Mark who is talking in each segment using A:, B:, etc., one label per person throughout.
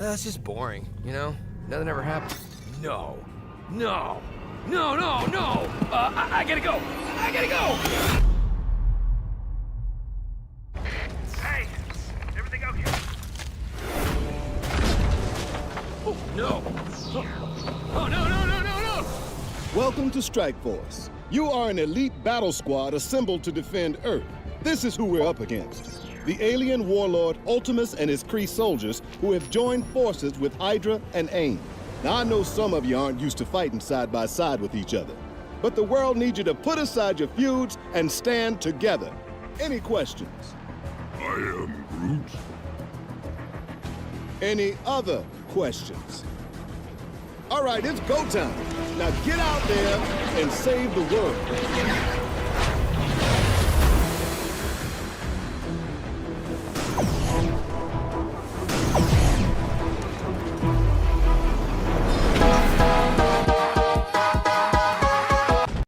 A: That's just boring, you know? Nothing ever happens.
B: No. I gotta go. Hey, everything okay? Oh, no. Oh, no.
C: Welcome to Strike Force. You are an elite battle squad assembled to defend Earth. This is who we're up against. The alien warlord Ultimus and his Kree soldiers who have joined forces with Hydra and AIM. Now, I know some of you aren't used to fighting side by side with each other, but the world needs you to put aside your feuds and stand together. Any questions?
D: I am Groot.
C: Any other questions? All right, it's go time. Now get out there and save the world.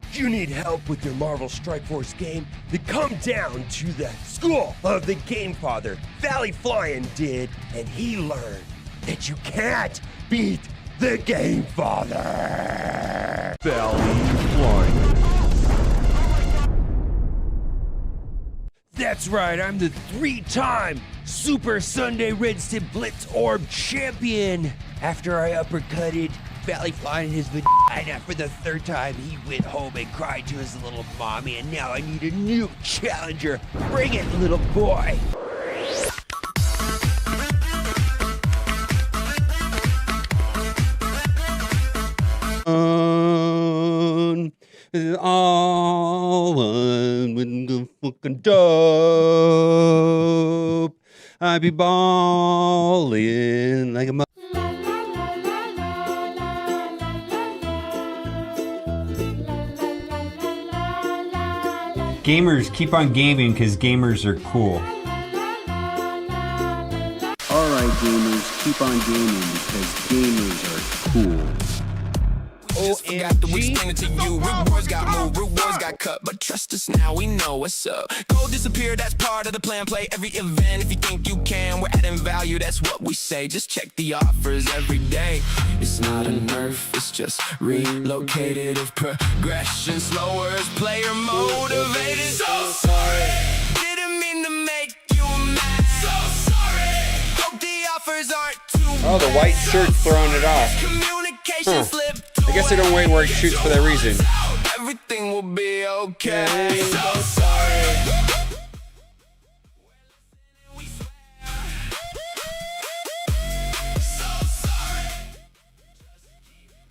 E: If you need help with your Marvel Strike Force game, then come down to the school of the Game Father. Valley Flying did, and he learned that you can't beat the Game Father. Valley Flying. That's right, I'm the 3-time Super Sunday Red Stib Blitz Orb champion. After I uppercutted Valley Flying in his vagina for the 3rd time, he went home and cried to his little mommy, and now I need a new challenger. Bring it, little boy. All one with the fucking dope. I be ballin' like a
F: Gamers, keep on gaming because gamers are cool.
G: Alright gamers, keep on gaming because gamers are cool.
H: Just forgot to explain it to you. Rewards got moved, rewards got cut, but trust us now, we know what's up. Gold disappear, that's part of the plan. Play every event if you think you can. We're adding value, that's what we say. Just check the offers every day. It's not a nerf, it's just relocated. If progression slower is player motivated. So sorry, didn't mean to make you mad. So sorry, hope the offers aren't too
F: Oh, the white shirt's throwing it off.
H: Communication slip.
F: I guess they don't wear shoots for that reason.
H: Everything will be okay. So sorry.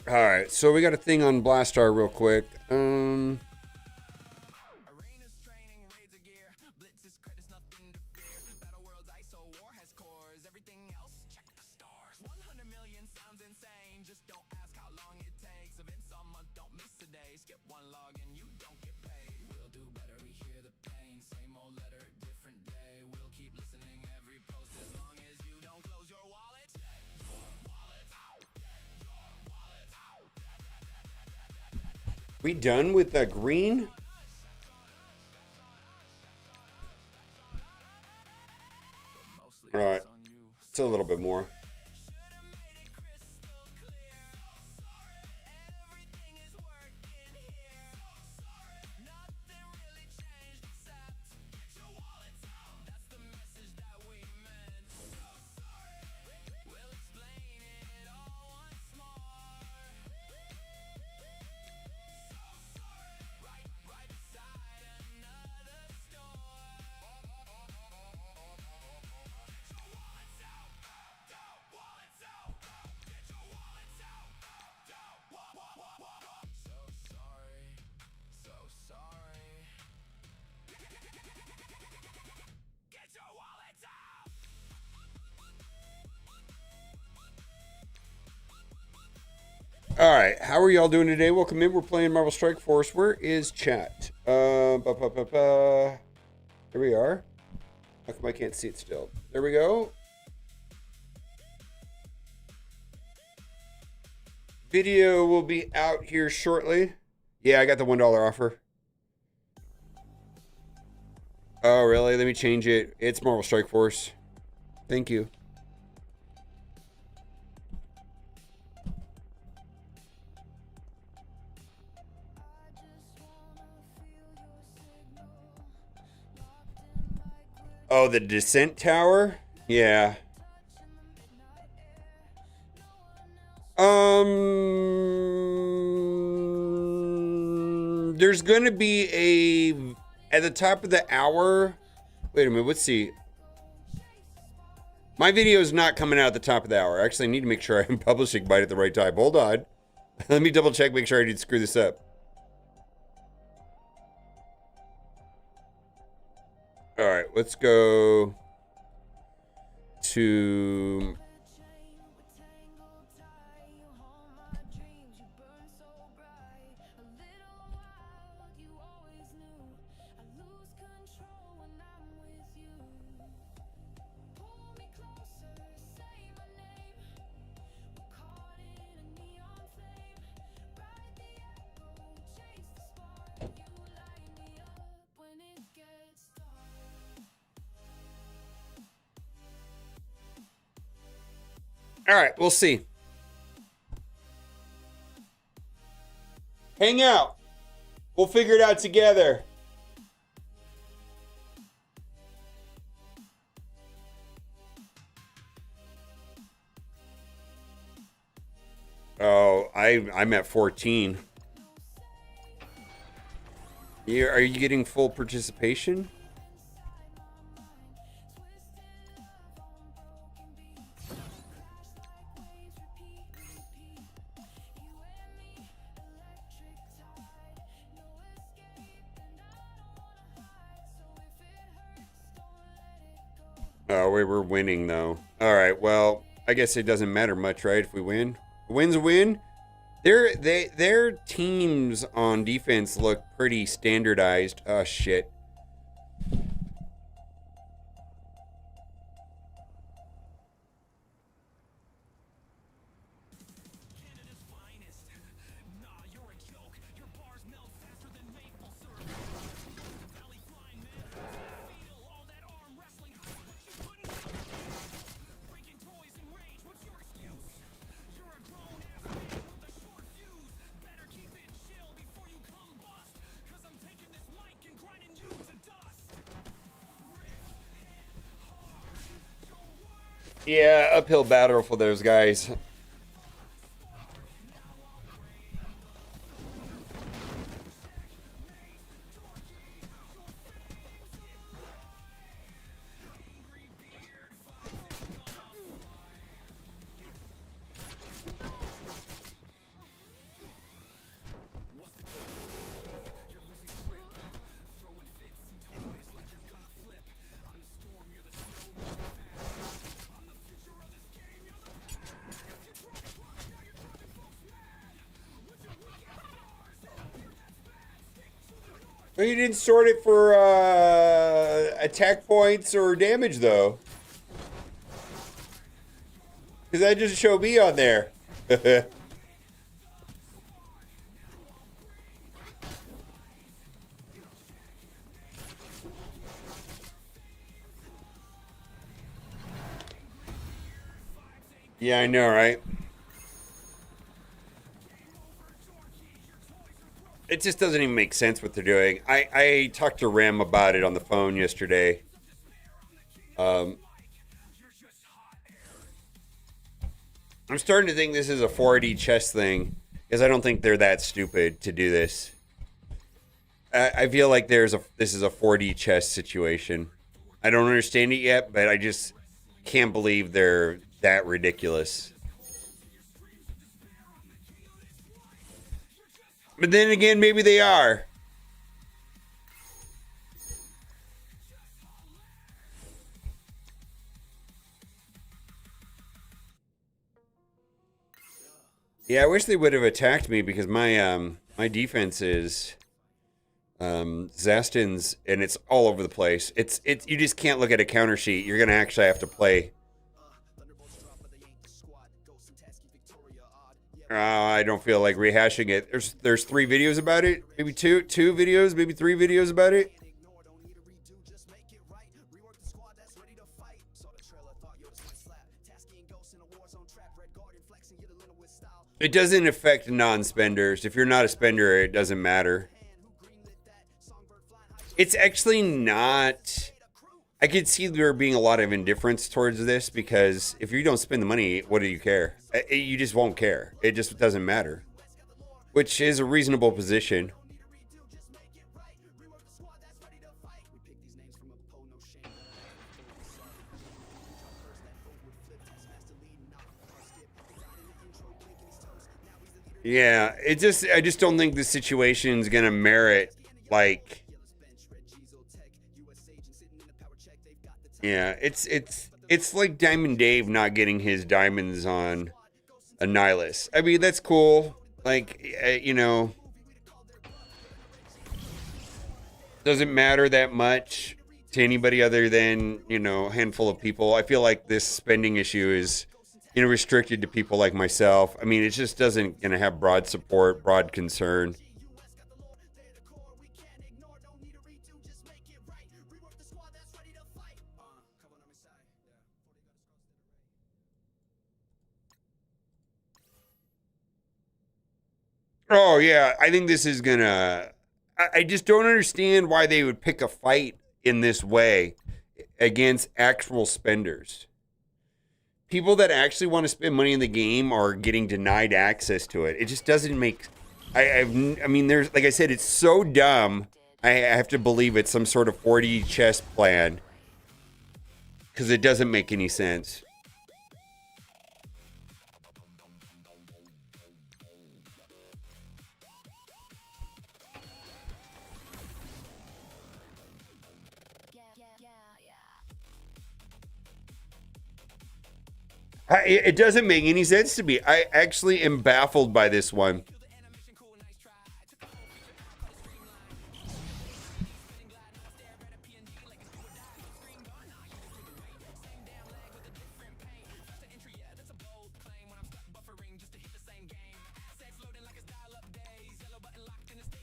F: All right, so we got a thing on Blastar real quick. We done with the green? All right, it's a little bit more. All right, how are y'all doing today? Welcome in. We're playing Marvel Strike Force. Where is chat? Here we are. How come I can't see it still? There we go. Video will be out here shortly. Yeah, I got the $1 offer. Oh, really? Let me change it. It's Marvel Strike Force. Thank you. Oh, the descent tower? Yeah. There's going to be at the top of the hour. Wait a minute, let's see. My video is not coming out at the top of the hour. Actually, I need to make sure I'm publishing mine at the right time. Hold on. Let me double check, make sure I didn't screw this up. All right, let's go to... All right, we'll see. Hang out. We'll figure it out together. Oh, I'm at 14. Are you getting full participation? Oh, we were winning though. All right, well, I guess it doesn't matter much, right? If we win, a win's a win. Their teams on defense look pretty standardized. Oh shit. Yeah, uphill battle for those guys. Well, you didn't sort it for attack points or damage, though. Because that just showed me on there. Yeah, I know, right? It just doesn't even make sense what they're doing. I talked to Rem about it on the phone yesterday. I'm starting to think this is a 4D chess thing, because I don't think they're that stupid to do this. I feel like this is a 4D chess situation. I don't understand it yet, but I just can't believe they're that ridiculous. But then again, maybe they are. Yeah, I wish they would have attacked me because my my defense is Zastin's, and it's all over the place. It's you just can't look at a counter sheet. You're gonna actually have to play. I don't feel like rehashing it. There's 3 videos about it, maybe two videos, maybe 3 videos about it. It doesn't affect non-spenders. If you're not a spender, it doesn't matter. It's actually not I could see there being a lot of indifference towards this, because if you don't spend the money, what do you care? You just won't care. It just doesn't matter, which is a reasonable position. Yeah, I just don't think the situation is gonna merit, like, yeah, it's like Diamond Dave not getting his diamonds on a Nihilus. I mean, that's cool. Like, you know, doesn't matter that much to anybody other than, you know, a handful of people. I feel like this spending issue is, you know, restricted to people like myself. I mean, it just doesn't gonna have broad support, broad concern. Oh yeah, I think this is gonna, I just don't understand why they would pick a fight in this way against actual spenders. People that actually want to spend money in the game are getting denied access to it. It just doesn't make, I mean, there's, like I said, it's so dumb. I have to believe it's some sort of 4D chess plan, because it doesn't make any sense. It doesn't make any sense to me. I actually am baffled by this one.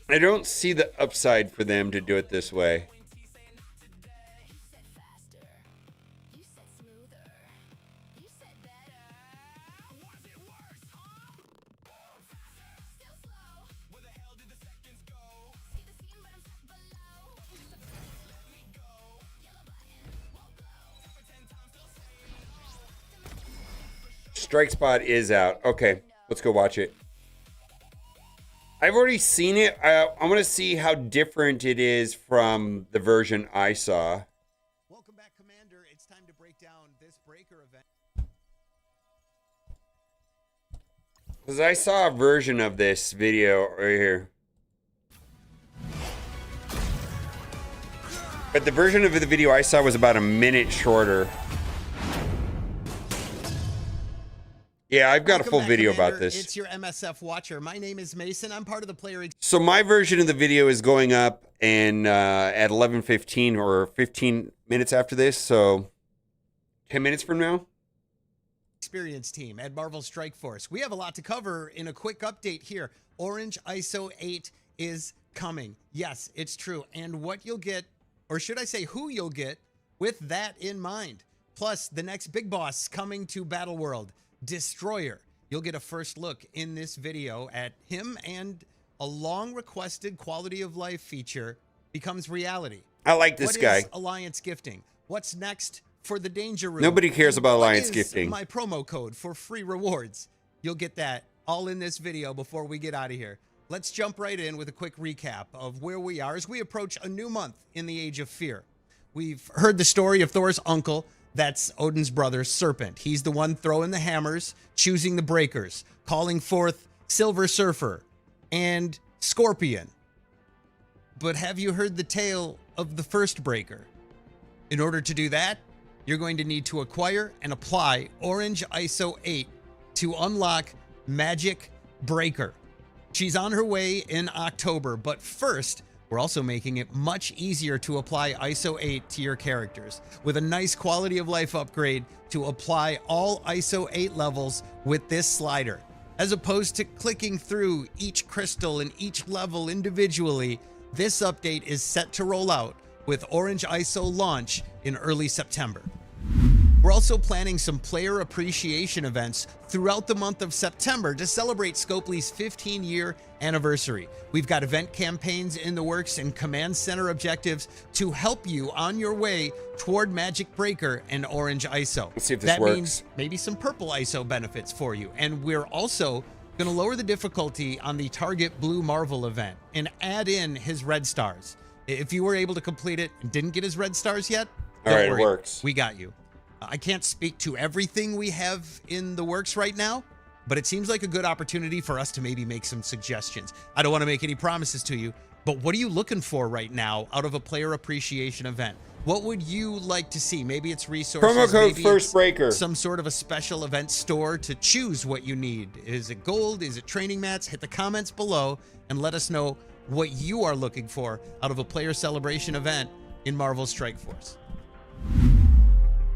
F: I don't see the upside for them to do it this way. Strike Spot is out. Okay, let's go watch it. I've already seen it. I want to see how different it is from the version I saw.
I: Welcome back, Commander. It's time to break down this breaker event.
F: Because I saw a version of this video right here. But the version of the video I saw was about a minute shorter. Yeah, I've got a full video about this.
I: It's your MSF watcher. My name is Mason. I'm part of the player.
F: So my version of the video is going up and at 11:15 or 15 minutes after this. So 10 minutes from now.
I: Experience team at Marvel Strike Force. We have a lot to cover in a quick update here. Orange ISO 8 is coming. Yes, it's true. And what you'll get, or should I say who you'll get, with that in mind. Plus, the next big boss coming to Battle World, Destroyer. You'll get a first look in this video at him, and a long requested quality of life feature becomes reality.
F: I like this guy.
I: What is Alliance gifting? What's next for the Danger Room?
F: Nobody cares about Alliance
I: what is
F: gifting.
I: My promo code for free rewards. You'll get that all in this video before we get out of here. Let's jump right in with a quick recap of where we are as we approach a new month in the Age of Fear. We've heard the story of Thor's uncle. That's Odin's brother, Serpent. He's the one throwing the hammers, choosing the breakers, calling forth Silver Surfer and Scorpion. But have you heard the tale of the first breaker? In order to do that, you're going to need to acquire and apply Orange ISO 8 to unlock Magic Breaker. She's on her way in October, but first, we're also making it much easier to apply ISO 8 to your characters with a nice quality of life upgrade to apply all ISO 8 levels with this slider. As opposed to clicking through each crystal and each level individually, this update is set to roll out with Orange ISO launch in early September. We're also planning some player appreciation events throughout the month of September to celebrate Scopely's 15-year anniversary. We've got event campaigns in the works and command center objectives to help you on your way toward Magic Breaker and Orange ISO.
F: Let's see if this
I: that
F: works.
I: means maybe some purple ISO benefits for you. And we're also going to lower the difficulty on the Target Blue Marvel event and add in his red stars. If you were able to complete it and didn't get his red stars yet,
F: All right,
I: don't worry.
F: it works.
I: We got you. I can't speak to everything we have in the works right now, but it seems like a good opportunity for us to maybe make some suggestions. I don't want to make any promises to you, but what are you looking for right now out of a player appreciation event? What would you like to see? Maybe it's resources.
F: Promo code
I: maybe
F: First
I: it's
F: Breaker.
I: some sort of a special event store to choose what you need. Is it gold? Is it training mats? Hit the comments below and let us know what you are looking for out of a player celebration event in Marvel Strike Force.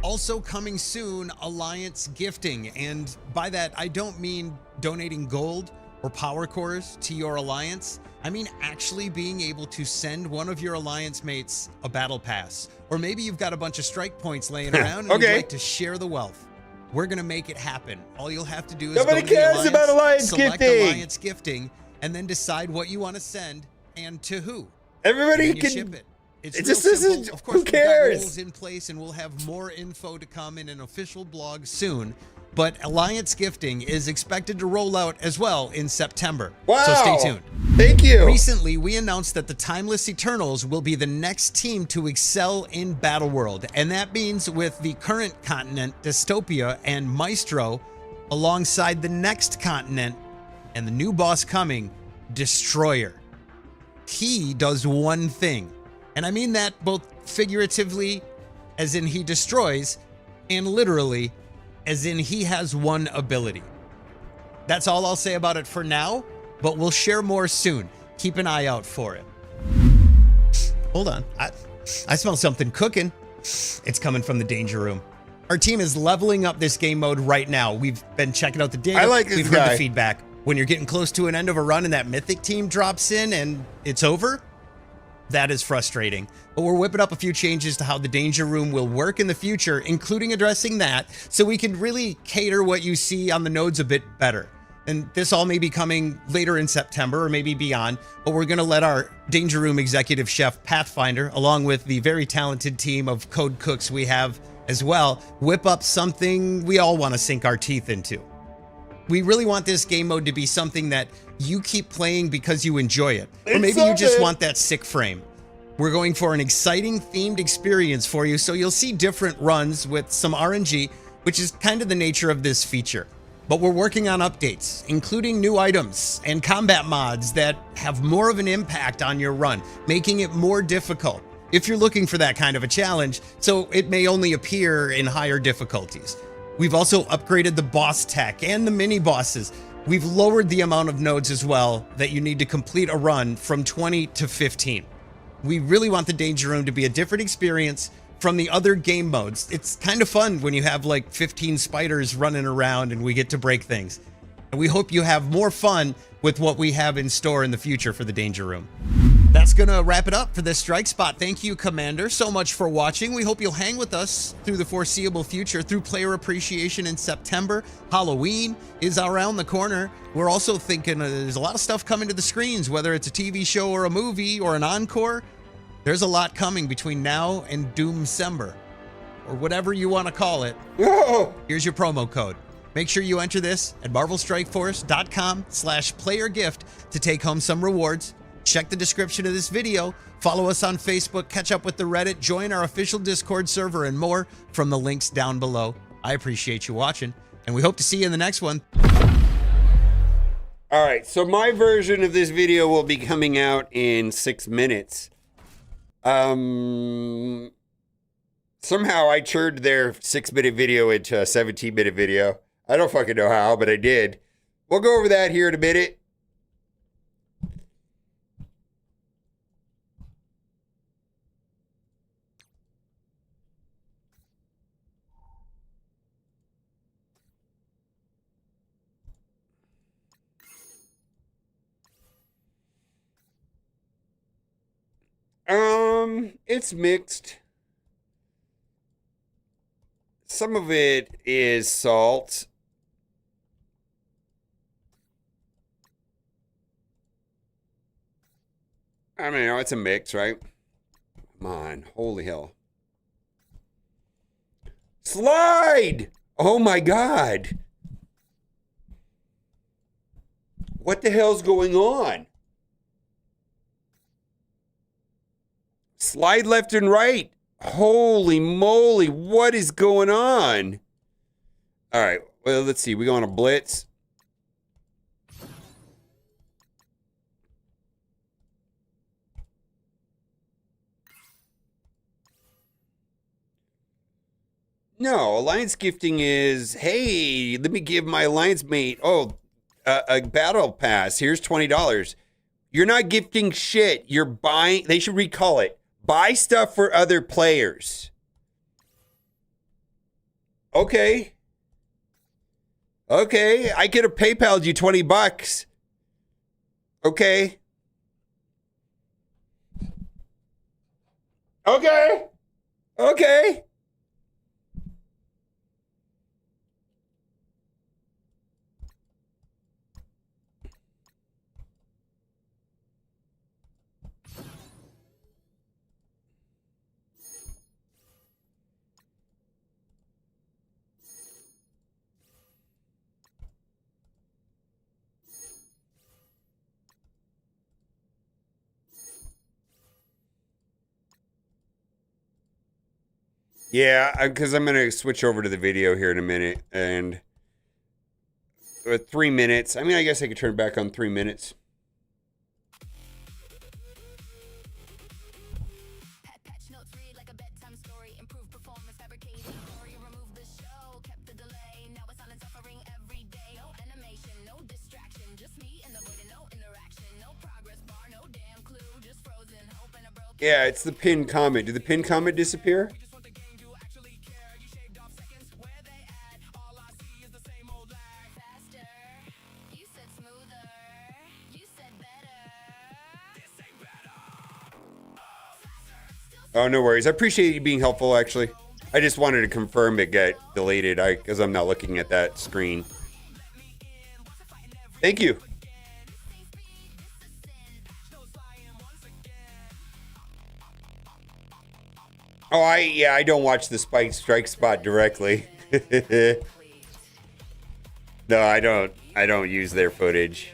I: Also coming soon, Alliance gifting. And by that, I don't mean donating gold or power cores to your Alliance. I mean actually being able to send one of your Alliance mates a battle pass. Or maybe you've got a bunch of strike points laying around and
F: Okay.
I: you'd like to share the wealth. We're going to make it happen. All you'll have to do is
F: Nobody
I: go to the
F: cares about Alliance
I: select
F: gifting.
I: Alliance gifting, and then decide what you want to send and to who.
F: Everybody
I: And you
F: can.
I: ship it. It's
F: It
I: real
F: just isn't-
I: simple. Of course,
F: who
I: we've got
F: cares?
I: rules in place, and we'll have more info to come in an official blog soon. But Alliance gifting is expected to roll out as well in September.
F: Wow.
I: So stay tuned.
F: Thank you.
I: Recently, we announced that the Timeless Eternals will be the next team to excel in Battle World, and that means with the current continent, Dystopia and Maestro, alongside the next continent and the new boss coming, Destroyer. He does one thing, and I mean that both figuratively, as in he destroys, and literally, as in he has one ability. That's all I'll say about it for now, but we'll share more soon. Keep an eye out for it. Hold on. I smell something cooking. It's coming from the Danger Room. Our team is leveling up this game mode right now. We've been checking out the data.
F: I like this
I: We've heard
F: guy.
I: the feedback. When you're getting close to an end of a run and that mythic team drops in and it's over, that is frustrating. But we're whipping up a few changes to how the Danger Room will work in the future, including addressing that, so we can really cater what you see on the nodes a bit better. And this all may be coming later in September or maybe beyond, but we're going to let our Danger Room executive chef, Pathfinder, along with the very talented team of code cooks we have as well, whip up something we all want to sink our teeth into. We really want this game mode to be something that you keep playing because you enjoy it. Or
F: It's
I: maybe you just
F: something.
I: want that sick frame. We're going for an exciting themed experience for you, so you'll see different runs with some RNG, which is kind of the nature of this feature. But we're working on updates, including new items and combat mods that have more of an impact on your run, making it more difficult if you're looking for that kind of a challenge, so it may only appear in higher difficulties. We've also upgraded the boss tech and the mini bosses. We've lowered the amount of nodes as well that you need to complete a run from 20 to 15. We really want the Danger Room to be a different experience from the other game modes. It's kind of fun when you have like 15 spiders running around and we get to break things. And we hope you have more fun with what we have in store in the future for the Danger Room. That's going to wrap it up for this Strike Spot. Thank you, Commander, so much for watching. We hope you'll hang with us through the foreseeable future, through Player Appreciation in September. Halloween is around the corner. We're also thinking there's a lot of stuff coming to the screens, whether it's a TV show or a movie or an encore. There's a lot coming between now and Doomcember, or whatever you want to call it.
F: Oh,
I: Here's your promo code. Make sure you enter this at marvelstrikeforce.com/playergift to take home some rewards. Check the description of this video. Follow us on Facebook, catch up with the Reddit, join our official Discord server, and more from the links down below. I appreciate you watching, and we hope to see you in the next one.
F: all right. So my version of this video will be coming out in 6 minutes. Somehow I turned their 6-minute video into a 17-minute video. I don't fucking know how, but I did. We'll go over that here in a minute. It's mixed. Some of it is salt. I mean, it's a mix, right? Come on, holy hell. Slide! Oh my God. What the hell's going on? Slide left and right. Holy moly, what is going on? All right, well, let's see. We go on a blitz. No, alliance gifting is, hey, let me give my alliance mate, a battle pass. Here's $20. You're not gifting shit. You're buying, they should recall it. Buy stuff for other players. Okay. Okay, I could have PayPal'd you $20. Okay. Okay. Okay. Yeah, because I'm going to switch over to the video here in a minute. And 3 minutes. I mean, I guess I could turn back on 3 minutes. Yeah, it's the pinned comment. Did the pinned comment disappear? Oh, no worries. I appreciate you being helpful, actually. I just wanted to confirm it got deleted because I'm not looking at that screen. Thank you. Oh, I don't watch the strike spot directly. No, I don't use their footage.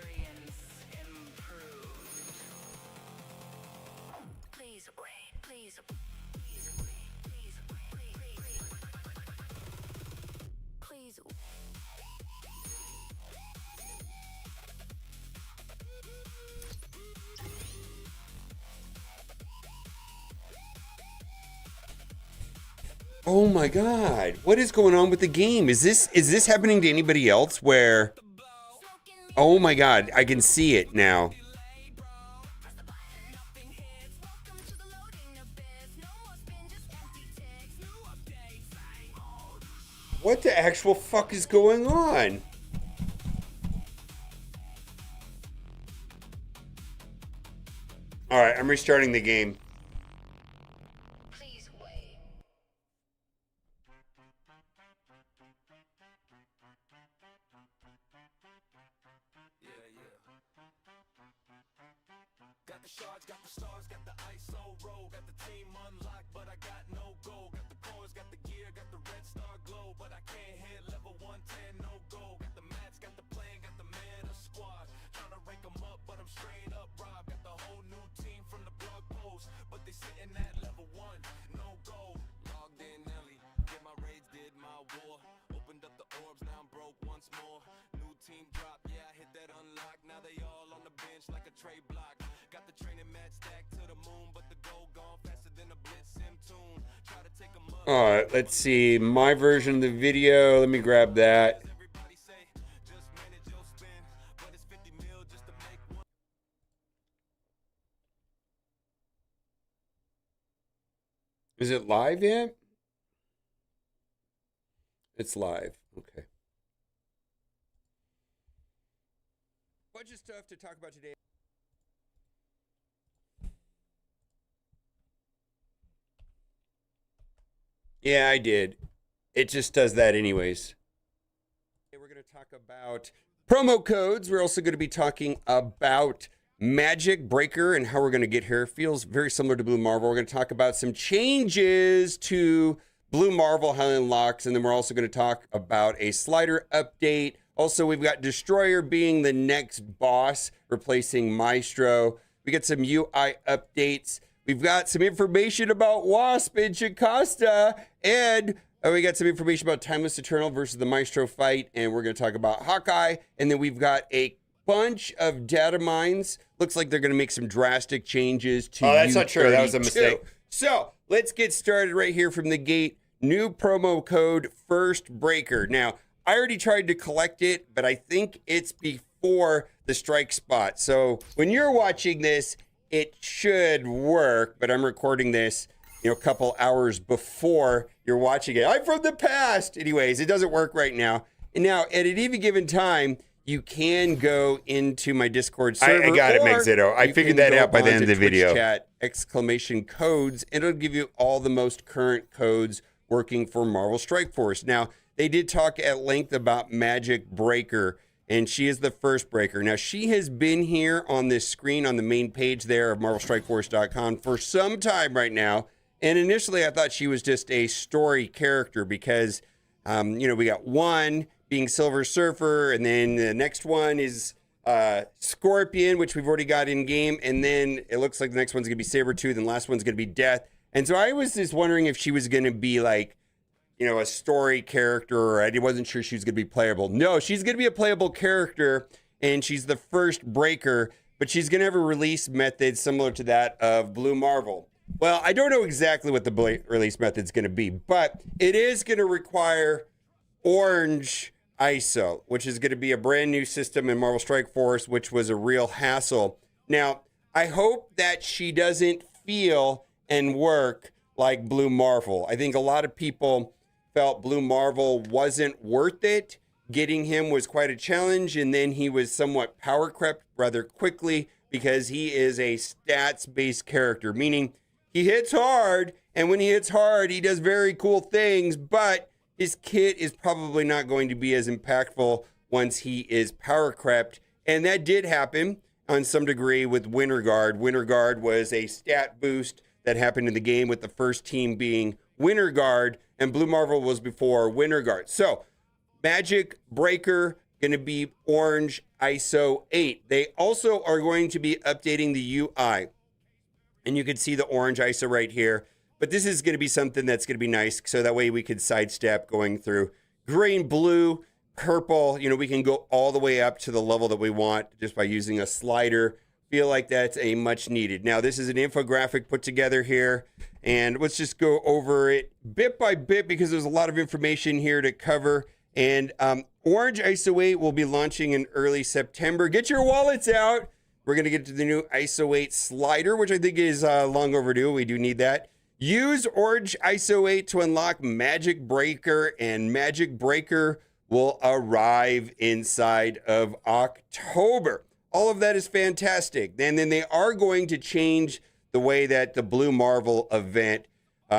F: Oh my God, what is going on with the game? Is this happening to anybody else where, oh my God, I can see it now. What the actual fuck is going on? All right, I'm restarting the game.
H: Got the shards, got the stars, got the ISO roll, got the team unlocked, but I got no goal. Got the cores, got the gear, got the red star glow, but I can't hit level 110, no goal. Got the mats, got the plan, got the meta squad. Tryna rank them up, but I'm straight up rob. Got the whole new team from the blog post, but they sitting at level 1, no goal. Logged in Nelly, get my raids, did my war. Opened up the orbs, now I'm broke once more. New team drop, yeah, I hit that unlock. Now they all on the bench like a tray block. Got the training mat stacked to the moon, but the goal gone faster than a blitz sim tune. Try to take 'em up.
F: All right, let's see my version of the video. Let me grab that. Is it live yet? It's live. Okay. Bunch of stuff to talk about today. Yeah, I did. it just does that anyways. Okay, we're going to talk about promo codes. We're also going to be talking about Magic Breaker and how we're going to get here. Feels very similar to Blue Marvel. We're going to talk about some changes to Blue Marvel, how it unlocks, and then we're also going to talk about a slider update. Also, we've got Destroyer being the next boss, replacing Maestro. We got some UI updates. We've got some information about Wasp and Jocasta, and we got some information about Timeless Eternal versus the Maestro fight, and we're going to talk about Hawkeye, and then we've got a bunch of data mines. Looks like they're going to make some drastic changes to
J: that's not true. That was a
F: U32.
J: mistake.
F: So let's get started right here from the gate. New promo code First Breaker. Now, I already tried to collect it, but I think it's before the strike spot. So when you're watching this, it should work, but I'm recording this, a couple hours before you're watching it. I'm from the past. Anyways, it doesn't work right now. And now, at any given time, you can go into my Discord server.
J: I got it, Megzito. I figured that out by the end of the video.
F: Chat !codes, and it'll give you all the most current codes working for Marvel Strike Force. Now, they did talk at length about Magic Breaker, and she is the first breaker. Now, she has been here on this screen on the main page there of MarvelStrikeForce.com for some time right now. And initially, I thought she was just a story character because, we got one being Silver Surfer, and then the next one is Scorpion, which we've already got in game, and then it looks like the next one's gonna be Sabretooth, and the last one's gonna be Death. And so I was just wondering if she was gonna be like, a story character, or I wasn't sure she was gonna be playable. No, she's gonna be a playable character, and she's the first breaker, but she's gonna have a release method similar to that of Blue Marvel. Well, I don't know exactly what the release method's gonna be, but it is gonna require Orange ISO, which is going to be a brand new system in Marvel Strike Force, which was a real hassle. Now, I hope that she doesn't feel and work like Blue Marvel. I think a lot of people felt Blue Marvel wasn't worth it. Getting him was quite a challenge, and then he was somewhat power crept rather quickly because he is a stats-based character, meaning he hits hard, and when he hits hard, he does very cool things, but his kit is probably not going to be as impactful once he is power crept. And that did happen on some degree with Winter Guard. Winter Guard was a stat boost that happened in the game with the first team being Winter Guard, and Blue Marvel was before Winter Guard. So Magic Breaker going to be Orange ISO 8. They also are going to be updating the UI. And you can see the Orange ISO right here. But this is going to be something that's going to be nice, so that way we can sidestep going through green, blue, purple. We can go all the way up to the level that we want just by using a slider. Feel like that's a much needed. Now, this is an infographic put together here, and let's just go over it bit by bit because there's a lot of information here to cover. And Orange ISO 8 will be launching in early September. Get your wallets out. We're going to get to the new ISO 8 slider, which I think is long overdue. We do need that. Use Orange ISO 8 to unlock Magic Breaker, and Magic Breaker will arrive inside of October. All of that is fantastic. And then they are going to change the way that the Blue Marvel event,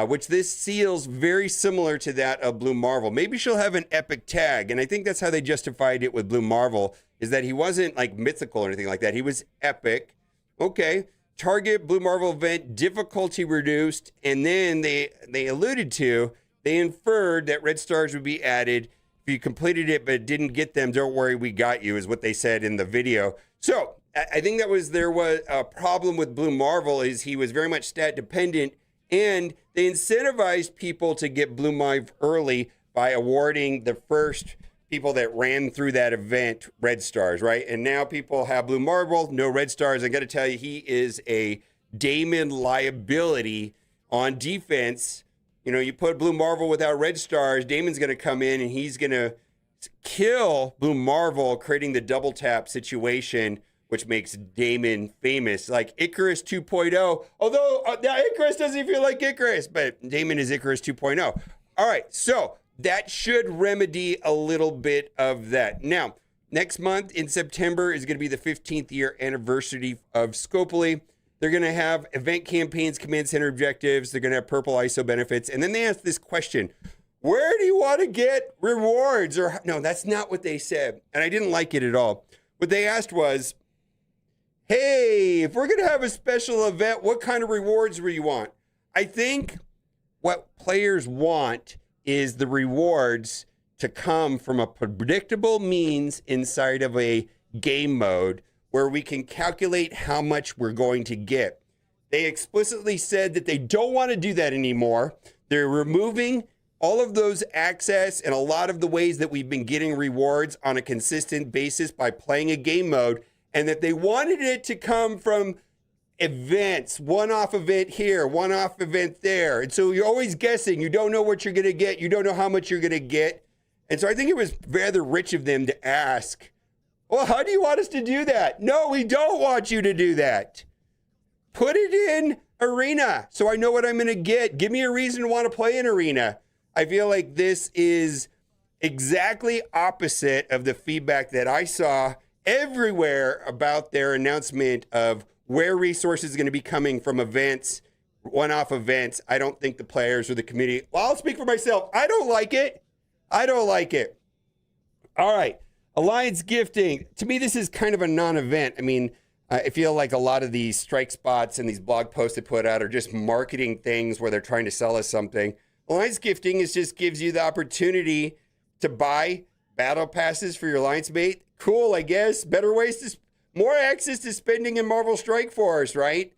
F: which this seals very similar to that of Blue Marvel. Maybe she'll have an epic tag, and I think that's how they justified it with Blue Marvel, is that he wasn't like mythical or anything like that. He was epic. Okay. Target Blue Marvel event difficulty reduced, and then they inferred that red stars would be added if you completed it but didn't get them. Don't worry, we got you, is what they said in the video. So I think there was a problem with Blue Marvel, is he was very much stat dependent, and they incentivized people to get Blue Marvel early by awarding the first people that ran through that event red stars, right? And now people have Blue Marvel, no red stars. I got to tell you, he is a Damon liability on defense. You put Blue Marvel without red stars, Damon's going to come in and he's going to kill Blue Marvel, creating the double tap situation, which makes Damon famous, like Icarus 2.0. Although now Icarus doesn't feel like Icarus, but Damon is Icarus 2.0. All right, so that should remedy a little bit of that. Now, next month in September is going to be the 15th year anniversary of Scopely. They're going to have event campaigns, command center objectives. They're going to have purple ISO benefits. And then they asked this question: where do you want to get rewards? Or no, that's not what they said. And I didn't like it at all. What they asked was, hey, if we're going to have a special event, what kind of rewards do you want? I think what players want is the rewards to come from a predictable means inside of a game mode where we can calculate how much we're going to get. They explicitly said that they don't want to do that anymore. They're removing all of those access and a lot of the ways that we've been getting rewards on a consistent basis by playing a game mode, and that they wanted it to come from events, one-off event here, one-off event there. And so you're always guessing. You don't know what you're going to get. You don't know how much you're going to get. And so I think it was rather rich of them to ask, well, how do you want us to do that? No, we don't want you to do that. Put it in Arena so I know what I'm going to get. Give me a reason to want to play in Arena. I feel like this is exactly opposite of the feedback that I saw everywhere about their announcement of where resources are going to be coming from events, one-off events. I don't think the players or the community, well, I'll speak for myself. I don't like it. I don't like it. All right. Alliance gifting. To me, this is kind of a non-event. I mean, I feel like a lot of these strike spots and these blog posts they put out are just marketing things where they're trying to sell us something. Alliance gifting just gives you the opportunity to buy battle passes for your alliance mate. Cool, I guess. Better ways to, more access to spending in Marvel Strike Force, right?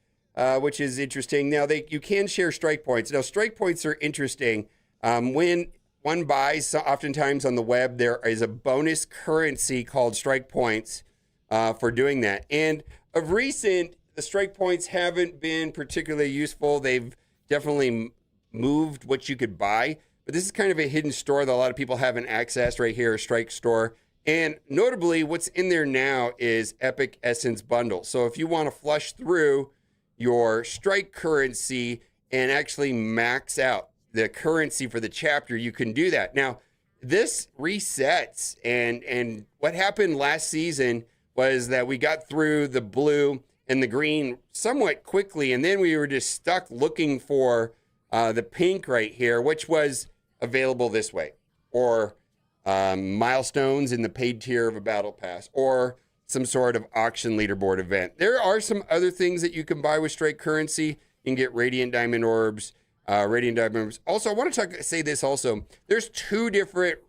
F: Which is interesting. Now, you can share strike points. Now, strike points are interesting. When one buys, oftentimes on the web, there is a bonus currency called strike points for doing that. And of recent, the strike points haven't been particularly useful. They've definitely moved what you could buy. But this is kind of a hidden store that a lot of people haven't accessed right here, a strike store. And notably, what's in there now is Epic Essence Bundle. So if you want to flush through your strike currency and actually max out the currency for the chapter, you can do that. Now, this resets, and what happened last season was that we got through the blue and the green somewhat quickly, and then we were just stuck looking for the pink right here, which was available this way, or milestones in the paid tier of a battle pass, or some sort of auction leaderboard event. There are some other things that you can buy with strike currency. You can get Radiant Diamond Orbs, Also, I want to say this also. There's two different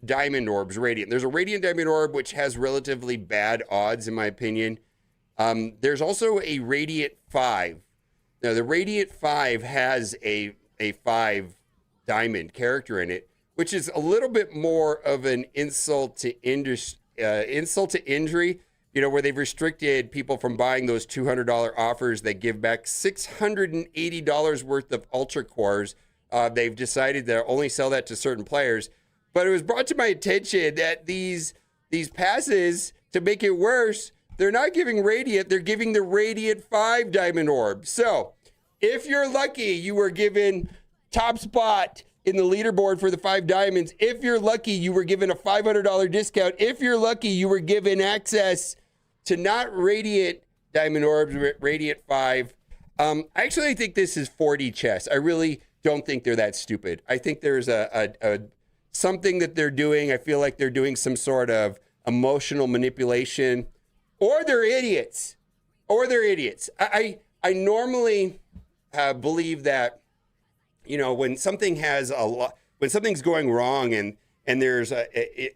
F: Diamond Orbs, Radiant. There's a Radiant Diamond Orb, which has relatively bad odds, in my opinion. There's also a Radiant 5. Now, the Radiant 5 has a 5 diamond character in it, which is a little bit more of an insult to injury, where they've restricted people from buying those $200 offers that give back $680 worth of Ultra Cores. They've decided to only sell that to certain players. But it was brought to my attention that these passes, to make it worse, they're not giving Radiant, they're giving the Radiant 5 Diamond Orb. So, if you're lucky, you were given top spot in the leaderboard for the 5 diamonds. If you're lucky, you were given a $500 discount. If you're lucky, you were given access to not Radiant Diamond Orbs, Radiant 5. I actually think this is 4D chess. I really don't think they're that stupid. I think there's a something that they're doing. I feel like they're doing some sort of emotional manipulation, or they're idiots. I normally believe that, when something when something's going wrong and there's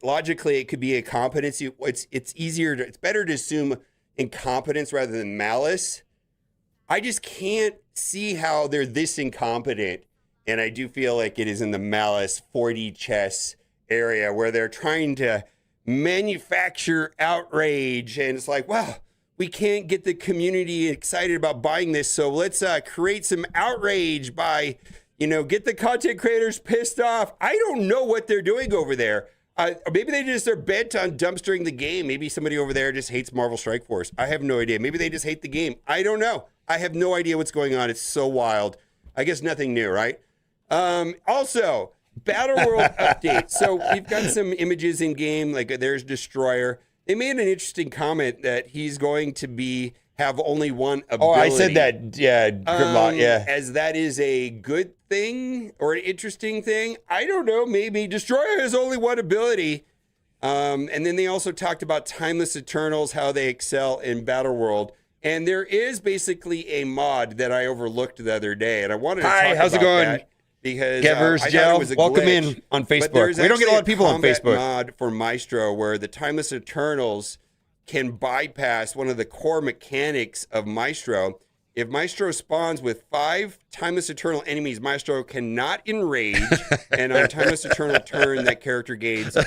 F: logically it could be a competency, it's better to assume incompetence rather than malice. I just can't see how they're this incompetent. And I do feel like it is in the malice 4D chess area where they're trying to manufacture outrage. And it's like, wow, we can't get the community excited about buying this. So let's create some outrage by, get the content creators pissed off. I don't know what they're doing over there. Maybe they just are bent on dumpstering the game. Maybe somebody over there just hates Marvel Strike Force. I have no idea. Maybe they just hate the game. I don't know. I have no idea what's going on. It's so wild. I guess nothing new, right? Also, Battle World update. So we've got some images in game, like there's Destroyer. They made an interesting comment that he's going to be have only one ability.
J: Oh, I said that. Yeah, Grimlock. Yeah.
F: As that is a good thing or an interesting thing. I don't know. Maybe Destroyer has only one ability. And then they also talked about Timeless Eternals, how they excel in Battle World. And there is basically a mod that I overlooked the other day, and I wanted to talk about
J: how's it going?
F: that because
J: Gevers,
F: I thought
J: Joe,
F: it was a
J: welcome
F: glitch.
J: in on
F: But
J: Facebook.
F: there's
J: We don't get a lot of
F: actually
J: people on
F: combat
J: Facebook.
F: mod for Maestro where the Timeless Eternals can bypass one of the core mechanics of Maestro. If Maestro spawns with 5 Timeless Eternal enemies, Maestro cannot enrage, and on Timeless Eternal turn, that character gains 2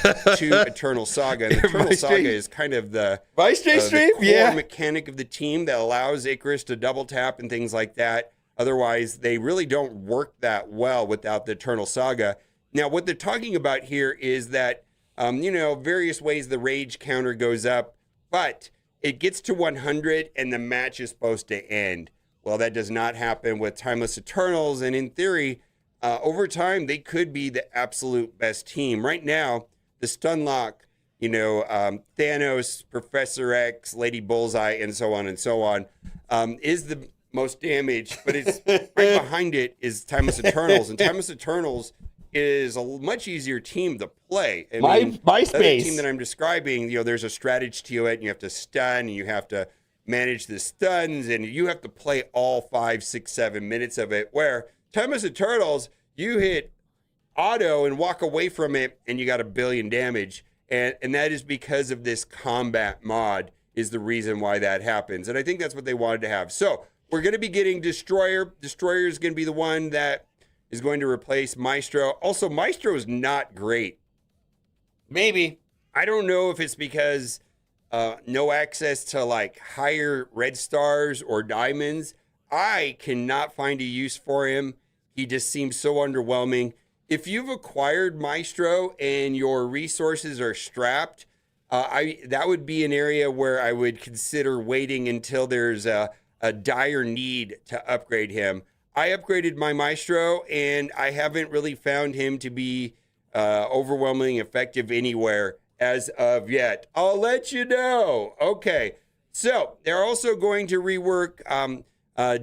F: Eternal Saga. And Eternal Saga is kind of the, the core mechanic of the team that allows Icarus to double tap and things like that. Otherwise, they really don't work that well without the Eternal Saga. Now, what they're talking about here is that, various ways the rage counter goes up, but it gets to 100 and the match is supposed to end. Well, that does not happen with Timeless Eternals, and in theory, over time, they could be the absolute best team. Right now, the Stunlock, Thanos, Professor X, Lady Bullseye, and so on, is the most damaged, but it's right behind it is Timeless Eternals, and Timeless Eternals is a much easier team to play.
J: MySpace.
F: The team that I'm describing, there's a strategy to it, and you have to stun, and you have to manage the stuns, and you have to play all 5, 6, 7 minutes of it, where Timeless Eternals, you hit auto and walk away from it, and you got 1 billion damage, and that is because of this combat mod is the reason why that happens, and I think that's what they wanted to have. So we're going to be getting Destroyer. Destroyer is going to be the one that is going to replace Maestro. Also, Maestro is not great. Maybe. I don't know if it's because no access to like higher red stars or diamonds. I cannot find a use for him. He just seems so underwhelming. If you've acquired Maestro and your resources are strapped, that would be an area where I would consider waiting until there's a dire need to upgrade him. I upgraded my Maestro, and I haven't really found him to be overwhelmingly effective anywhere as of yet. I'll let you know. Okay, so they're also going to rework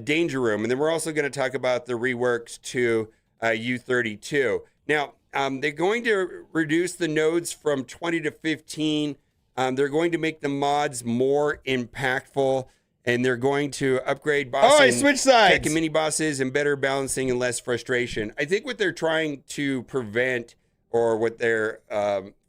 F: Danger Room, and then we're also going to talk about the reworks to U32. Now, they're going to reduce the nodes from 20 to 15. They're going to make the mods more impactful, and they're going to upgrade boss
J: I switched sides.
F: tech and mini bosses and better balancing and less frustration. I think what they're trying to prevent, or what they're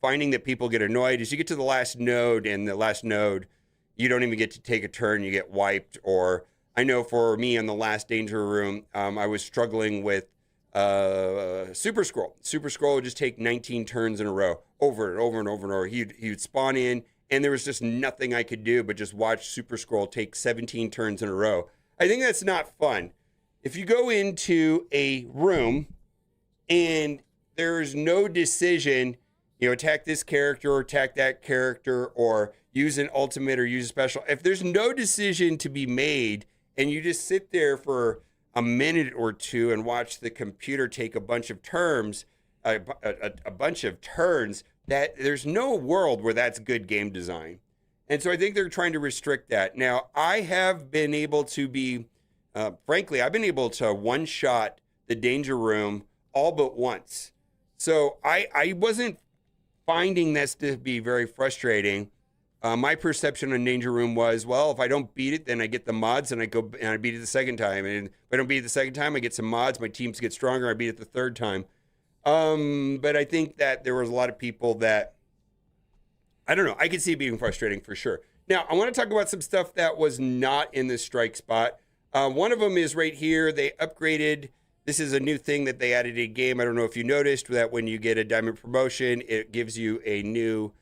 F: finding that people get annoyed, is you get to the last node, and the last node, you don't even get to take a turn, you get wiped. Or I know for me in the last Danger Room, I was struggling with Super Scroll. Super Scroll would just take 19 turns in a row, over and over and over and over. He'd spawn in, and there was just nothing I could do but just watch Super Scroll take 17 turns in a row. I think that's not fun. If you go into a room and there's no decision, attack this character or attack that character or use an ultimate or use a special. If there's no decision to be made and you just sit there for a minute or two and watch the computer take a bunch of turns, that there's no world where that's good game design. And so I think they're trying to restrict that. Now, I have been able to be, frankly, I've been able to one-shot the Danger Room all but once. So I wasn't finding this to be very frustrating. My perception on Danger Room was, well, if I don't beat it, then I get the mods and I go and I beat it the second time. And if I don't beat it the second time, I get some mods. My teams get stronger. I beat it the third time. But I think that there was a lot of people that, I don't know, I could see it being frustrating for sure. Now, I want to talk about some stuff that was not in the strike spot. One of them is right here. They upgraded. This is a new thing that they added in game. I don't know if you noticed that when you get a diamond promotion, it gives you a new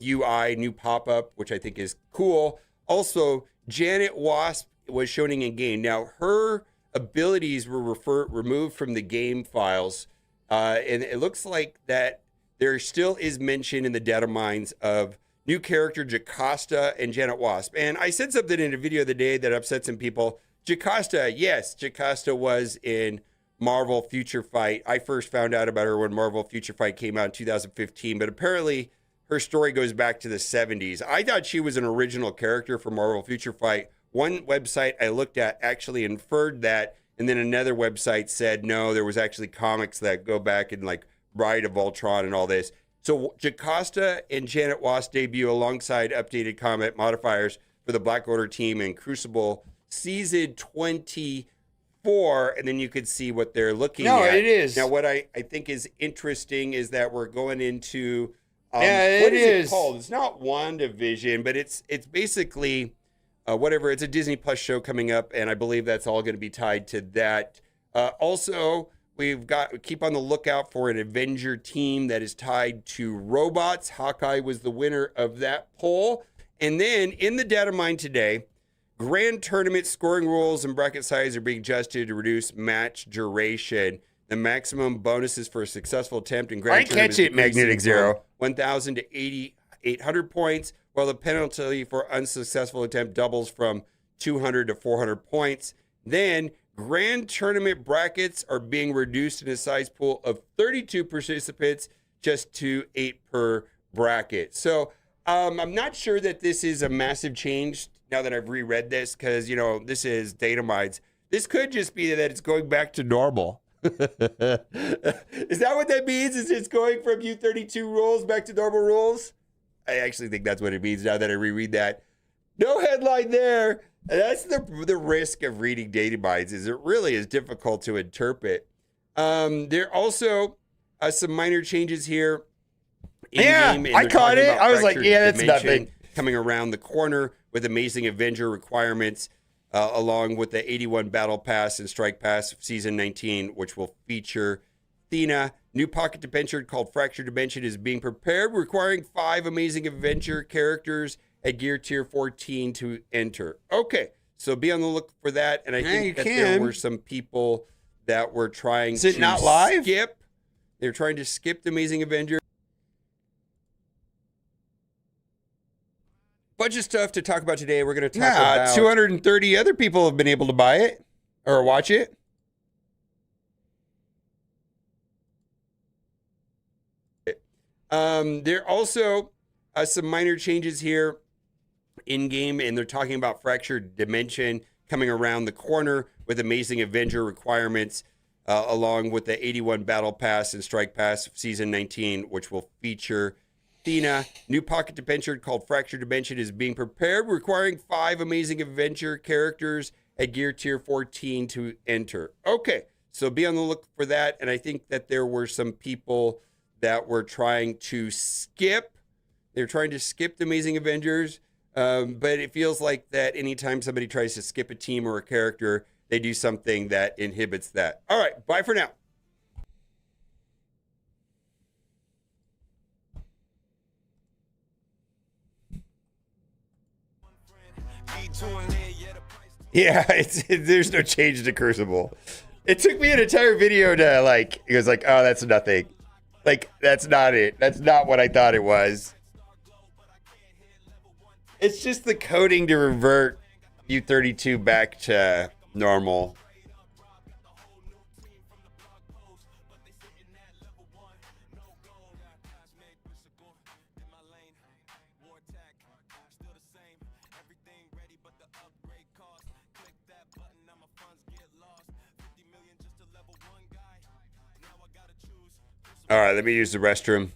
F: UI, new pop-up, which I think is cool. Also, Janet Wasp was shown in game. Now, her abilities were removed from the game files, and it looks like that there still is mention in the data mines of new character Jocasta and Janet Wasp. And I said something in a video the day that upset some people. Jocasta, yes, Jocasta was in Marvel Future Fight. I first found out about her when Marvel Future Fight came out in 2015, but apparently her story goes back to the 70s. I thought she was an original character for Marvel Future Fight. One website I looked at actually inferred that, and then another website said no, there was actually comics that go back and like Bride of Ultron and all this. So Jocasta and Janet Wass debut alongside updated combat modifiers for the Black Order team in Crucible Season 24, and then you could see what they're looking at.
J: No, it is.
F: Now, what I think is interesting is that we're going into
J: Yeah,
F: what
J: it
F: is
J: is.
F: it called? It's not WandaVision, but it's basically whatever. It's a Disney Plus show coming up, and I believe that's all going to be tied to that. Also, keep on the lookout for an Avenger team that is tied to robots. Hawkeye was the winner of that poll. And then in the data mine today, Grand Tournament scoring rules and bracket size are being adjusted to reduce match duration. The maximum bonuses for a successful attempt in Grand
J: I
F: Tournament
J: catch it,
F: is
J: Magnetic Zero.
F: 1,000 to 800 points, while the penalty for unsuccessful attempt doubles from 200 to 400 points. Then Grand Tournament brackets are being reduced in a size pool of 32 participants, just to 8 per bracket. So I'm not sure that this is a massive change now that I've reread this, because, you know, this is data mines. This could just be that it's going back to normal. Is that what that means? Is it's going from U32 rules back to normal rules? I actually think that's what it means now that I reread that. No headline there. And that's the risk of reading data mines, is it really is difficult to interpret. There are also some minor changes here.
J: Yeah,
F: in-game, and
J: I
F: they're
J: caught
F: talking
J: it.
F: about
J: I was like,
F: Fractured
J: yeah, that's
F: Dimension
J: nothing.
F: coming around the corner with Amazing Avenger requirements, along with the 81 Battle Pass and Strike Pass Season 19, which will feature Athena. New pocket dimension called Fractured Dimension is being prepared, requiring 5 Amazing Avenger characters at Gear Tier 14 to enter. Okay, so be on the look for that. And I think that there were some people that were trying
J: Is it
F: to
J: not live?
F: skip. They're trying to skip the Amazing Avenger. Bunch of stuff to talk about today. We're going to talk about
J: 230 other people have been able to buy it or watch it.
F: There are also some minor changes here in game, and they're talking about Fractured Dimension coming around the corner with Amazing Avenger requirements, along with the 81 Battle Pass and Strike Pass Season 19, which will feature Athena. New pocket dimension called Fractured Dimension is being prepared, requiring 5 Amazing Avenger characters at Gear Tier 14 to enter. Okay, so be on the look for that. And I think that there were some people that were trying to skip. They're trying to skip the Amazing Avengers, but it feels like that anytime somebody tries to skip a team or a character, they do something that inhibits that. All right, bye for now.
J: Yeah, there's no change to Crucible. It took me an entire video to like, it was like, oh, that's nothing. Like, that's not it. That's not what I thought it was. It's just the coding to revert U32 back to normal.
F: All right, let me use the restroom.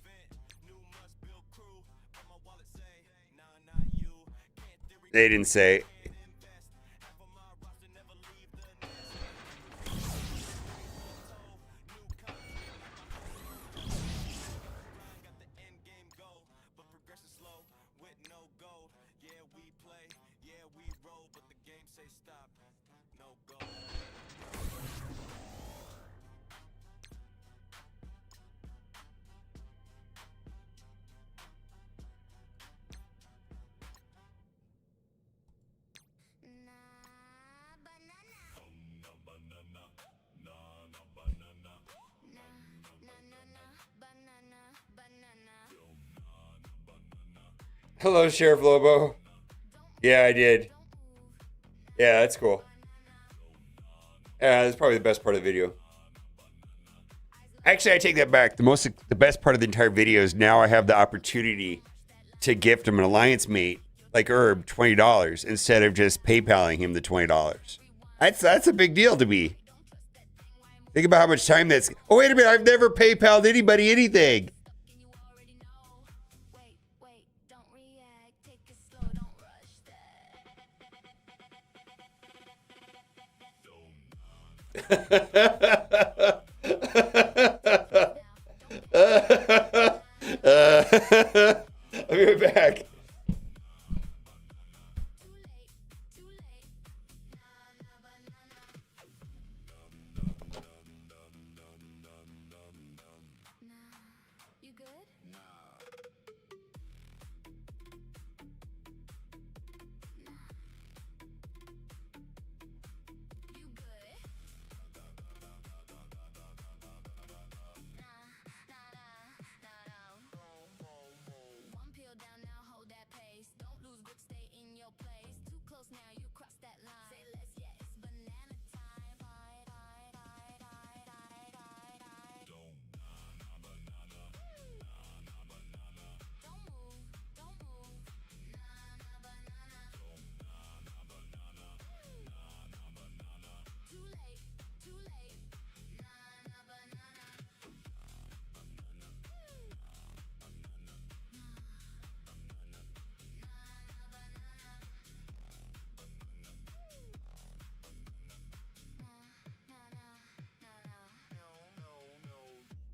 F: They didn't say. Hello, Sheriff Lobo. Yeah, I did. Yeah, that's cool. Yeah, that's probably the best part of the video. Actually, I take that back. The best part of the entire video is now I have the opportunity to gift him an alliance mate like Herb $20 instead of just PayPaling him the $20. That's a big deal to me. Think about how much time that's. Oh, wait a minute. I've never PayPal'd anybody anything. I'll be right back.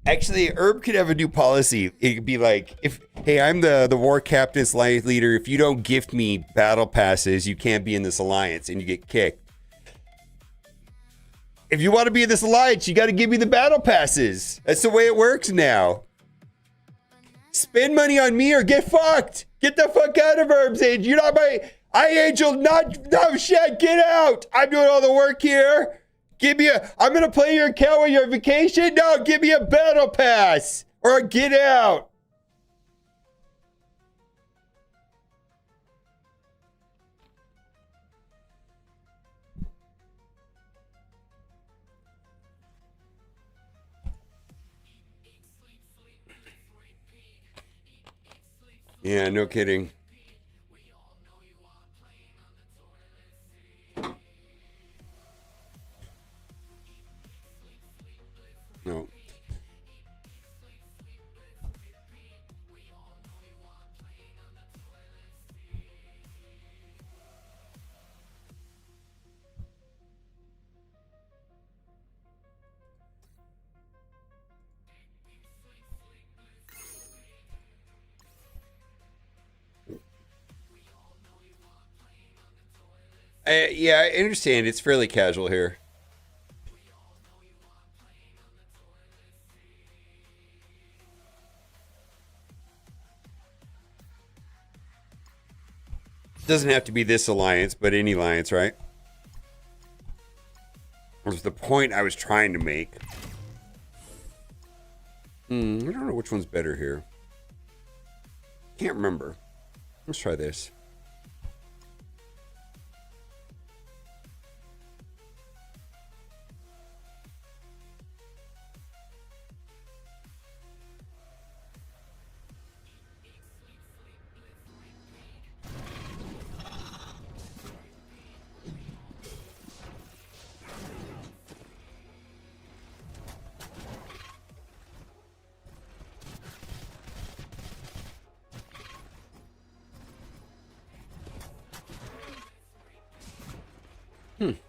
F: Actually, Herb could have a new policy. It could be like, hey, I'm the war captain's alliance leader. If you don't gift me battle passes, you can't be in this alliance and you get kicked. If you want to be in this alliance, you got to give me the battle passes. That's the way it works now. Spend money on me or get fucked. Get the fuck out of Herb's Age. You're not my Angel. No shit. Get out. I'm doing all the work here. I'm going to play your account when you're on vacation? No, give me a battle pass or get out. Yeah, no kidding. No. Yeah, I understand. It's fairly casual here. Doesn't have to be this alliance, but any alliance, right? Was the point I was trying to make. I don't know which one's better here. Can't remember. Let's try this.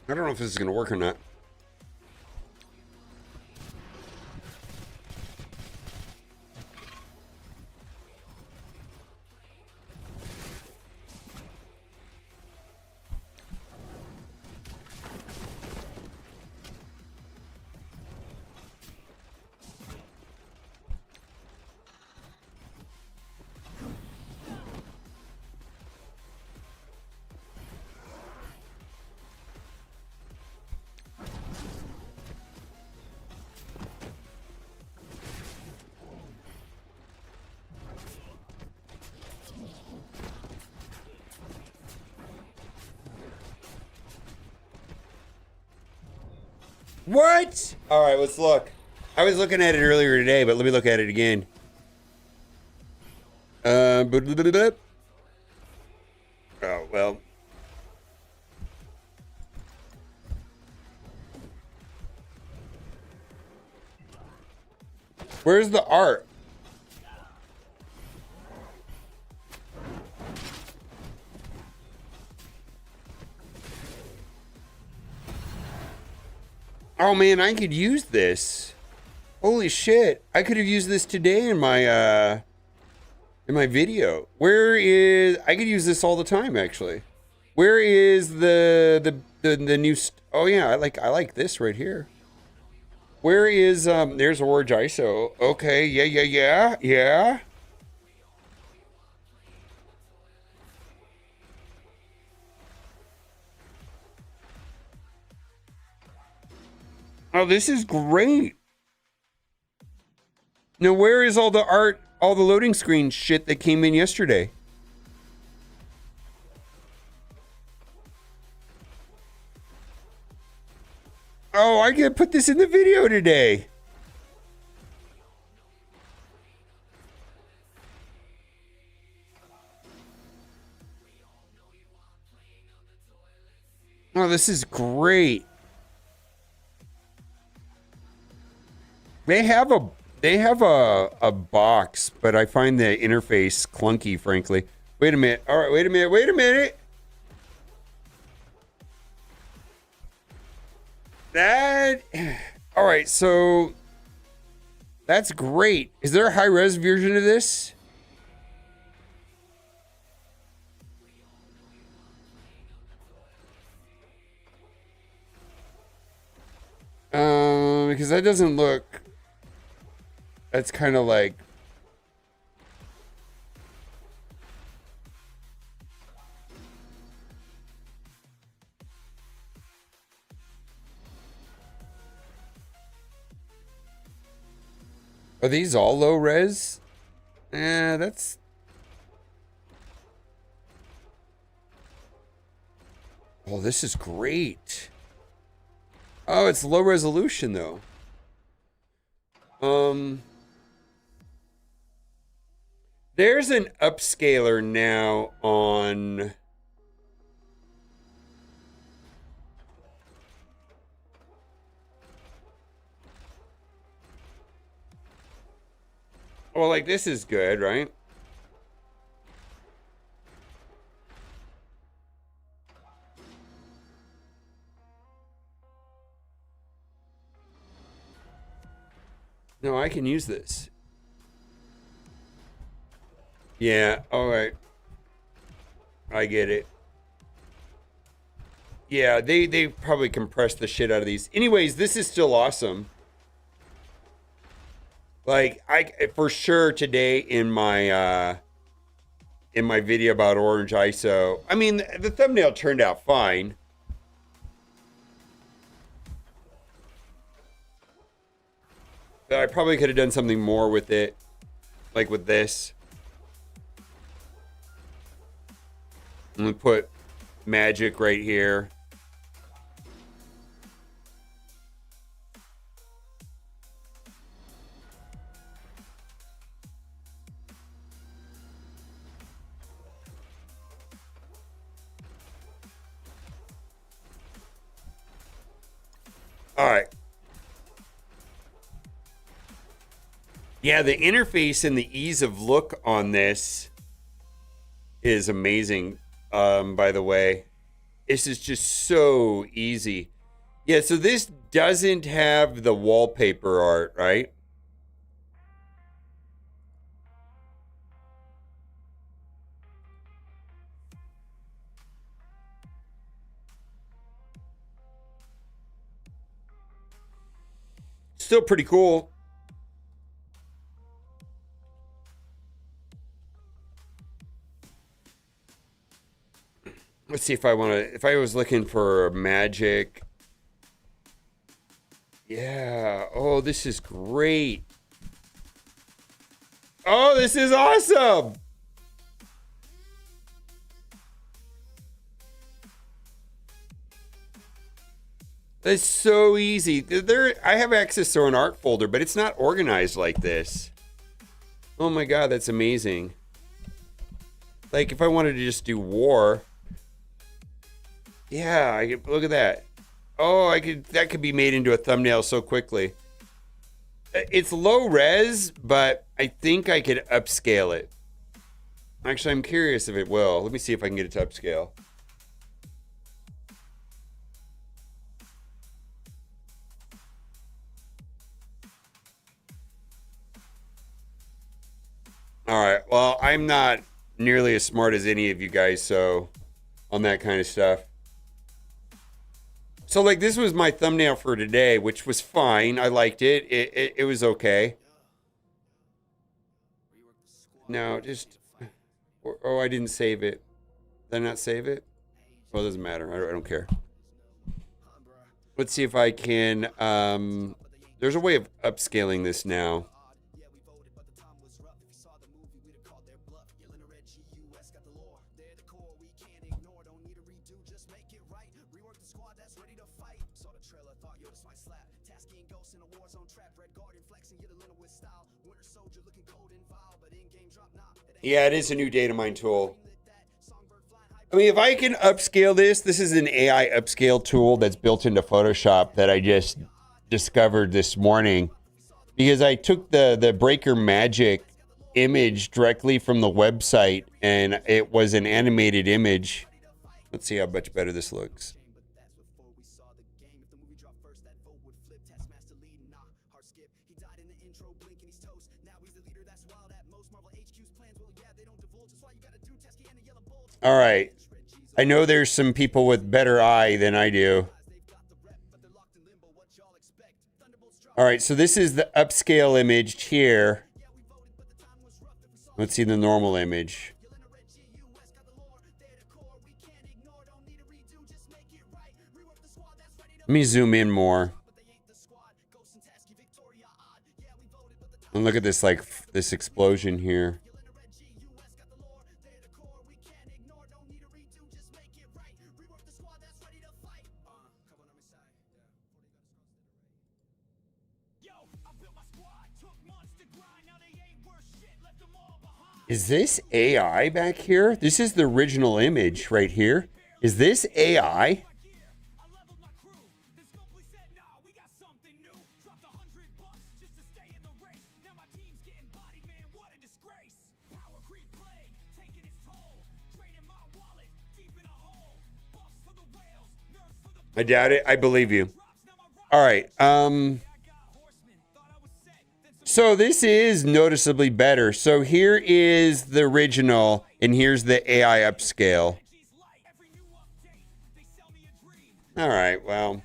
F: I don't know if this is going to work or not. What? All right, let's look. I was looking at it earlier today, but let me look at it again. Oh, well. Where's the art? Oh man, I could use this. Holy shit. I could have used this today in my video. Where is, I could use this all the time actually. Where is the new oh yeah, I like this right here. Where is there's Orange ISO. Okay, yeah. Oh, this is great. Now, where is all the art, all the loading screen shit that came in yesterday? Oh, I could put this in the video today. Oh, this is great. They have a box, but I find the interface clunky, frankly. Wait a minute. All right, wait a minute. That, all right, so that's great. Is there a high-res version of this? Because that doesn't look, that's kind of like, are these all low res? That's, oh, this is great. Oh, it's low resolution though. There's an upscaler now on well, like this is good, right? No, I can use this. Yeah, all right. I get it. Yeah, they probably compressed the shit out of these. Anyways, this is still awesome. Like, I for sure today in my video about Orange ISO, I mean, the thumbnail turned out fine. But I probably could have done something more with it, like with this. I'm gonna put magic right here. All right. Yeah, the interface and the ease of look on this is amazing. By the way, this is just so easy. Yeah, so this doesn't have the wallpaper art, right? Still pretty cool. Let's see if I want to, if I was looking for magic. Yeah. Oh, this is great. Oh, this is awesome. That's so easy. There, I have access to an art folder, but it's not organized like this. Oh my god, that's amazing. Like, if I wanted to just do war, yeah, I could look at that. Oh, that could be made into a thumbnail so quickly. It's low res, but I think I could upscale it. Actually, I'm curious if it will. Let me see if I can get it to upscale. All right. Well, I'm not nearly as smart as any of you guys, so on that kind of stuff. So, like, this was my thumbnail for today, which was fine. I liked it. It was okay. No, just... Oh, I didn't save it. Did I not save it? Well, it doesn't matter. I don't care. Let's see if I can... there's a way of upscaling this now. Yeah, it is a new data mine tool. I mean, if I can upscale this is an AI upscale tool that's built into Photoshop that I just discovered this morning. Because I took the Breaker Magic image directly from the website, and it was an animated image. Let's see how much better this looks. All right. I know there's some people with better eye than I do. All right, so this is the upscale image here. Let's see the normal image. Let me zoom in more. And look at this, like, this explosion here. Is this AI back here? This is the original image right here. Is this AI? I doubt it. I believe you. All right. So this is noticeably better. So here is the original, and here's the AI upscale. All right, well.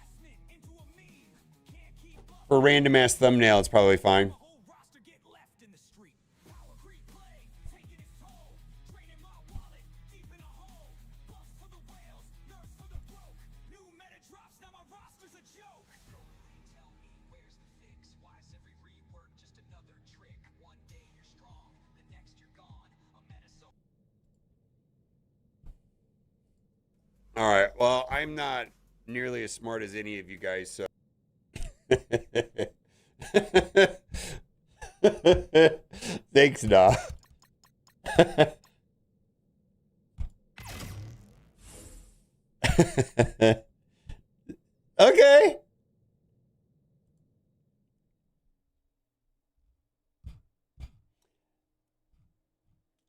F: For a random ass thumbnail, it's probably fine. All right. Well, I'm not nearly as smart as any of you guys, so. Thanks, nah. Okay.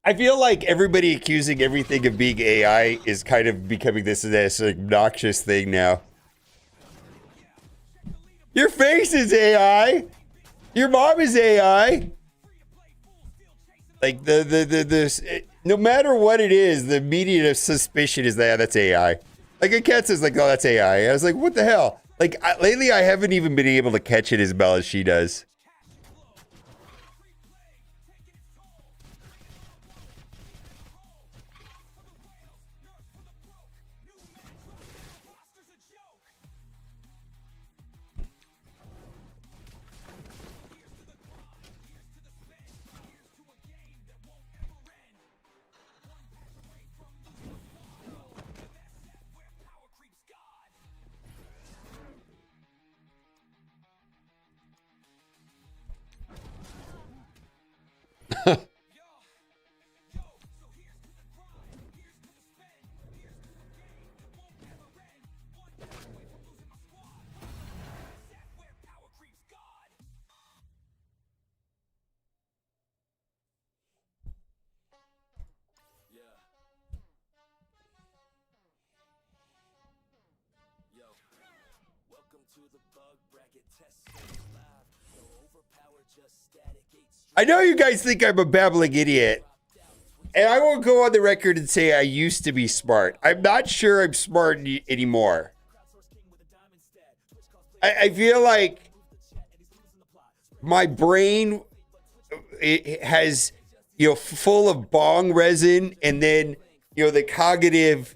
F: I feel like everybody accusing everything of being AI is kind of becoming this obnoxious thing now. Your face is AI. Your mom is AI. Like no matter what it is, the immediate suspicion is that that's AI. Like a cat says, like, oh, that's AI. I was like, what the hell? Like lately, I haven't even been able to catch it as well as she does.
J: I know you guys think I'm a babbling idiot. And I will go on the record and say I used to be smart. I'm not sure I'm smart anymore. I feel like my brain it has, full of bong resin, and then, the cognitive,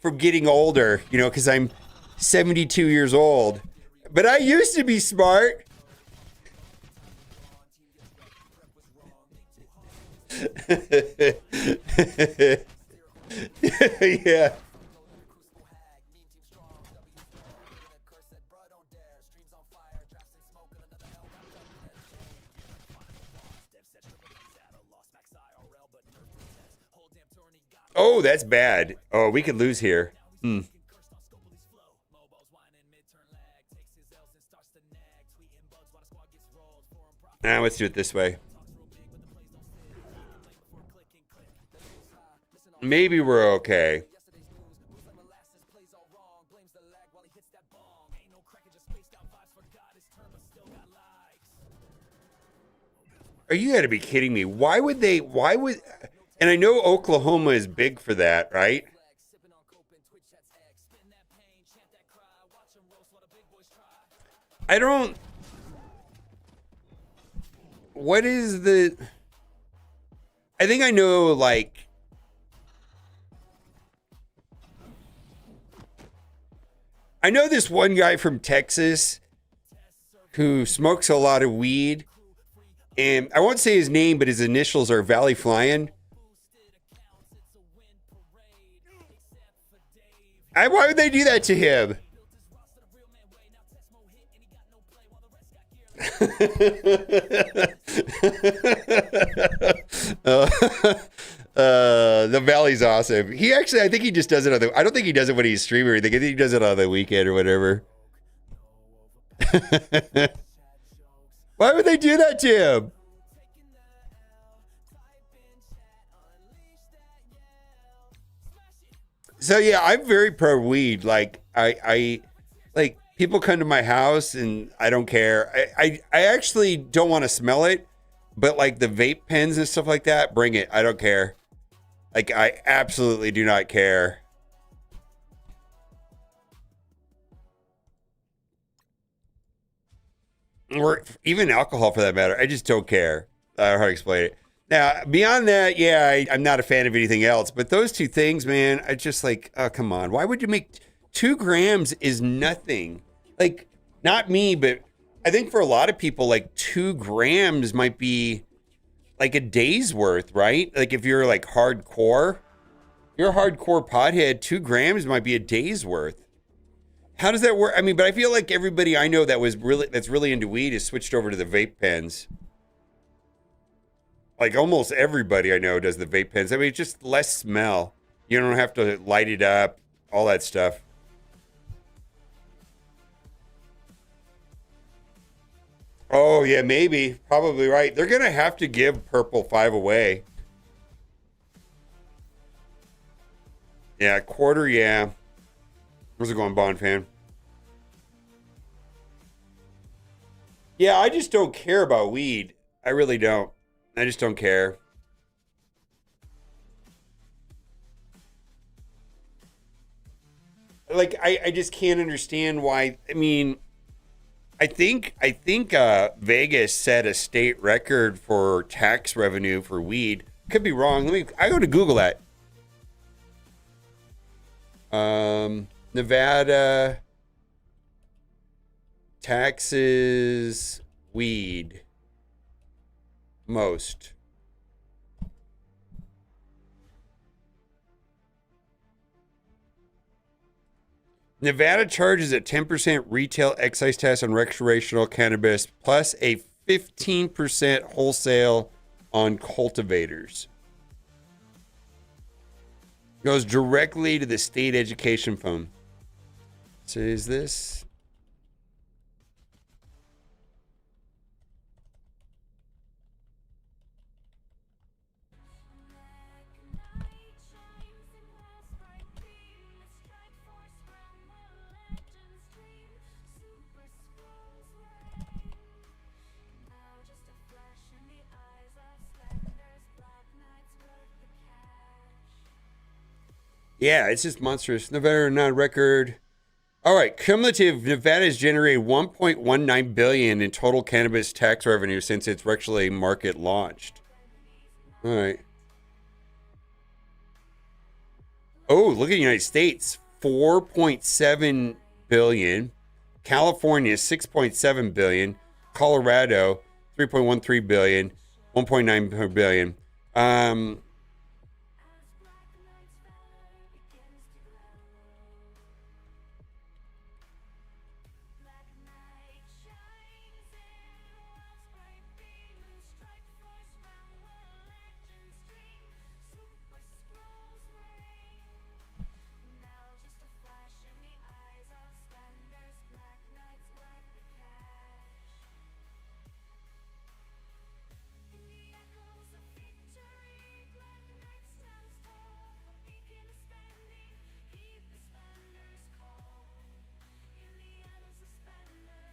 J: from getting older, because I'm 72 years old. But I used to be smart. Yeah. Oh, that's bad. Oh, we could lose here. Let's do it this way. Maybe we're okay. Are you gotta be kidding me? Why would, and I know Oklahoma is big for that, right? What is I think I know, I know this one guy from Texas who smokes a lot of weed, and I won't say his name, but his initials are Valley Flying. Why would they do that to him? The Valley's awesome. He actually, I think he just does it I don't think he does it when he's streaming or anything. I think he does it on the weekend or whatever. Why would they do that to him? So yeah, I'm very pro weed. I people come to my house and I don't care. I actually don't want to smell it, but the vape pens and stuff like that, bring it. I don't care. I absolutely do not care. Or even alcohol for that matter. I just don't care. I don't know how to explain it. Now, beyond that, yeah, I'm not a fan of anything else. But those two things, man, I just oh, come on. Why would you make 2 grams is nothing? Not me, but I think for a lot of people, 2 grams might be a day's worth, right? If you're hardcore, you're a hardcore pothead, 2 grams might be a day's worth. How does that work? I mean, but I feel like everybody I know that's really into weed has switched over to the vape pens. Almost everybody I know does the vape pens. I mean, it's just less smell. You don't have to light it up, all that stuff. Oh, yeah, maybe. Probably right. They're going to have to give Purple 5 away. Yeah, quarter, yeah. Where's it going, Bond fan? Yeah, I just don't care about weed. I really don't. I just don't care. I just can't understand why. I mean, I think Vegas set a state record for tax revenue for weed. Could be wrong. I go to Google that. Nevada taxes weed most. Nevada charges a 10% retail excise tax on recreational cannabis plus a 15% wholesale on cultivators. Goes directly to the state education fund. So is this? Yeah, it's just monstrous. Nevada non-record. All right, cumulative, Nevada has generated $1.19 billion in total cannabis tax revenue since its recreational market launched. All right. Oh, look at the United States, $4.7 billion. California, $6.7 billion. Colorado, $3.13 billion. $1.9 billion.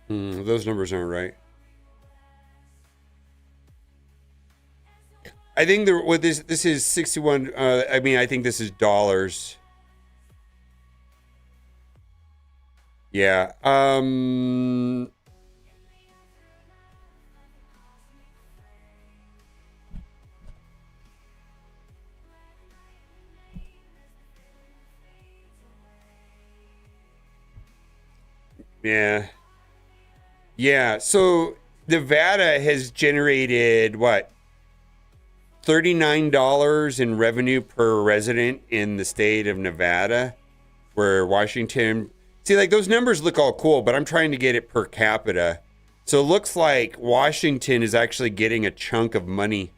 J: Those numbers aren't right. I think what this is 61. I mean, I think this is dollars. Yeah. Yeah. Yeah. So Nevada has generated what? $39 in revenue per resident in the state of Nevada, where Washington, see, like those numbers look all cool, but I'm trying to get it per capita. So it looks like Washington is actually getting a chunk of money.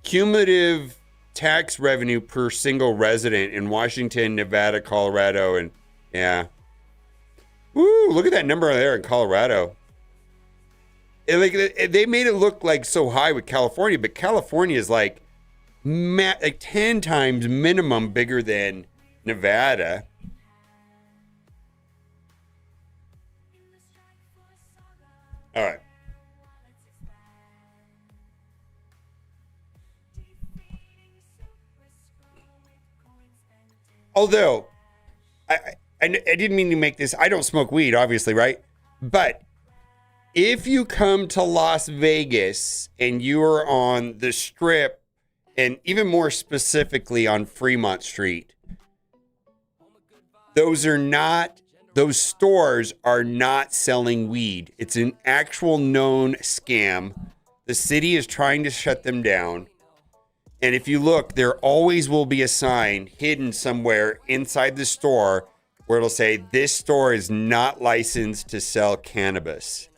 J: Cumulative tax revenue per single resident in Washington, Nevada, Colorado, and yeah. Woo, look at that number there in Colorado. They made it look like so high with California, but California is like 10 times minimum bigger than Nevada. All right. Although, I didn't mean to make this. I don't smoke weed, obviously, right? But if you come to Las Vegas and you are on the Strip, and even more specifically on Fremont Street, those stores are not selling weed. It's an actual known scam. The city is trying to shut them down. And if you look, there always will be a sign hidden somewhere inside the store where it'll say, this store is not licensed to sell cannabis.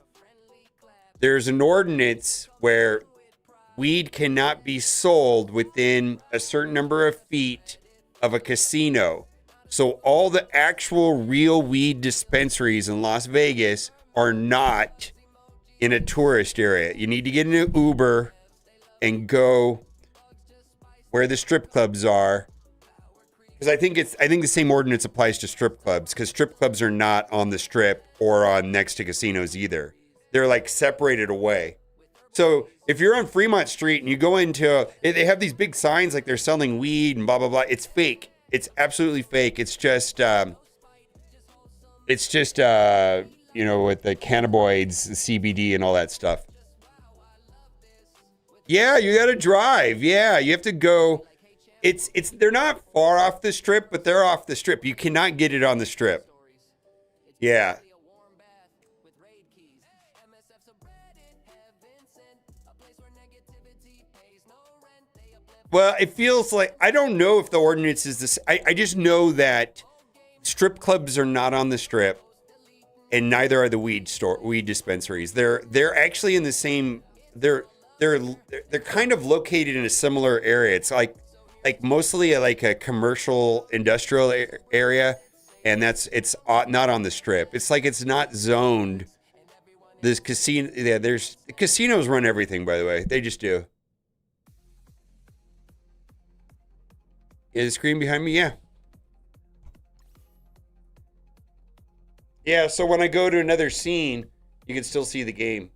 J: There's an ordinance where weed cannot be sold within a certain number of feet of a casino. So all the actual real weed dispensaries in Las Vegas are not in a tourist area. You need to get in an Uber and go where the strip clubs are. Because I think the same ordinance applies to strip clubs, because strip clubs are not on the Strip or on next to casinos either. They're like separated away. So if you're on Fremont Street and you go into, they have these big signs like they're selling weed and blah, blah, blah. It's fake. It's absolutely fake. It's just with the cannabinoids, the CBD and all that stuff. Yeah, you got to drive. Yeah, you have to go. They're not far off the Strip, but they're off the Strip. You cannot get it on the Strip. Yeah. Well, it feels like, I don't know if the ordinance is this. I just know that strip clubs are not on the Strip, and neither are the weed dispensaries. They're actually in the same. They're kind of located in a similar area. It's like mostly like a commercial industrial area, and it's not on the Strip. It's like it's not zoned. This casino, yeah. Casinos run everything, by the way. They just do. Yeah, the screen behind me, yeah. Yeah, so when I go to another scene, you can still see the game.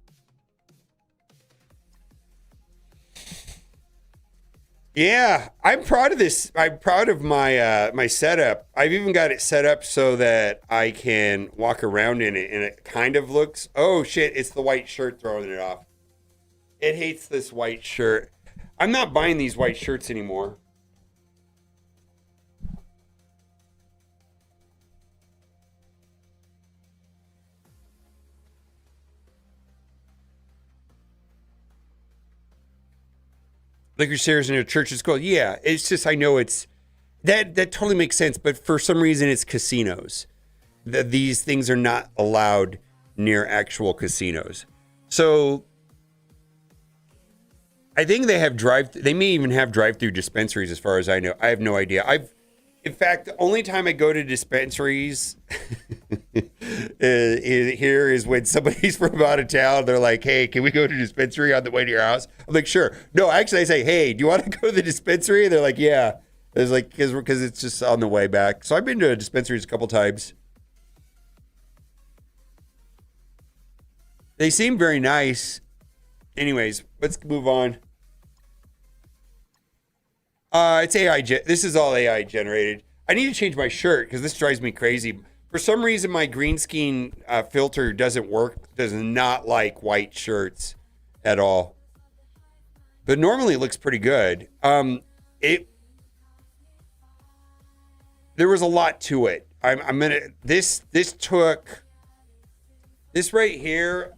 J: Yeah, I'm proud of this. I'm proud of my my setup. I've even got it set up so that I can walk around in it, and it kind of looks. Oh shit! It's the white shirt throwing it off. It hates this white shirt. I'm not buying these white shirts anymore. Liquor stairs in a church is cool. Yeah, it's just I know it's that totally makes sense, but for some reason it's casinos. These things are not allowed near actual casinos. So I think they have they may even have drive-through dispensaries as far as I know. I have no idea. In fact, the only time I go to dispensaries here is when somebody's from out of town. They're like, hey, can we go to a dispensary on the way to your house? I'm like, sure. No, actually, I say, hey, do you want to go to the dispensary? And they're like, yeah. It's like, because it's just on the way back. So I've been to dispensaries a couple times. They seem very nice. Anyways, let's move on. It's AI. This is all AI generated. I need to change my shirt because this drives me crazy. For some reason, my green screen filter doesn't work. Does not like white shirts at all. But normally it looks pretty good. There was a lot to it. I'm gonna. This right here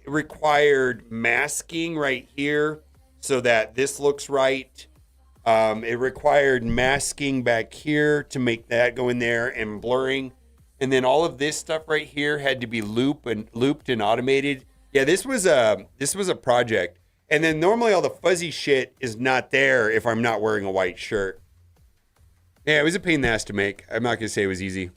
J: required masking right here so that this looks right. It required masking back here to make that go in there and blurring. And then all of this stuff right here had to be looped and automated. Yeah, this was a project. And then normally all the fuzzy shit is not there if I'm not wearing a white shirt. Yeah, it was a pain in the ass to make. I'm not going to say it was easy.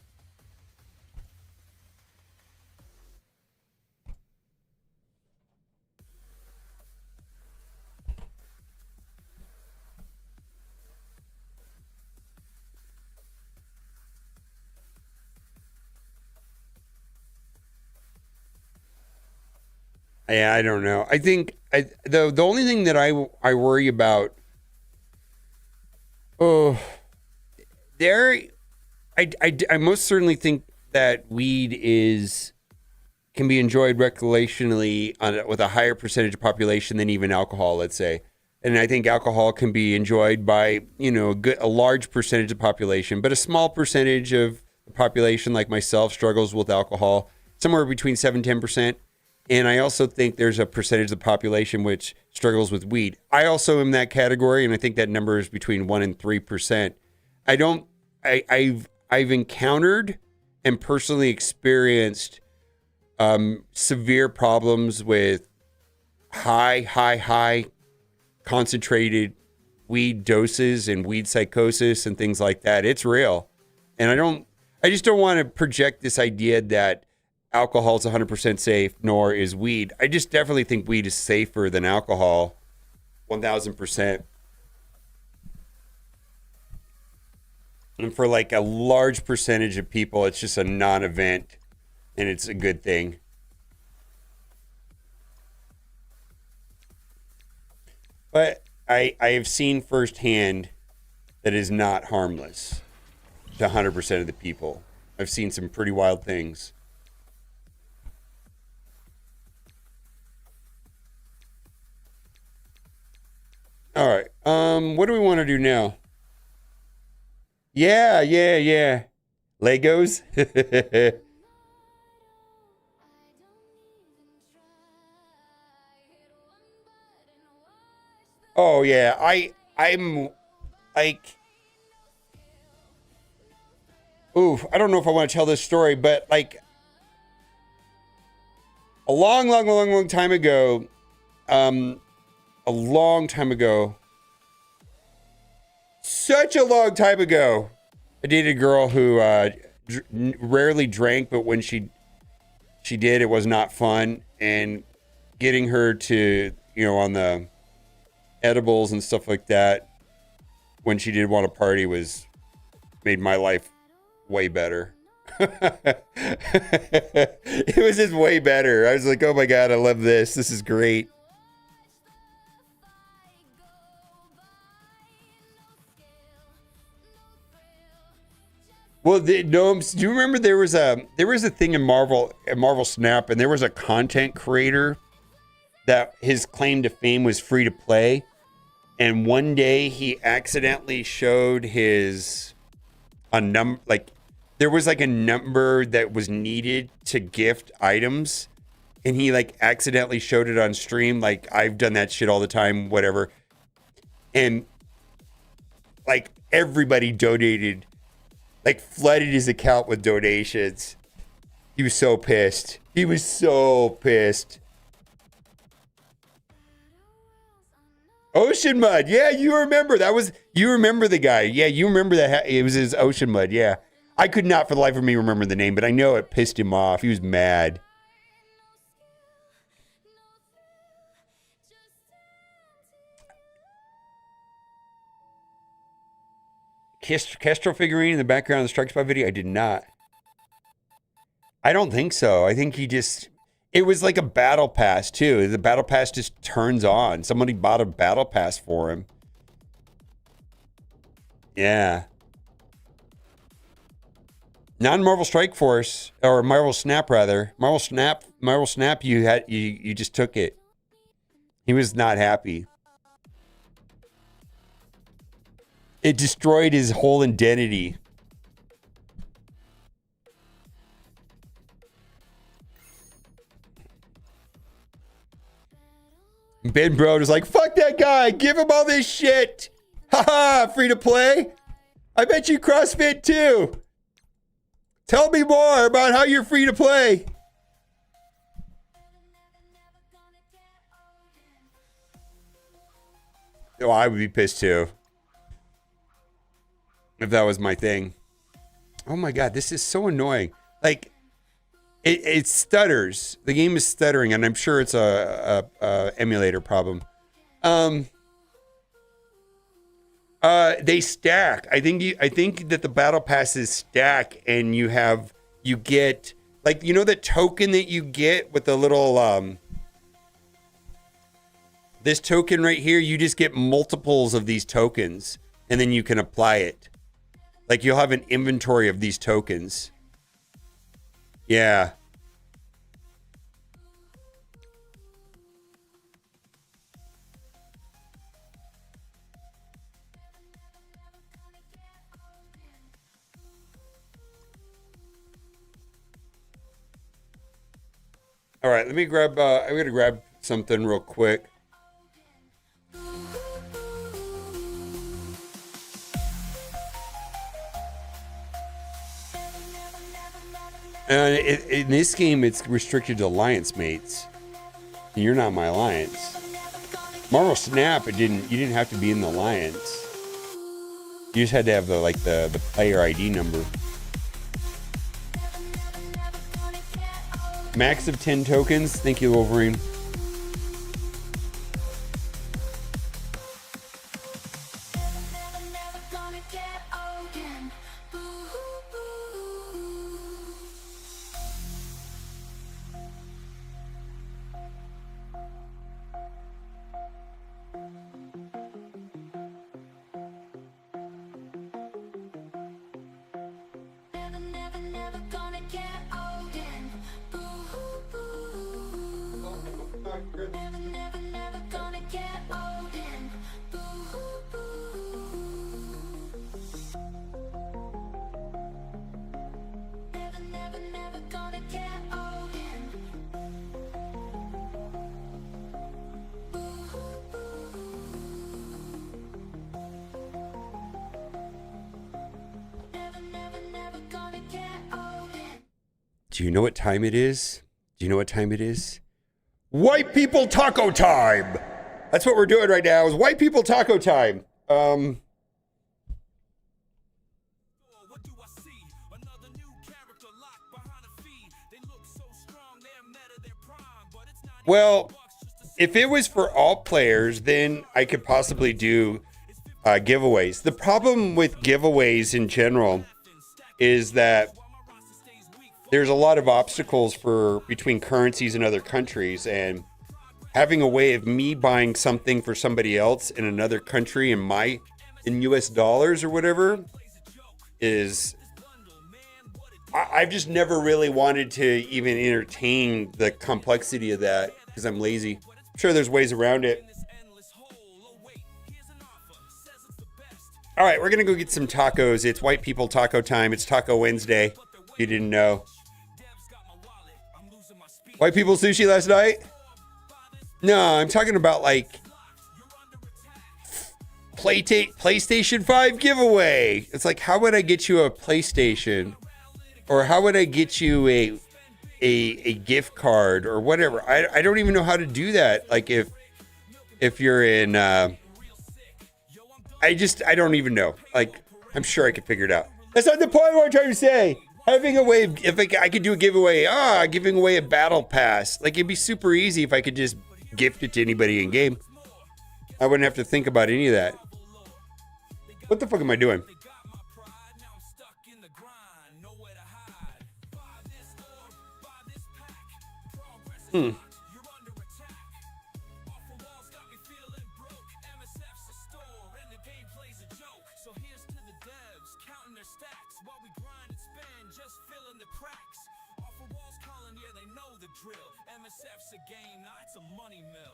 J: Yeah, I don't know. I think the only thing that I worry about, I most certainly think that weed can be enjoyed recreationally with a higher percentage of population than even alcohol, let's say. And I think alcohol can be enjoyed by a large percentage of the population, but a small percentage of the population, like myself, struggles with alcohol, somewhere between 7-10%. And I also think there's a percentage of the population which struggles with weed. I also am in that category, and I think that number is between 1 and 3%. I've encountered and personally experienced severe problems with high concentrated weed doses and weed psychosis and things like that. It's real. And I just don't want to project this idea that alcohol is 100% safe, nor is weed. I just definitely think weed is safer than alcohol, 1,000%. And for like a large percentage of people, it's just a non-event, and it's a good thing. But I have seen firsthand that it is not harmless to 100% of the people. I've seen some pretty wild things. All right. What do we want to do now? Yeah. Legos. Oh yeah. I'm like, oof. I don't know if I want to tell this story, but like a long time ago, a long time ago, such a long time ago, I dated a girl who rarely drank, but when she did, it was not fun. And getting her to, on the edibles and stuff like that, when she did want to party, made my life way better. It was just way better. I was like, oh my God, I love this. This is great. Well, Gnomes, do you remember there was a thing in Marvel Snap, and there was a content creator that his claim to fame was free to play, and one day he accidentally showed there was like a number that was needed to gift items, and he like accidentally showed it on stream. Like, I've done that shit all the time, whatever, and like everybody donated. Like, flooded his account with donations. He was so pissed. He was so pissed. Ocean Mud. Yeah, you remember. You remember the guy. Yeah, you remember that. It was his Ocean Mud. Yeah. I could not for the life of me remember the name, but I know it pissed him off. He was mad. Kestrel figurine in the background of the Strike Spot video? I did not. I don't think so. I think it was like a battle pass too. The battle pass just turns on. Somebody bought a battle pass for him. Yeah. Non-Marvel Strike Force, or Marvel Snap rather. Marvel Snap, you just took it. He was not happy. It destroyed his whole identity. Ben Brode was like, fuck that guy. Give him all this shit. Haha, free to play. I bet you CrossFit too. Tell me more about how you're free to play. Oh, I would be pissed too. If that was my thing. Oh my God, this is so annoying. Like, it stutters. The game is stuttering, and I'm sure it's a emulator problem. They stack. I think that the battle passes stack, and you get like, you know, the token that you get with the little this token right here. You just get multiples of these tokens, and then you can apply it. Like, you'll have an inventory of these tokens. Yeah. All right, let me grab, I'm going to grab something real quick. In this game, it's restricted to alliance mates. And you're not my alliance. Marvel Snap, you didn't have to be in the alliance. You just had to have the player ID number. Max of 10 tokens. Thank you, Wolverine. Do you know what time it is? Do you know what time it is? White people taco time! That's what we're doing right now, is white people taco time. Well, if it was for all players, then I could possibly do giveaways. The problem with giveaways in general is that there's a lot of obstacles between currencies and other countries, and having a way of me buying something for somebody else in another country in US dollars or whatever is I've just never really wanted to even entertain the complexity of that because I'm lazy. I'm sure there's ways around it. All right, we're going to go get some tacos. It's white people taco time. It's Taco Wednesday. If you didn't know. White people sushi last night? No, I'm talking about like PlayStation 5 giveaway. It's like, how would I get you a PlayStation? Or how would I get you a gift card or whatever? I don't even know how to do that. Like if you're in I don't even know. Like, I'm sure I could figure it out. That's not the point what I'm trying to say. Having a way, if I could do a giveaway, giving away a battle pass. Like, it'd be super easy if I could just gift it to anybody in game. I wouldn't have to think about any of that. What the fuck am I doing?
H: MSF's a game, not it's a money mill.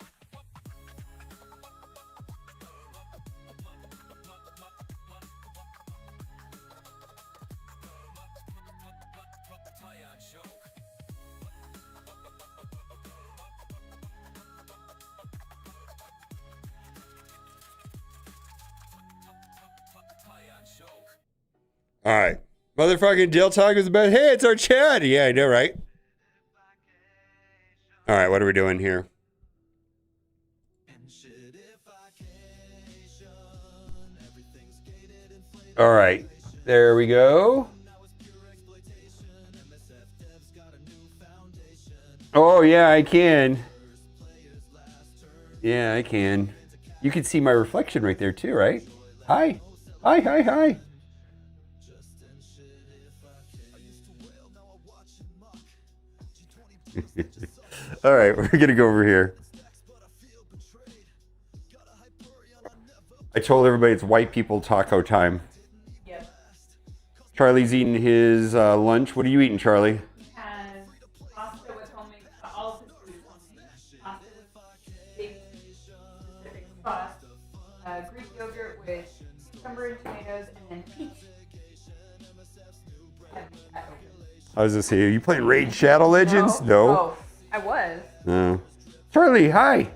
J: All right. Motherfucking Dill Talk is the best. Hey, it's our Chad. Yeah, I know, right? All right, what are we doing here? All right, there we go. Oh, yeah, I can. Yeah, I can. You can see my reflection right there, too, right? Hi. Hi, hi, hi. All right, we're going to go over here. I told everybody it's white people taco time.
K: Yep.
J: Charlie's eating his lunch. What are you eating, Charlie?
K: Has pasta with homemade, all of his food is homemade. Pasta with big specific sauce, Greek yogurt with cucumber and tomatoes, and then peach.
J: I was going to say, are you playing Raid Shadow Legends? No.
K: Oh, I was.
J: No. Charlie, hi.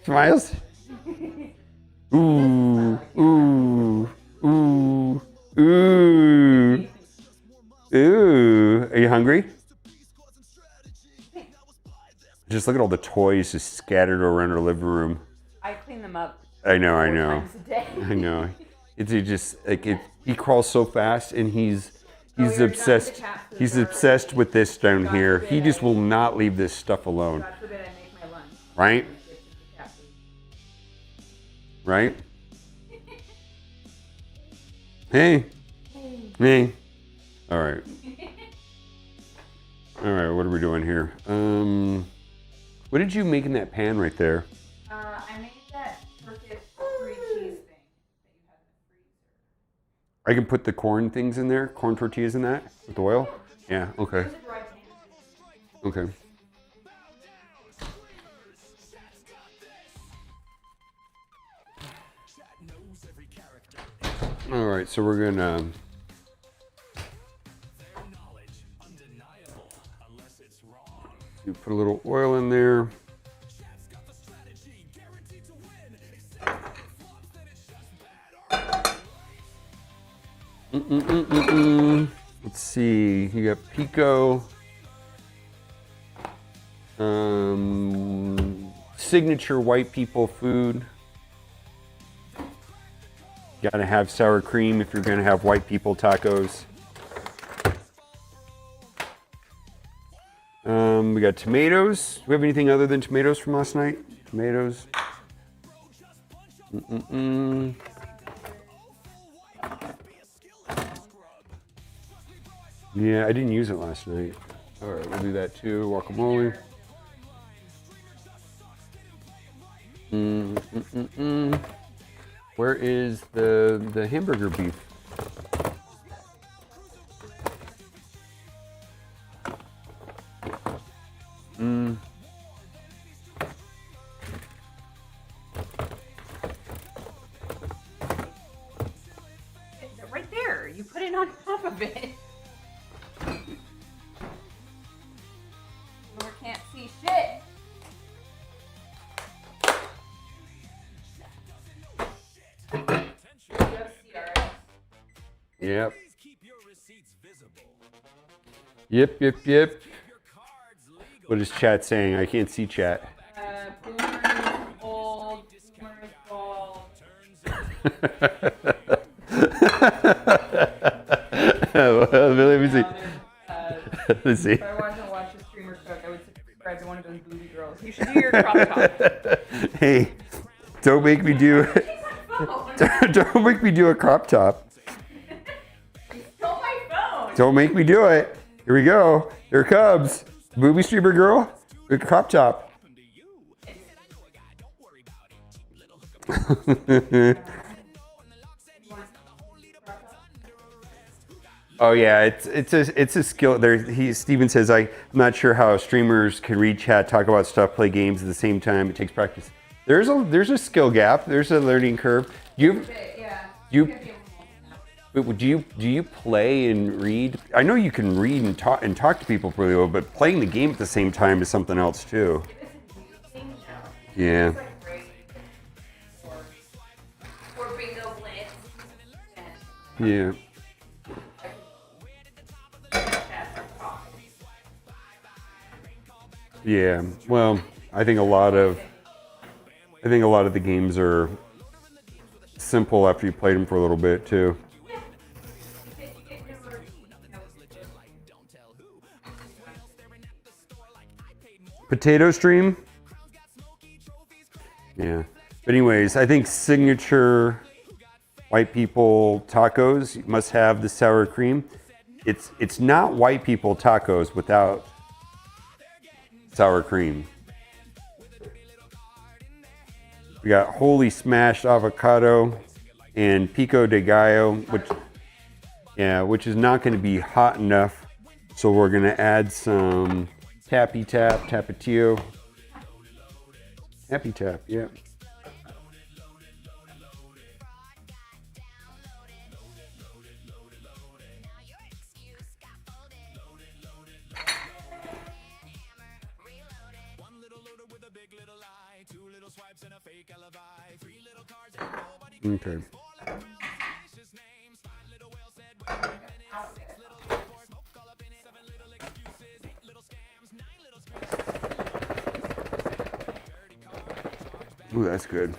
J: Smiles? Ooh, ooh, ooh, ooh. Ooh. Are you hungry? Just look at all the toys just scattered around our living room.
K: I clean them up.
J: I know, I
K: 4
J: know.
K: times a day.
J: I know. It's just like he crawls so fast and he's
K: you're
J: obsessed.
K: done with the cat food
J: He's
K: or-
J: obsessed with this down
K: God
J: here.
K: forbid
J: He just
K: I-
J: will not leave this stuff alone.
K: God forbid I make my lunch.
J: Right?
K: Give it to the cat food.
J: Right? Hey. Hey. All right. All right, what are we doing here? What did you make in that pan right there?
K: I made that Turkish 3 cheese thing that you have in the freezer.
J: I can put the corn things in there, corn tortillas in that with oil? Yeah, okay.
K: It was a dry pan.
J: Okay. All right, so we're gonna put a little oil in there. Let's see. You got pico. Signature white people food. Gotta have sour cream if you're gonna have white people tacos. We got tomatoes. Do we have anything other than tomatoes from last night? Tomatoes. Yeah, I didn't use it last night. All right, we'll do that too. Guacamole. Where is the hamburger beef?
K: You put it on top of it. Or can't see shit.
J: Yep. Yep. What is chat saying? I can't see chat.
K: Boomers, old, boomers, bald.
J: Let me see. Let's see.
K: If I wanted to watch a streamer cook, I would subscribe to one of those booby girls. You should do your crop top.
J: Hey, don't make me do. Don't make me do a crop top.
K: You stole my phone.
J: Don't make me do it. Here we go. Here it comes. Booby streamer girl with crop top. Oh yeah, it's a skill. There, Steven says I'm not sure how streamers can read chat, talk about stuff, play games at the same time. It takes practice. There's a skill gap. There's a learning curve. Do you play and read? I know you can read and talk to people pretty well, but playing the game at the same time is something else too. Yeah. Yeah. Yeah. Well, I think a lot of the games are simple after you played them for a little bit too. Potato stream? Yeah. But anyways, I think signature white people tacos must have the sour cream. It's not white people tacos without sour cream. We got holy smashed avocado and pico de gallo, which is not going to be hot enough. So we're going to add some tapatio. Tappy tap, yeah. Okay. Ooh, that's good.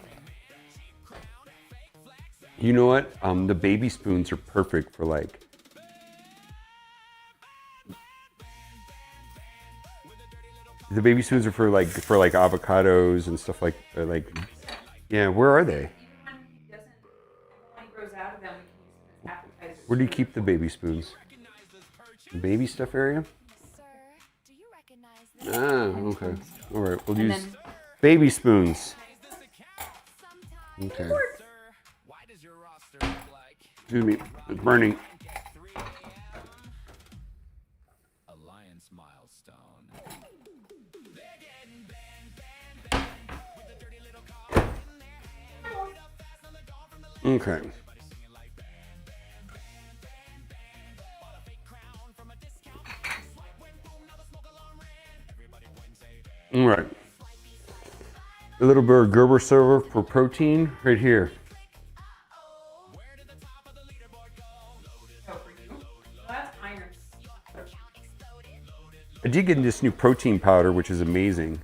J: You know what? The baby spoons are perfect for like the baby spoons are for avocados and stuff like yeah. Where are they? Where do you keep the baby spoons? The baby stuff area? Ah, okay. All right, we'll use baby spoons. Okay. Excuse me, it's burning. Okay. All right. A little bit of Gerber silver for protein right here. I did get this new protein powder, which is amazing.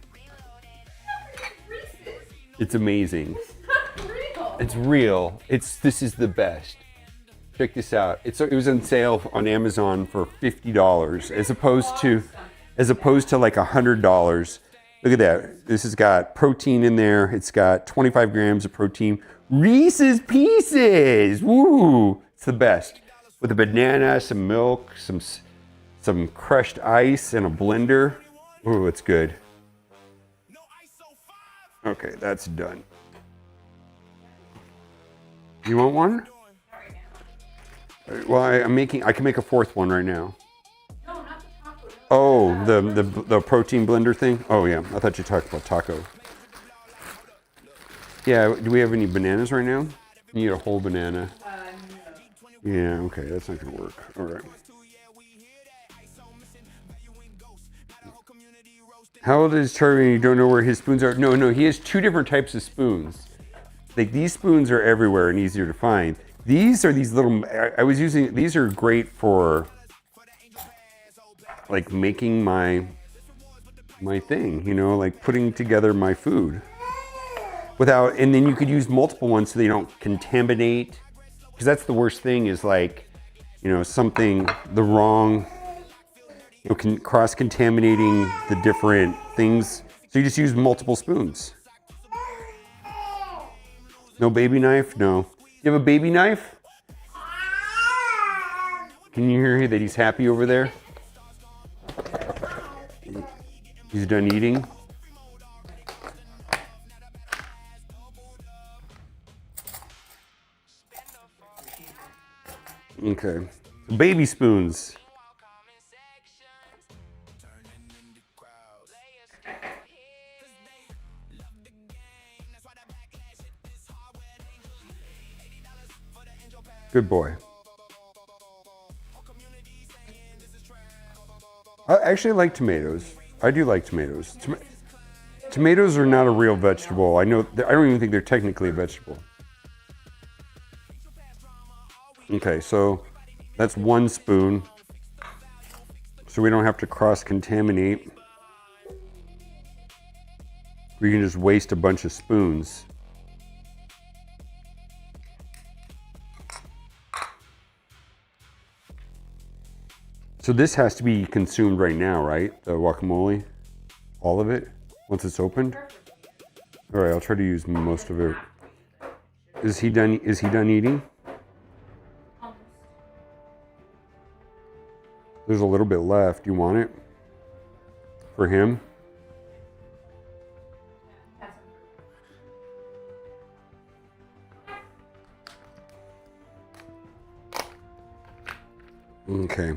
J: It's amazing. It's real. This is the best. Check this out. It was on sale on Amazon for $50 as opposed to like $100. Look at that. This has got protein in there. It's got 25 grams of protein. Reese's Pieces. Woo! It's the best. With a banana, some milk, some crushed ice, and a blender. Ooh, it's good. Okay, that's done. You want one? Well, I can make a fourth one right now. Oh, the protein blender thing? Oh yeah, I thought you talked about taco. Yeah, do we have any bananas right now? You need a whole banana. Yeah, okay, that's not gonna work. All right. How old is Charlie? You don't know where his spoons are? No, he has 2 different types of spoons. Like these spoons are everywhere and easier to find. These are these little, I was using, these are great for like making my thing, you know, like putting together my food without, and then you could use multiple ones so they don't contaminate. Because that's the worst thing is like, you know, something, the wrong, you know, cross-contaminating the different things. So you just use multiple spoons. No baby knife? No. You have a baby knife? Can you hear that he's happy over there? He's done eating. Okay. Baby spoons. Good boy. I actually like tomatoes. I do like tomatoes. Tomatoes are not a real vegetable. I know. I don't even think they're technically a vegetable. Okay, so that's 1 spoon. So we don't have to cross-contaminate. We can just waste a bunch of spoons. So this has to be consumed right now, right? The guacamole? All of it? Once it's opened? All right, I'll try to use most of it. Is he done eating? There's a little bit left. You want it? For him? Okay.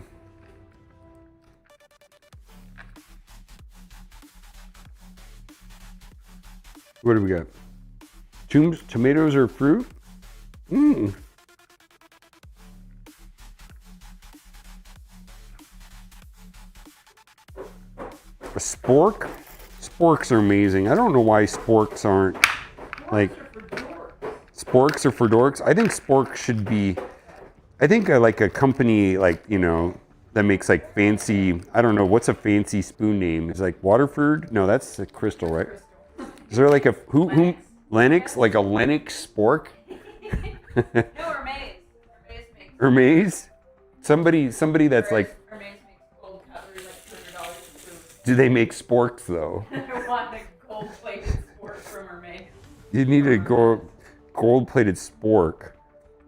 J: What do we got? Tomatoes or fruit? Mmm. A spork? Sporks are amazing. I don't know why sporks aren't like sporks are for dorks. I think spork should be. I think like a company like, you know, that makes like fancy. I don't know what's a fancy spoon name. It's like Waterford. No, that's a Crystal, right? Is there like a who Lennox, like a Lennox spork?
K: No, Hermes.
J: Hermes? Somebody that's like.
K: Hermes makes gold cutlery like $200 a spoon.
J: Do they make sporks though?
K: I want the gold-plated spork from Hermes.
J: You need a gold-plated spork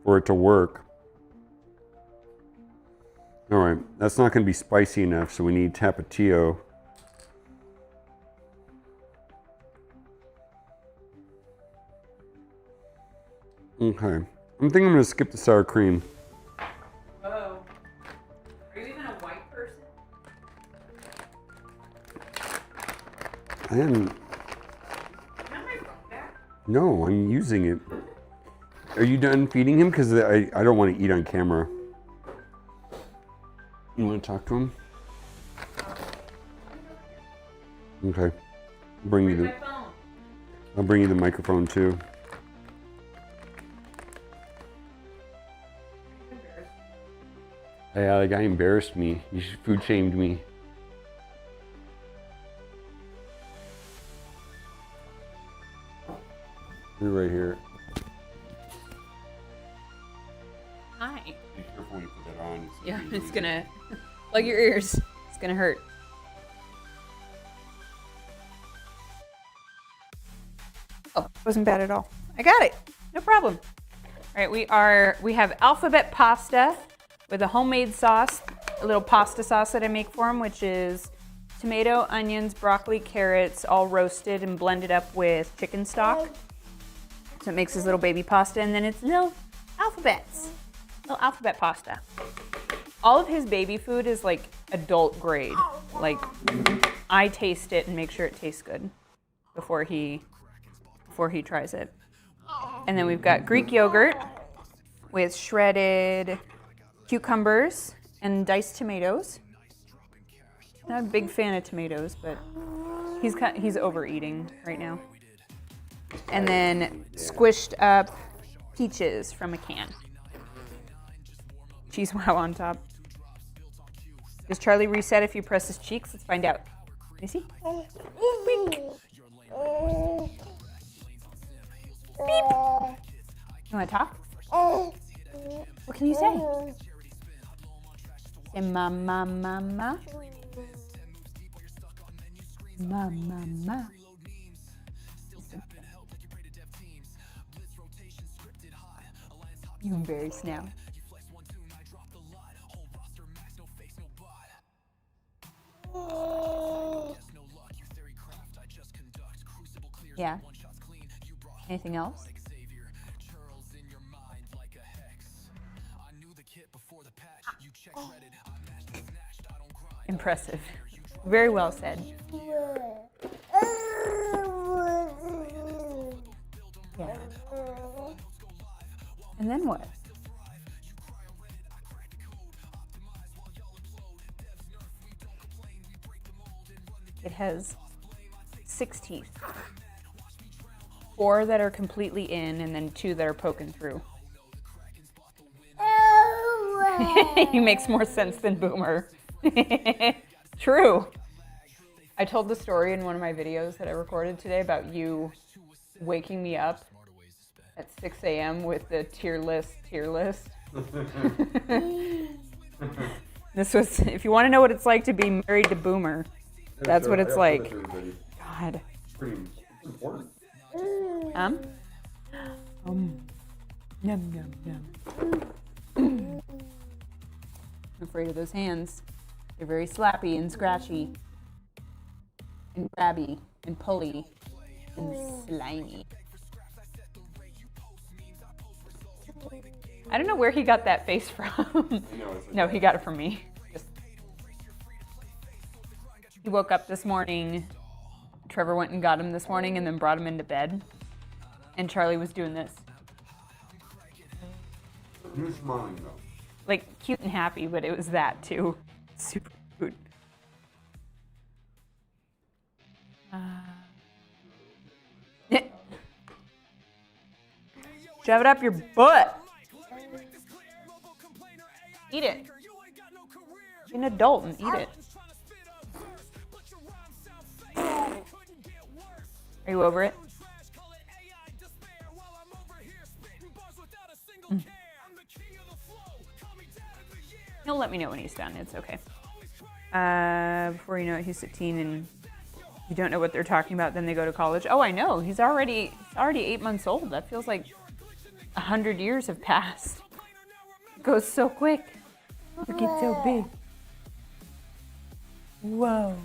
J: for it to work. All right, that's not going to be spicy enough, so we need Tapatio. Okay, I'm thinking I'm going to skip the sour cream.
K: Whoa. Are you even a white person?
J: I am.
K: Can I have my phone back?
J: No, I'm using it. Are you done feeding him? Because I don't want to eat on camera. You want to talk to him? Okay. I'll bring you the microphone too. Yeah, the guy embarrassed me. He food shamed me. You're right here.
K: Hi.
J: Be careful when you put that on.
K: Yeah, it's gonna plug your ears. It's gonna hurt. Oh, wasn't bad at all. I got it. No problem. All right, we have alphabet pasta with a homemade sauce, a little pasta sauce that I make for him, which is tomato, onions, broccoli, carrots, all roasted and blended up with chicken stock. So it makes his little baby pasta, and then it's little alphabets. Little alphabet pasta. All of his baby food is like adult grade. Like I taste it and make sure it tastes good before he tries it. And then we've got Greek yogurt. with shredded cucumbers and diced tomatoes. Not a big fan of tomatoes, but he's overeating right now. And then squished up peaches from a can. Cheese wow on top. Does Charlie reset if you press his cheeks? Let's find out. Let me see. Beep. Beep. You want to talk? What can you say? Say ma ma ma ma. Ma ma ma. You embarrassed now. Yeah. Anything else? Impressive. Very well said. Yeah. And then what? It has 6 teeth. 4 that are completely in, and then 2 that are poking through. He makes more sense than Boomer. True. I told the story in one of my videos that I recorded today about you waking me up at 6 a.m. with the tier list. This was, if you want to know what it's like to be married to Boomer, that's what it's like. God.
J: Pretty important.
K: Num, num, num. I'm afraid of those hands. They're very slappy and scratchy and grabby and pulley and slimy. I don't know where he got that face from. No, he got it from me. He woke up this morning. Trevor went and got him this morning and then brought him into bed. And Charlie was doing this.
J: Who's smiling though?
K: Like cute and happy, but it was that too. Super cute. Shove it up your butt. Eat it. Be an adult and eat it. Are you over it? He'll let me know when he's done. It's okay. Before you know it, he's 15 and you don't know what they're talking about. Then they go to college. Oh, I know. He's already 8 months old. That feels like 100 years have passed. It goes so quick. It gets so big. Whoa.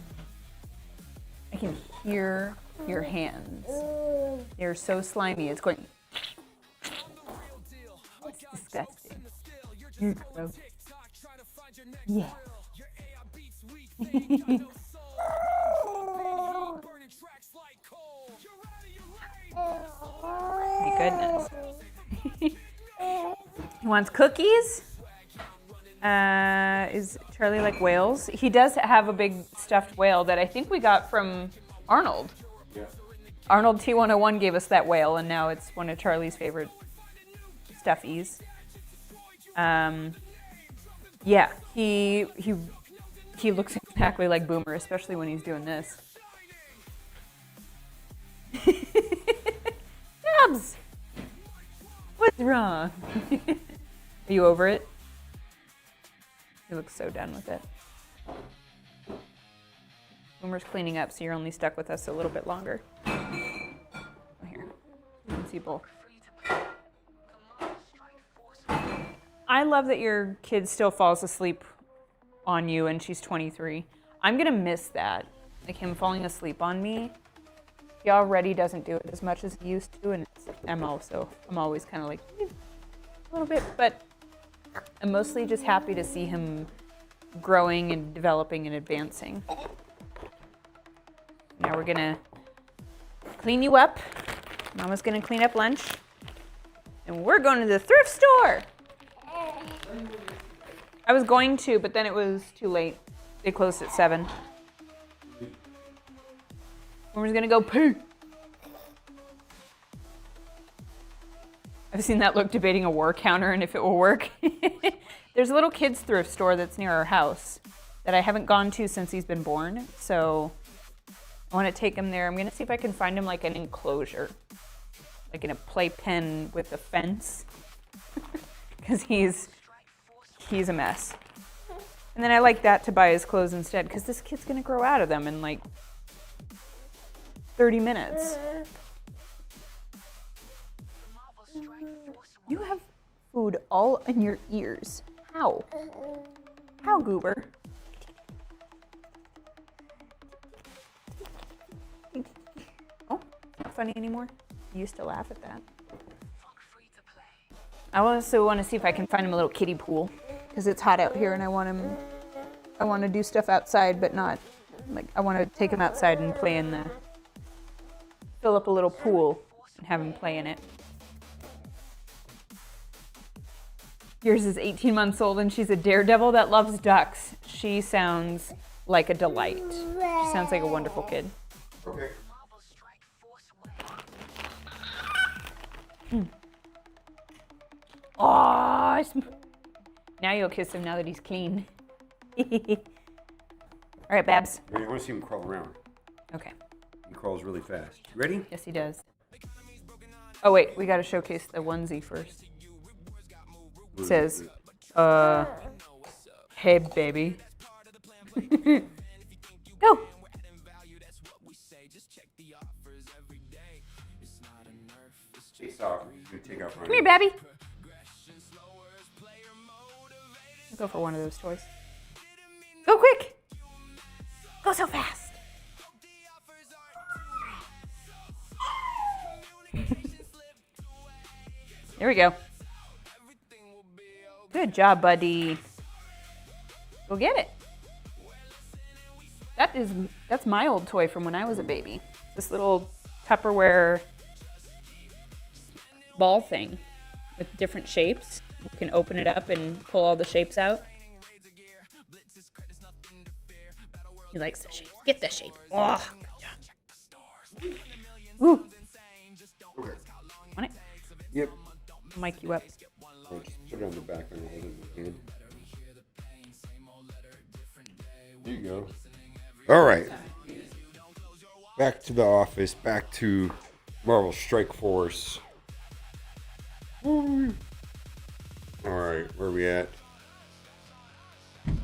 K: I can hear your hands. They're so slimy. It's going. It's disgusting. You're gross. Yeah. My goodness. He wants cookies. Is Charlie like whales? He does have a big stuffed whale that I think we got from Arnold. Yeah. Arnold T101 gave us that whale, and now it's one of Charlie's favorite stuffies. Yeah, he looks exactly like Boomer, especially when he's doing this. Nubs! What's wrong? Are you over it? He looks so done with it. Boomer's cleaning up, so you're only stuck with us a little bit longer. Here, you can see both. I love that your kid still falls asleep on you and she's 23. I'm gonna miss that. Like him falling asleep on me. He already doesn't do it as much as he used to, and it's MO, so I'm always kind of like, a little bit, but I'm mostly just happy to see him growing and developing and advancing. Now we're gonna clean you up. Mama's gonna clean up lunch. And we're going to the thrift store. I was going to, but then it was too late. They closed at 7. We're gonna go poo. I've seen that look debating a war counter and if it will work. There's a little kids thrift store that's near our house that I haven't gone to since he's been born. So I want to take him there. I'm going to see if I can find him like an enclosure, like in a playpen with a fence, because he's a mess. And then I like that to buy his clothes instead, because this kid's going to grow out of them in like 30 minutes. You have food all in your ears. How? How, Goober? Oh, not funny anymore? You used to laugh at that. I also want to see if I can find him a little kiddie pool, because it's hot out here and I want to do stuff outside, but not, like, I want to take him outside and play in fill up a little pool and have him play in it. Yours is 18 months old and she's a daredevil that loves ducks. She sounds like a delight. She sounds like a wonderful kid.
J: Okay.
K: Oh, now you'll kiss him now that he's clean. All right, Babs.
J: I want to see him crawl around.
K: Okay.
J: He crawls really fast. You ready?
K: Yes, he does. Oh, wait, we got to showcase the onesie first. It says, hey, baby. Go.
J: Face off. You take off.
K: Come here, Babby. I'll go for one of those toys. Go quick. Go so fast. There we go. Good job, buddy. Go get it. That's my old toy from when I was a baby. This little Tupperware ball thing with different shapes. You can open it up and pull all the shapes out. He likes the shape. Get the shape. Oh, good job. Ooh.
J: Okay.
K: Want it?
J: Yep.
K: I'll mic you up.
J: I'll just put it on the back when I hold it in my hand. There you go. All right. Back to the office. Back to Marvel Strike Force. All right, where are we at? Let's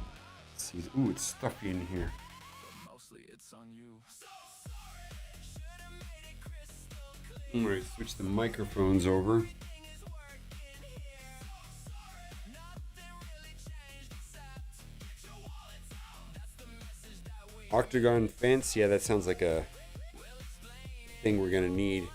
J: see. Ooh, it's stuffy in here. All right, switch the microphones over. Octagon fence. Yeah, that sounds like a thing we're gonna need.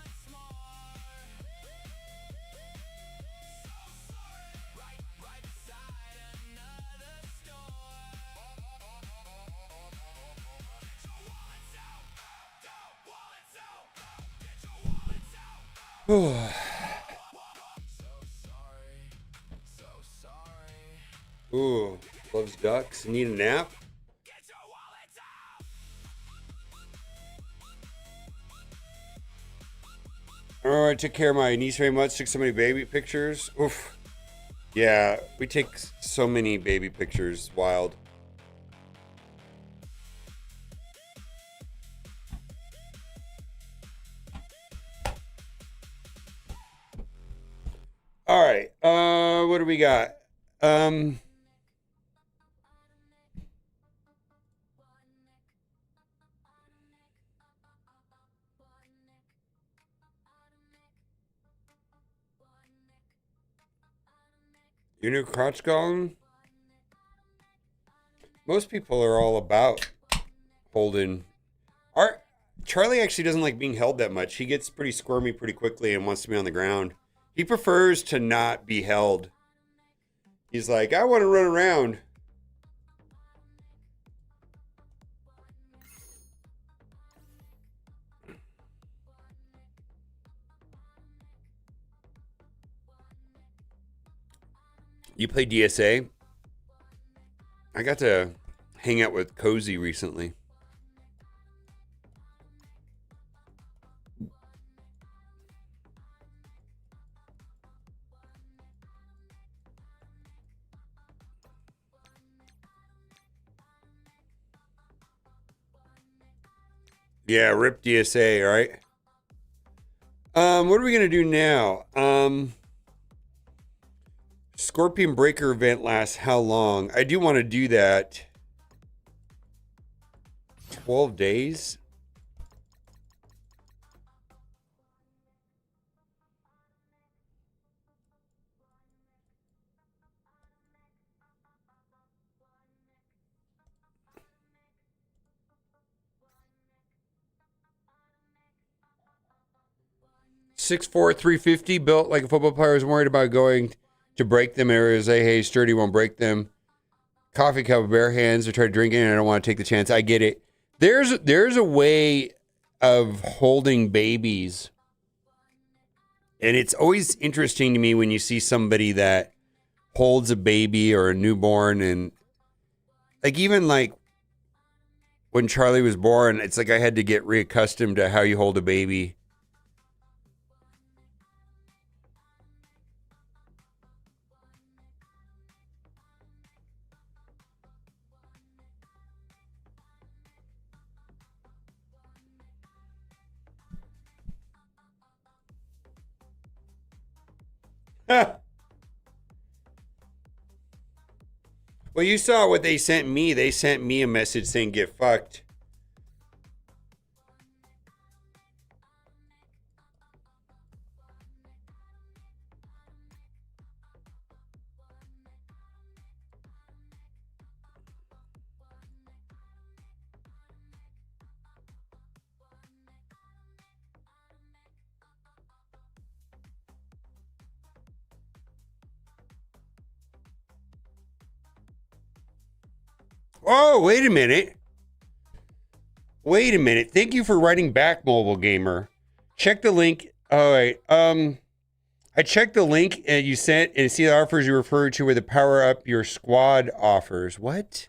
J: Ooh, loves ducks. Need a nap? Oh, I took care of my niece very much. Took so many baby pictures. Oof. Yeah, we take so many baby pictures. Wild. All right. What do we got? Your new crotch golem? Most people are all about holding. Charlie actually doesn't like being held that much. He gets pretty squirmy pretty quickly and wants to be on the ground. He prefers to not be held. He's like, I want to run around. You play DSA? I got to hang out with Cozy recently. Yeah, rip DSA, right? What are we gonna do now? Scorpion Breaker event lasts how long? I do want to do that. 12 days? Six four 350, built like a football player, is worried about going to break them. Areas, hey, sturdy, won't break them. Coffee cup, bare hands to try drinking, and I don't want to take the chance. I get it. There's a way of holding babies, and it's always interesting to me when you see somebody that holds a baby or a newborn, and like even like when Charlie was born, it's like I had to get reaccustomed to how you hold a baby. Well, you saw what they sent me. They sent me a message saying, get fucked. Oh, wait a minute. Wait a minute. Thank you for writing back, Mobile Gamer. Check the link. All right. I checked the link and you sent and see the offers you referred to were the power up your squad offers. What?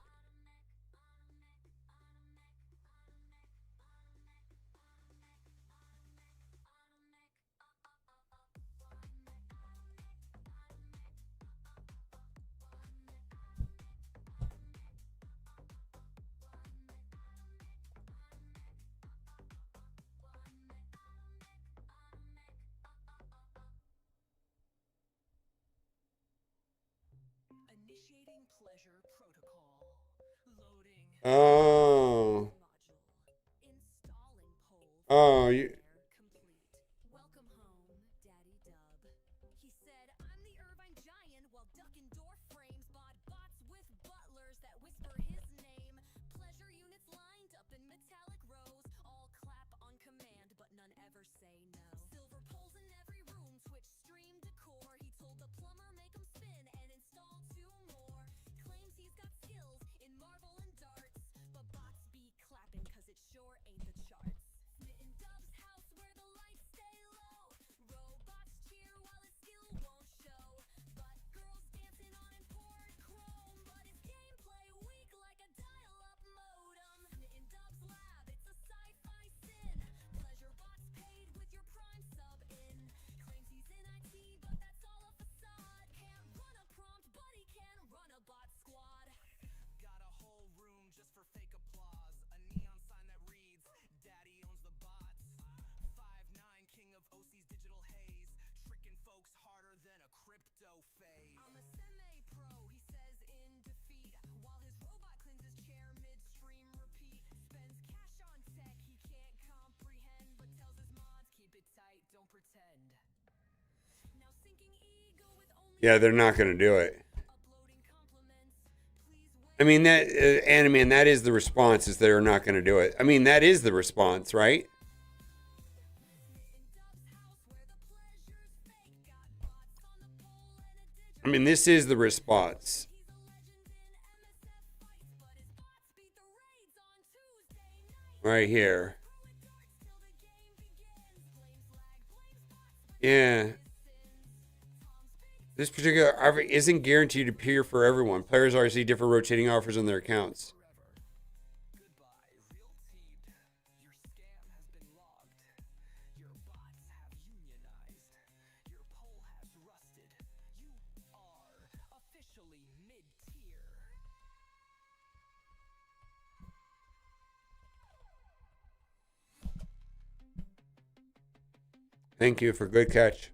J: Oh. Oh, you. Yeah, they're not going to do it. I mean, that Animan, that is the response, is they're not going to do it. I mean, that is the response, right? I mean, this is the response. Right here. Yeah. This particular offer isn't guaranteed to appear for everyone. Players already see different rotating offers on their accounts. Thank you for good catch.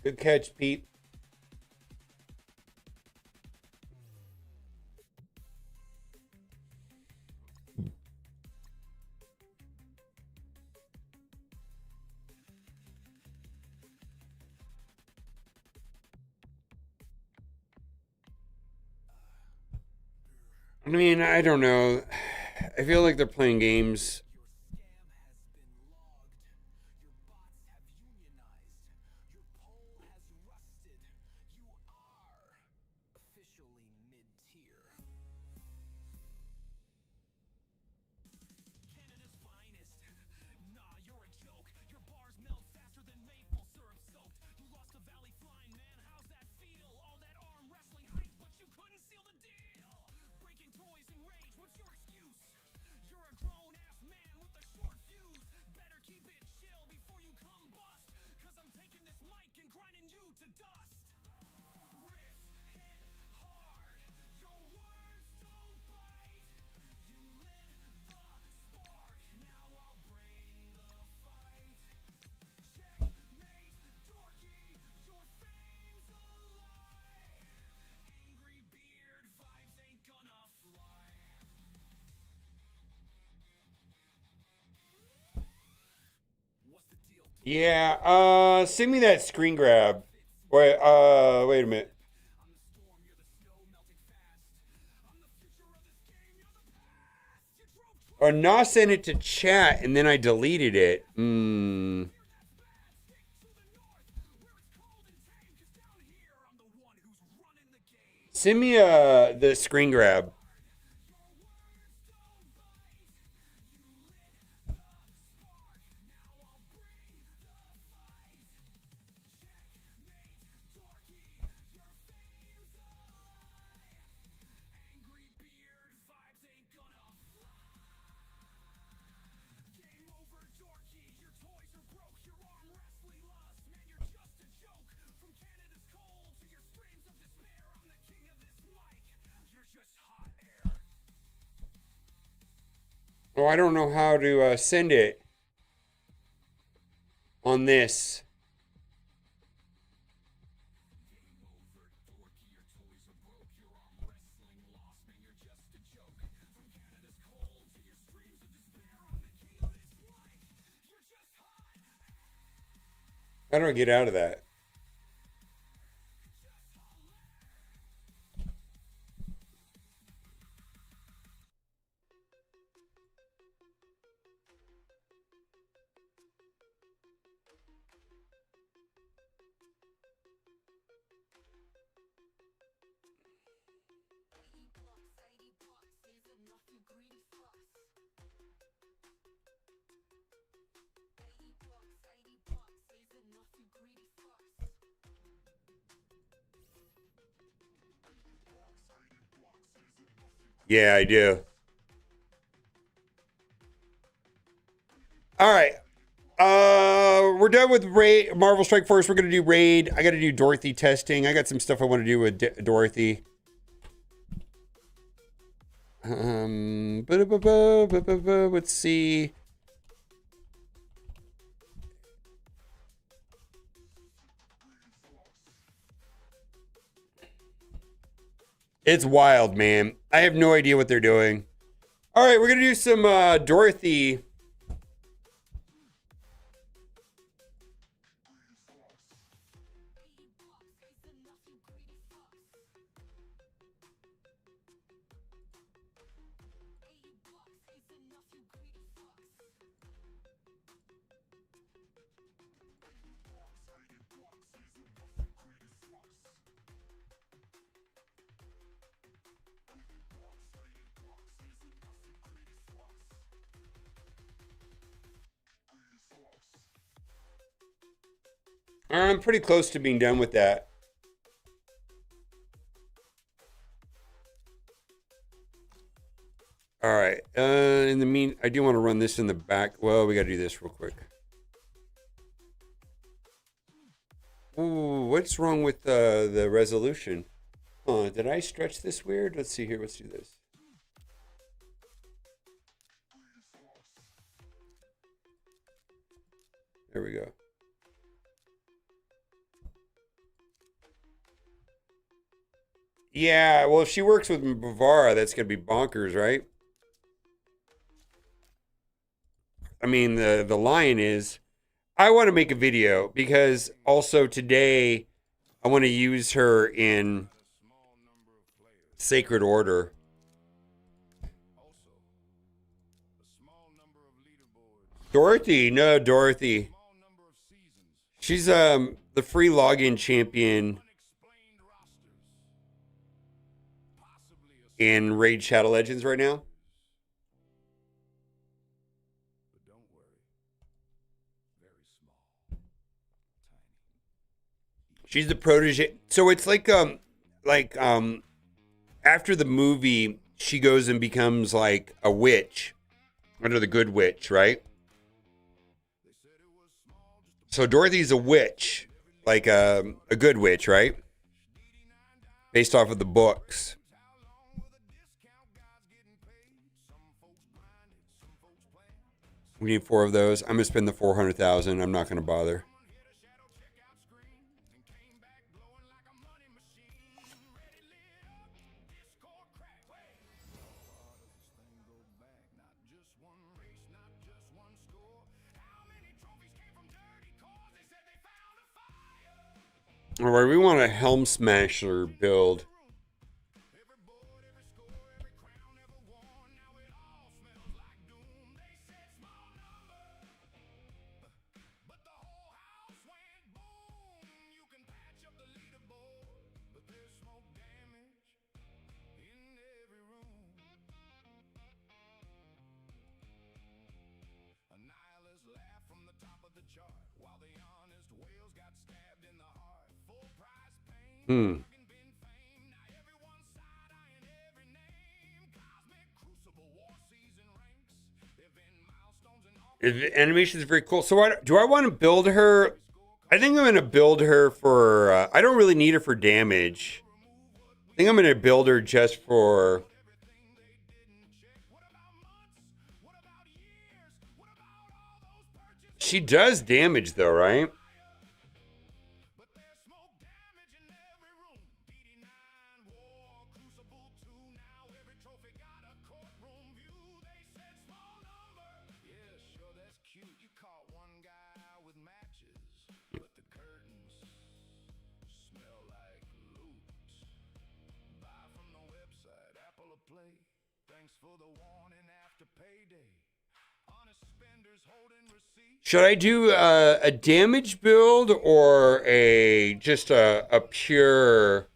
J: Good catch, Pete. I mean, I don't know. I feel like they're playing games. Yeah, send me that screen grab. Wait a minute. Or not send it to chat and then I deleted it. Send me the screen grab. Oh, I don't know how to send it on this. How do I get out of that? Yeah, I do. All right. We're done with Raid, Marvel Strike Force. We're gonna do Raid. I gotta do Dorothy testing. I got some stuff I want to do with Dorothy. Let's see. It's wild, man. I have no idea what they're doing. All right, we're gonna do some Dorothy. I'm pretty close to being done with that. All right. In the I do want to run this in the back. Well, we got to do this real quick. Ooh, what's wrong with the resolution? Did I stretch this weird? Let's see here. Let's do this. There we go. Yeah, well, if she works with Bavara, that's going to be bonkers, right? I mean, the line is, I want to make a video because also today I want to use her in Sacred Order. Dorothy, no, Dorothy. She's the free login champion in Raid Shadow Legends right now. She's the protege. So it's like after the movie, she goes and becomes like a witch under the Good Witch, right? So Dorothy's a witch, like a good witch, right? Based off of the books. We need 4 of those. I'm gonna spend the 400,000. I'm not gonna bother. All right, we want a Helm Smasher build. The animation is very cool. So do I want to build her? I think I'm going to build her for... I don't really need her for damage. I think I'm going to build her just for... She does damage though, right? Should I do a damage build or just a pure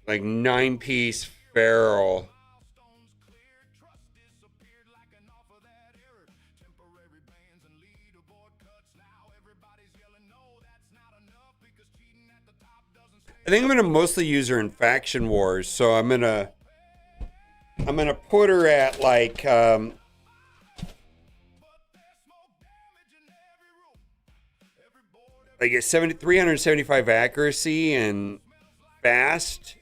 J: like 9-piece feral? I think I'm gonna mostly use her in Faction Wars, so I'm gonna put her at like a 375 accuracy and fast.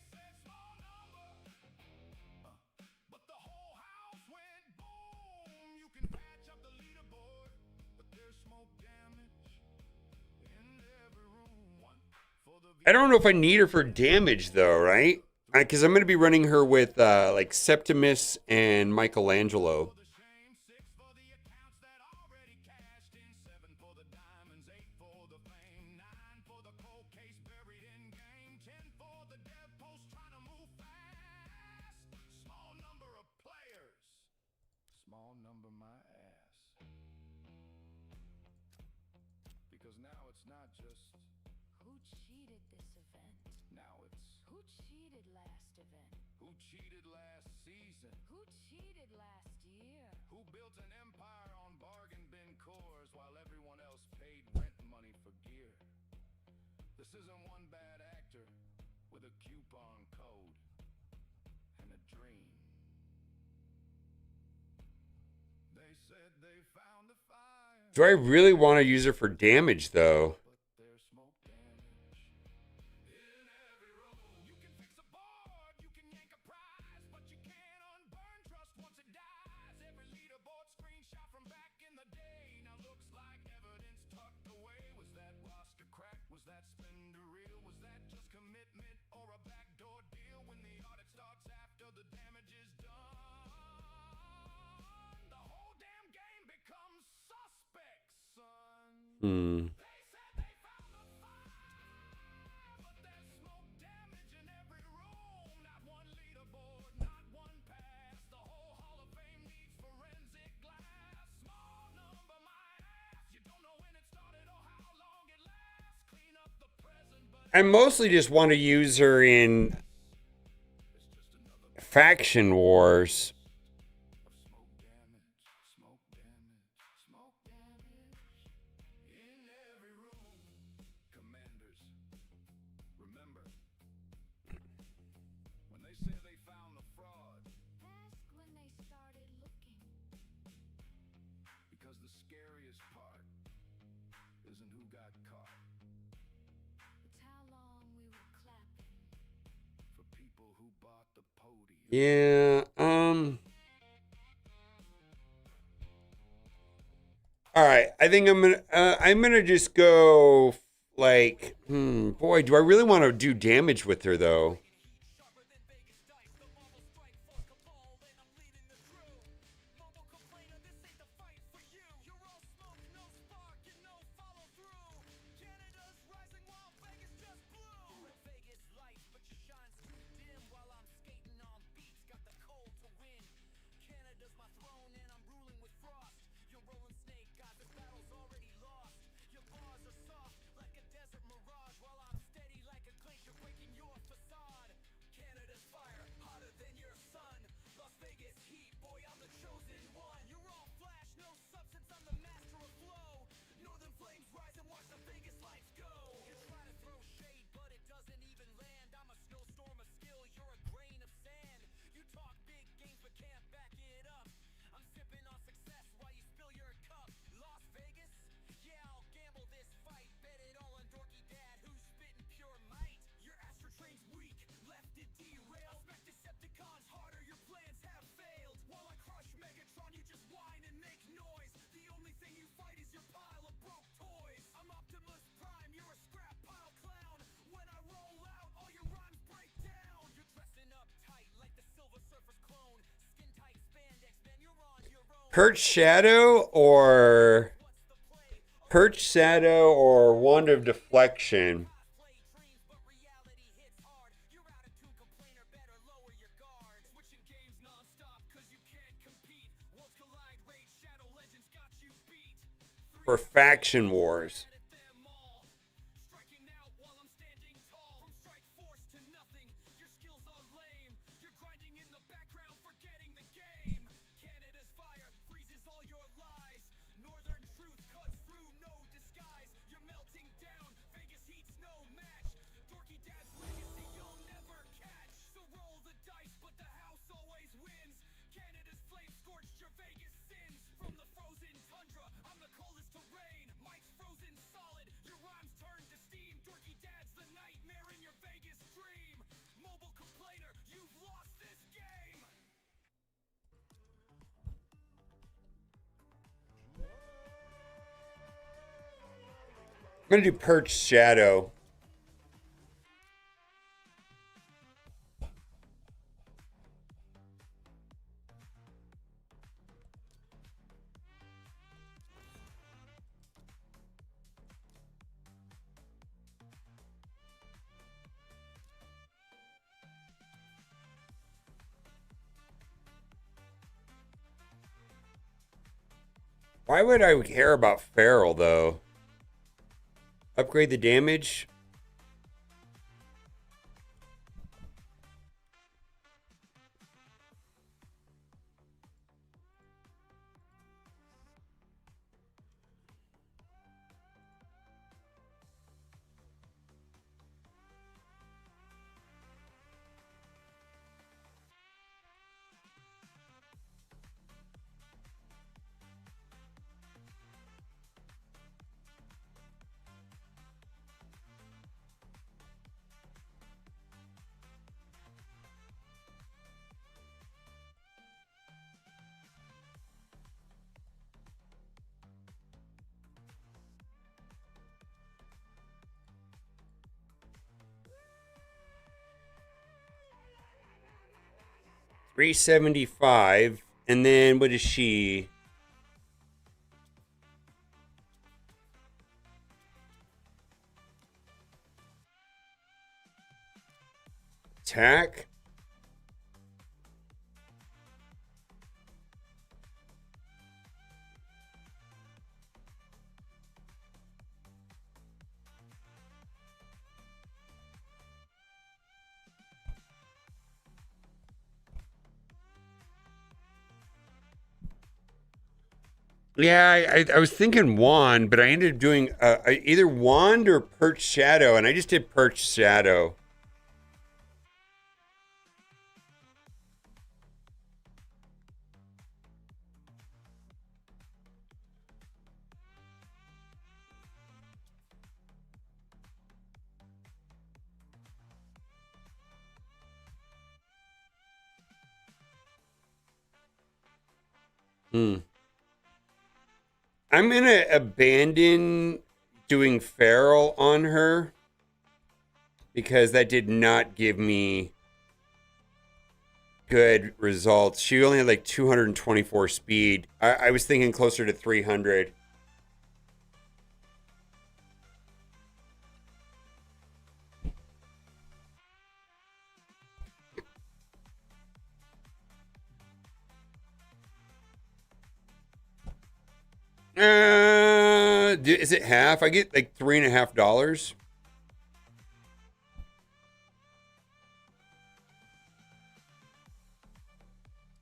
J: I don't know if I need her for damage though, right? Because I'm going to be running her with like Septimus and Michelangelo.
H: This isn't one bad actor with a coupon code and a dream. They said they found the fire.
J: Do I really want to use her for damage, though?
H: But there's smoke damage in every room. You can fix a board, you can yank a prize, but you can't unburn trust once it dies. Every leaderboard screenshot from back in the day now looks like evidence tucked away. Was that roster crack? Was that spender real? Was that just commitment or a backdoor deal? When the audit starts after the damage is done, the whole damn game becomes suspect, son. They said they found the fire, but there's smoke damage in every room. Not one leaderboard, not one pass. The whole Hall of Fame needs forensic glass. Small number, my ass. You don't know when it started or how long it lasts. Clean up the present, but
J: I mostly just want to use her in faction wars.
H: smoke damage, smoke damage, smoke damage in every room. Commanders, remember when they say they found the fraud?
L: Ask when they started looking.
H: Because the scariest part isn't who got caught.
L: It's how long we were clapping.
H: For people who bought the podium.
J: Yeah, all right, I think I'm gonna just go like, boy, do I really want to do damage with her though? Perch Shadow or Wand of Deflection? For faction wars. I'm gonna do Perch Shadow. Why would I care about Feral though? Upgrade the damage. 375. And then what is she? Attack? Yeah, I was thinking wand, but I ended up doing either wand or perch shadow, and I just did perch shadow. I'm gonna abandon doing feral on her because that did not give me good results. She only had like 224 speed. I was thinking closer to 300. Is it half? I get like $3.50.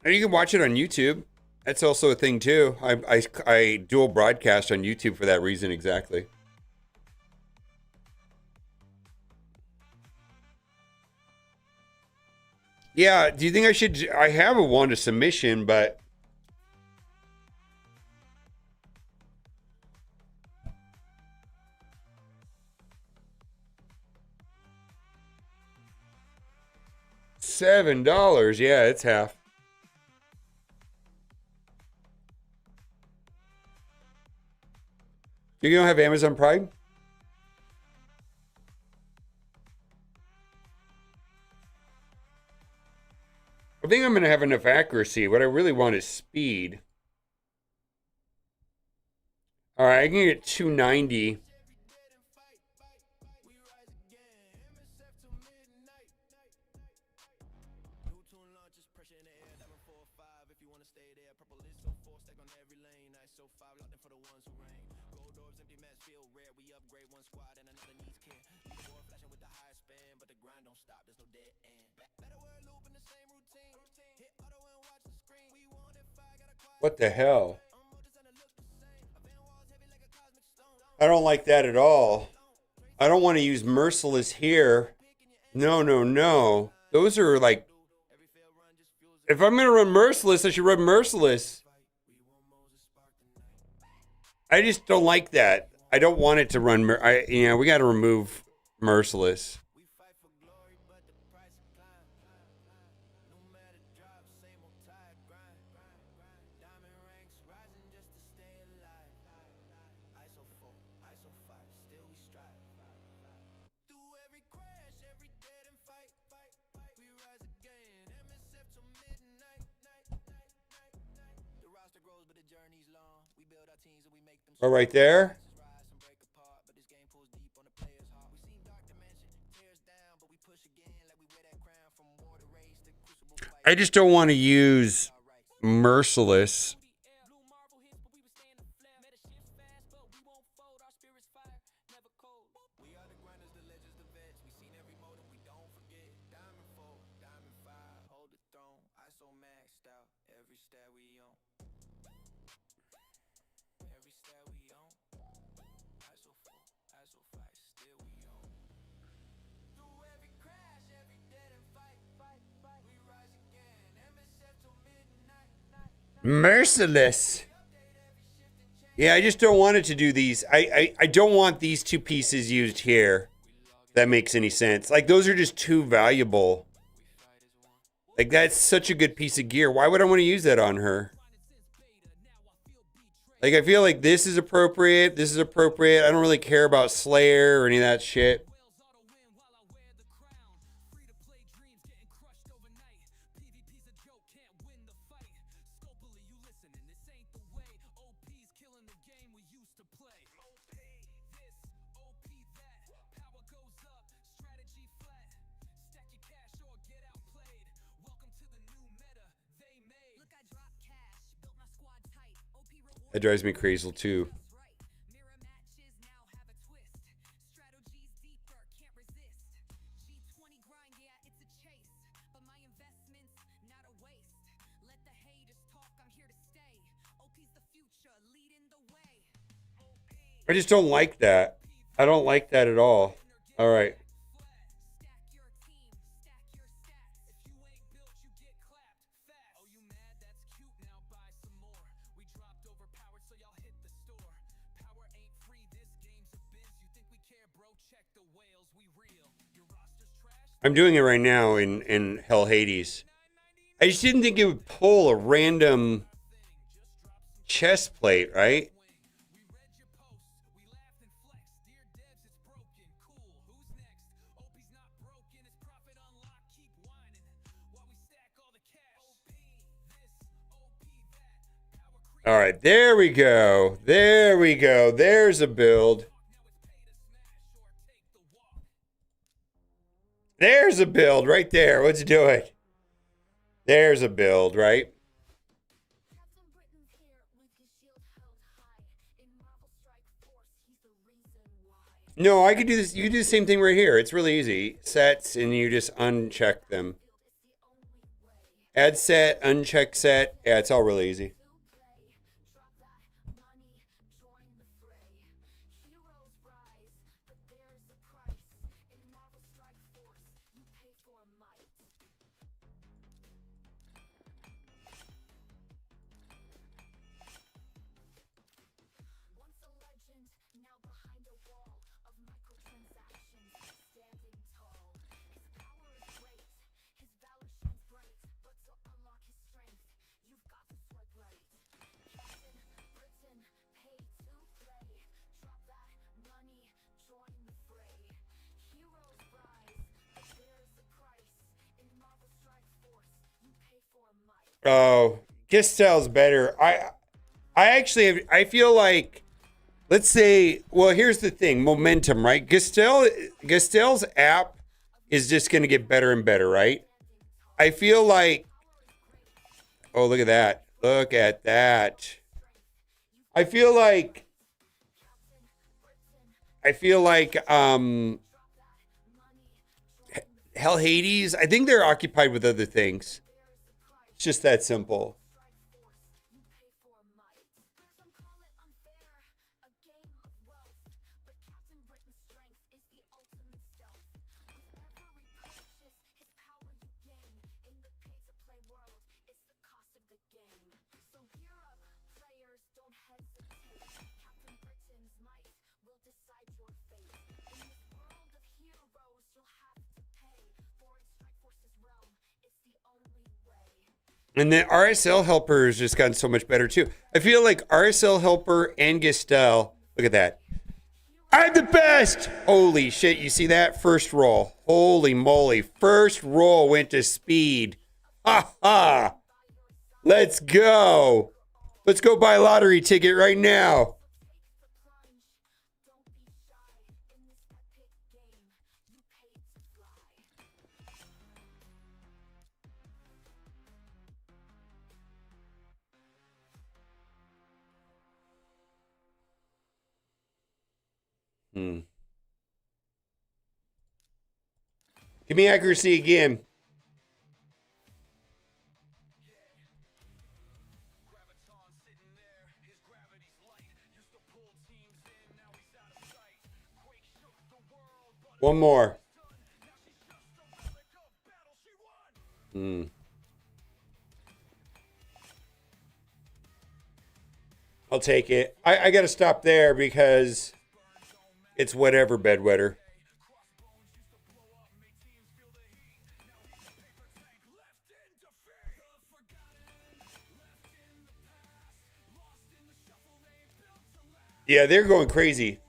J: And you can watch it on YouTube. That's also a thing too. I dual broadcast on YouTube for that reason exactly. Yeah, do you think I should? I have a wand of submission, but $7. Yeah, it's half. You don't have Amazon Prime? I think I'm going to have enough accuracy. What I really want is speed. All right, I can get 290. What the hell? I don't like that at all. I don't want to use Merciless here. No, no, no. Those are like... If I'm going to run Merciless, I should run Merciless. I just don't like that. I don't want it to run... we got to remove Merciless. Oh, right there. I just don't want to use Merciless. Merciless. Yeah, I just don't want it to do these. I don't want these two pieces used here. If that makes any sense. Like, those are just too valuable. Like, that's such a good piece of gear. Why would I want to use that on her? Like, I feel like this is appropriate. This is appropriate. I don't really care about Slayer or any of that shit. That drives me crazy too. I just don't like that. I don't like that at all. All right. I'm doing it right now in Hell Hades. I just didn't think it would pull a random chest plate, right? All right, there we go. There we go. There's a build. There's a build right there. Let's do it. There's a build, right? No, I could do this. You could do the same thing right here. It's really easy. Sets, and you just uncheck them. Add set, uncheck set. Yeah, it's all really easy. Oh, Gistel's better. I actually I feel like, let's say, well, here's the thing, momentum, right? Gistel's app is just going to get better and better, right? I feel like, oh, look at that. Look at that. I feel like Hell Hades, I think they're occupied with other things. It's just that simple. And then RSL Helper has just gotten so much better too. I feel like RSL Helper and Gistel, look at that. I'm the best! Holy shit, you see that? First roll. Holy moly. First roll went to speed. Ha ha! Let's go. Let's go buy a lottery ticket right now. Give me accuracy again. One more. I'll take it. I got to stop there because it's whatever, bedwetter. Yeah, they're going crazy.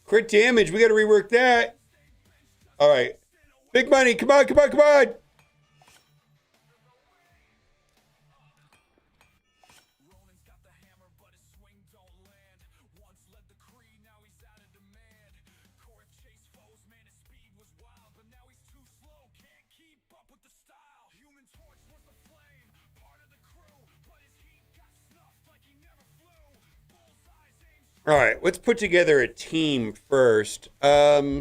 J: Crit damage. We got to rework that. All right. Big money. Come on, come on, come on. All right, let's put together a team first. I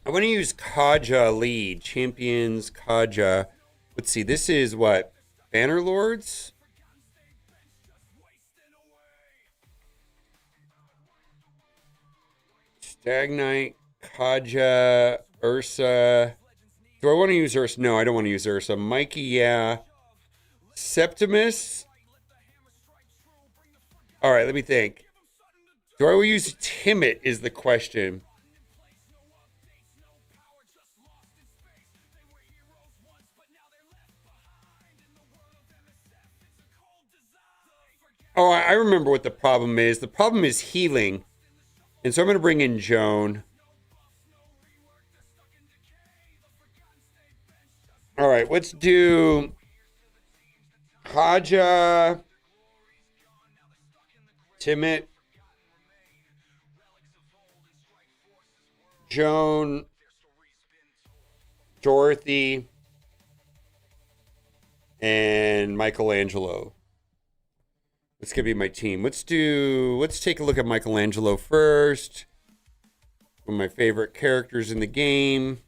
J: want to use Kaja lead. Champions Kaja. Let's see. This is what? Banner Lords? Stag Knight, Kaja, Ursa. Do I want to use Ursa? No, I don't want to use Ursa. Mikey, yeah. Septimus. All right, let me think. Do I use Timid is the question. Oh, I remember what the problem is. The problem is healing. And so I'm going to bring in Joan. All right, let's do Haja, Timid, Joan, Dorothy, and Michelangelo. That's gonna be my team. Let's take a look at Michelangelo first. One of my favorite characters in the game.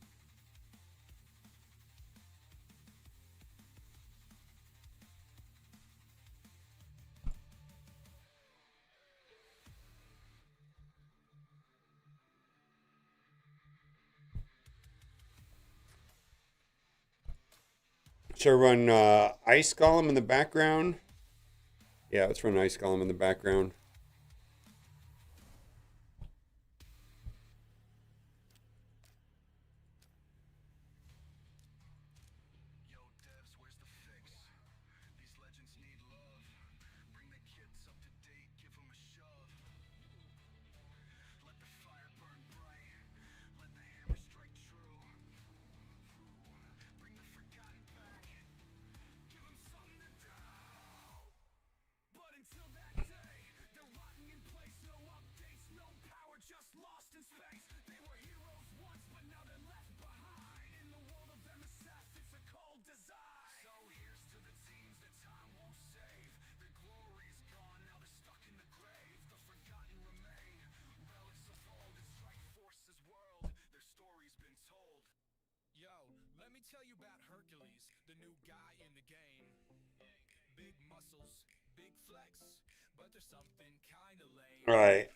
J: Should I run Ice Golem in the background? Yeah, let's run Ice Golem in the background. All right.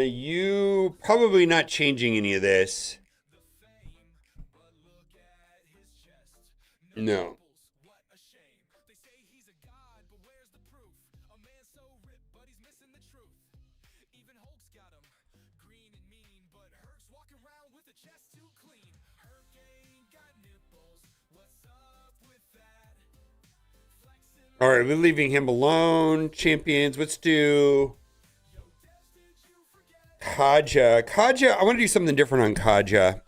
J: You probably not changing any of this. No. All right, we're leaving him alone. Champions, let's do Kaja. Kaja, I want to do something different on Kaja.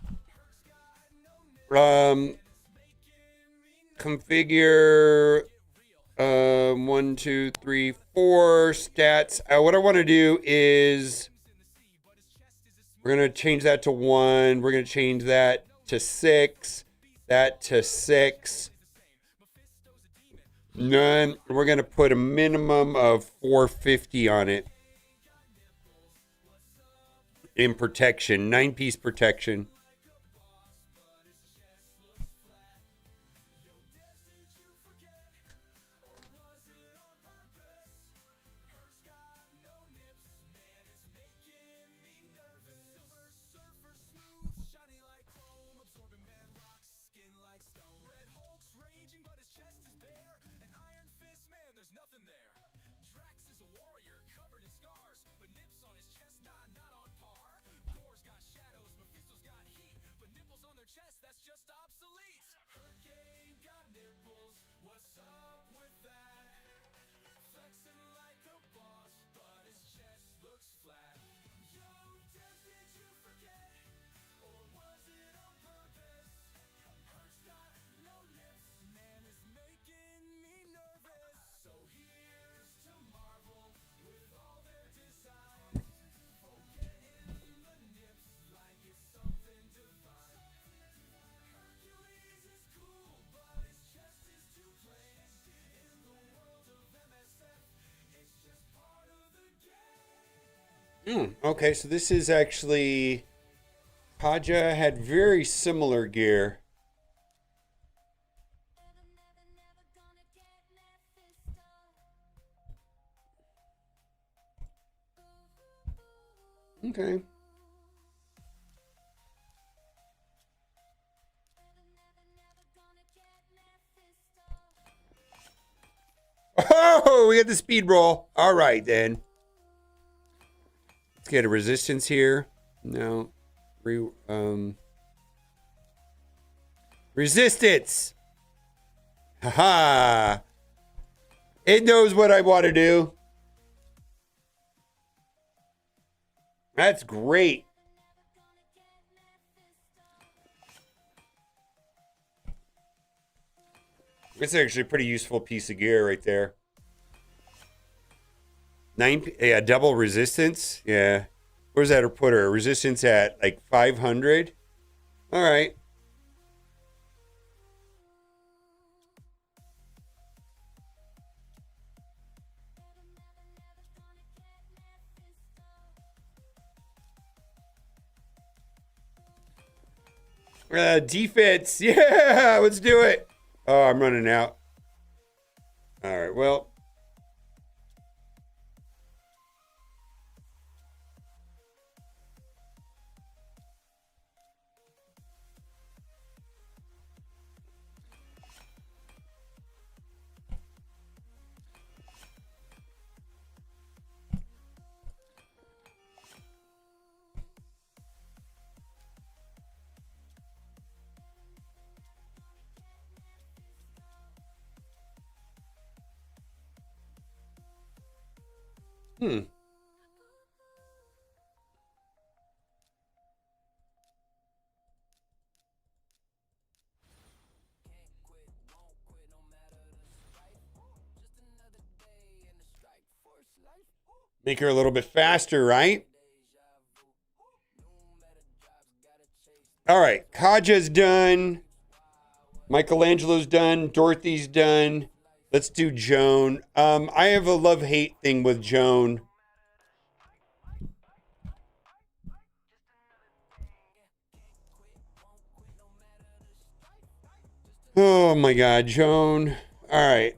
J: Configure 1, 2, 3, 4 stats. What I want to do is we're going to change that to 1. We're going to change that to 6. That to 6. None. We're going to put a minimum of 450 on it. In protection. 9-piece protection. Okay, so this is actually... Kaja had very similar gear. Okay. Oh, we got the speed roll. All right, then. Let's get a resistance here. No. Resistance. Haha. It knows what I want to do. That's great. It's actually a pretty useful piece of gear right there. Yeah, double resistance. Yeah. Where's that put her? Resistance at like 500. All right. Defense. Yeah, let's do it. Oh, I'm running out. All right, well. Make her a little bit faster, right? All right, Kaja's done. Michelangelo's done. Dorothy's done. Let's do Joan. I have a love-hate thing with Joan. Oh my God, Joan. All right.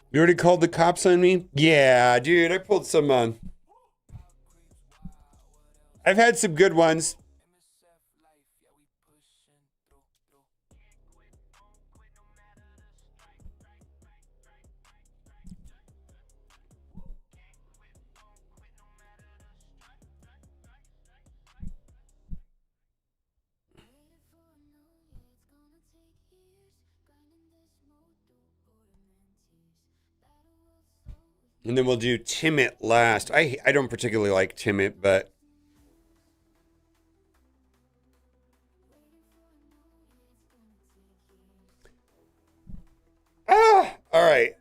J: You already called the cops on me? Yeah, dude, I pulled some I've had some good ones. And then we'll do Timit last. I don't particularly like Timit, but... Ah! All right.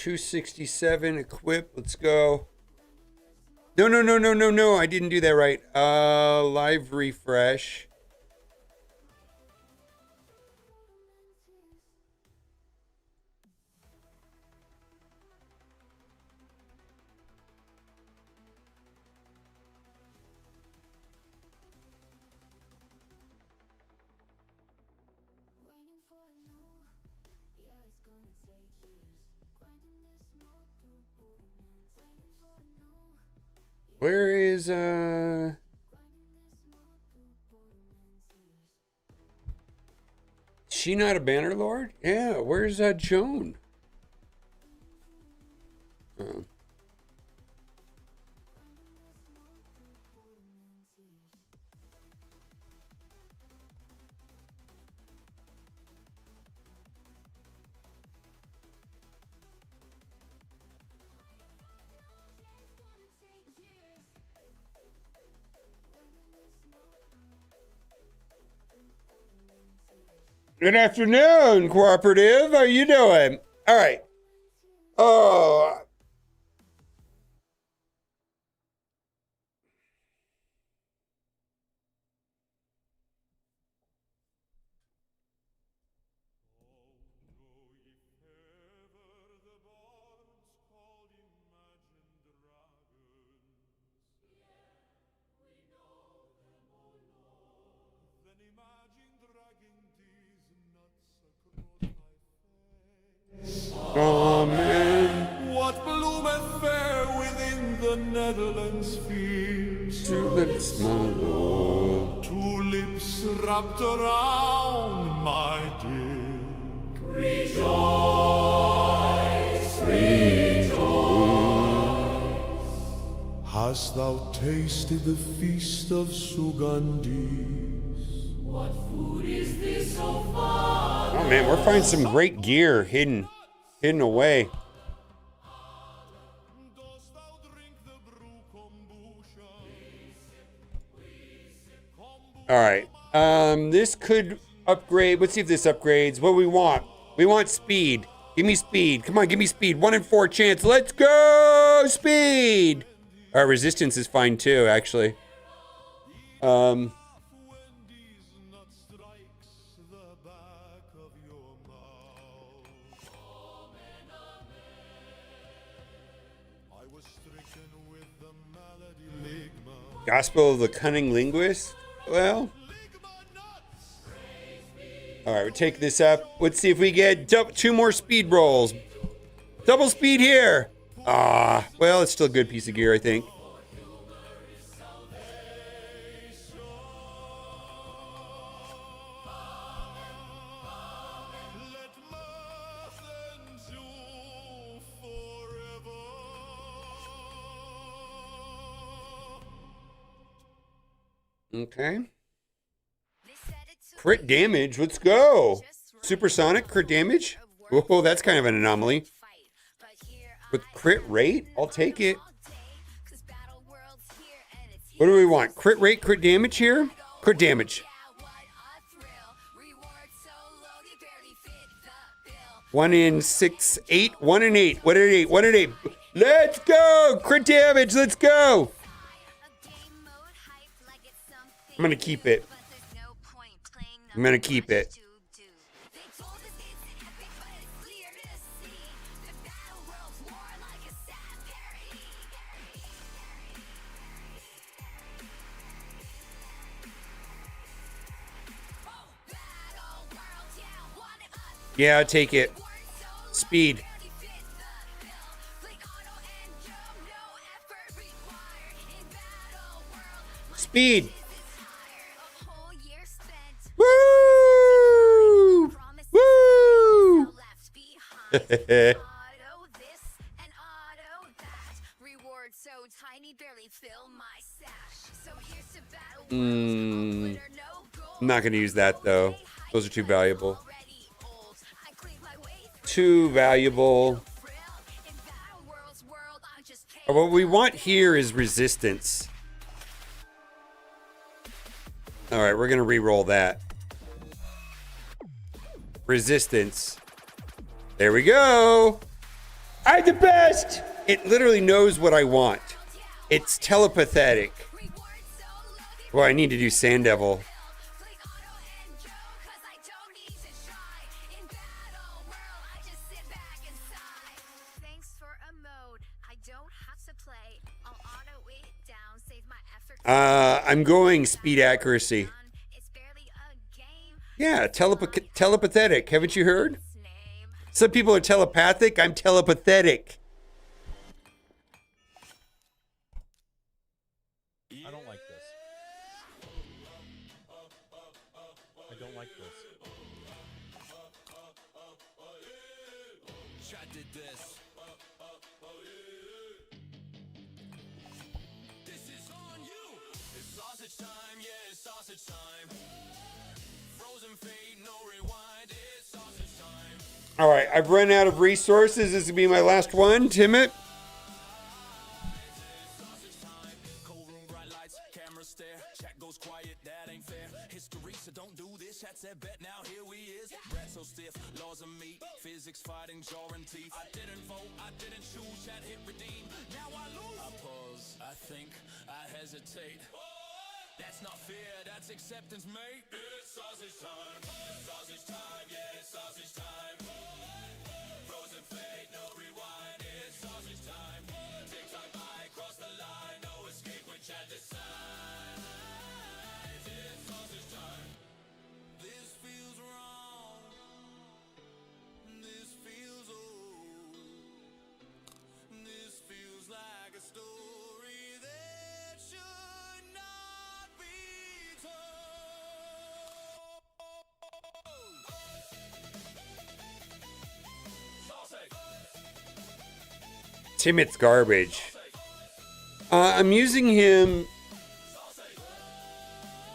J: 267 equip. Let's go. No. I didn't do that right. Live refresh. Where is she not a banner lord? Yeah, where's Joan? Oh. Good afternoon, cooperative. How you doing? All right. Oh. Amen.
H: What bloometh fair within the Netherlands fields?
J: Tulips, my lord.
H: Tulips wrapped around my dear. Rejoice, rejoice. Hast thou tasted the feast of Sugandhis? What food is this so far?
J: Oh man, we're finding some great gear hidden away. All right. This could upgrade. Let's see if this upgrades. What do we want? We want speed. Give me speed. Come on, give me speed. 1 in 4 chance. Let's go! Speed! All right, resistance is fine too, actually. Gospel of the Cunning Linguist? Well. All right, we're taking this up. Let's see if we get 2 more speed rolls. Double speed here. Well, it's still a good piece of gear, I think. Okay. Crit damage, let's go. Supersonic crit damage. Whoa, that's kind of an anomaly. With crit rate, I'll take it. What do we want? Crit rate, crit damage here? Crit damage. 1 in 6, 8, 1 in 8. 1 in 8, 1 in 8. Let's go! Crit damage, let's go! I'm gonna keep it. I'm gonna keep it. Yeah, I'll take it. Speed. Speed. Woo! Woo! I'm not going to use that, though. Those are too valuable. Too valuable. What we want here is resistance. All right, we're going to re-roll that. Resistance. There we go. I'm the best. It literally knows what I want. It's telepathic. Well, I need to do Sand Devil. I'm going speed accuracy. Yeah, telepathic. Haven't you heard? Some people are telepathic. I'm telepathetic.
M: I don't like this. I don't like this.
H: This is on you. It's sausage time, yeah, it's sausage time. Frozen fate, no rewind, it's sausage time.
J: All right, I've run out of resources. This will be my last one, Timmet.
H: Cold room, bright lights, camera stare. Chat goes quiet, that ain't fair. History, so don't do this. Chat said bet, now here we is. Breath so stiff, laws of meat. Physics fighting, jaw and teeth. I didn't vote, I didn't choose. Chat hit redeem. Now I lose. I pause, I think, I hesitate. That's not fear, that's acceptance, mate. It's sausage time. Sausage time, yeah, it's sausage time. Frozen fate, no rewind. It's sausage time. TikTok by cross the line, no escape when chat decides. It's sausage time. This feels wrong. This feels old. This feels like a story that should not be told.
J: Timmet's garbage. I'm using him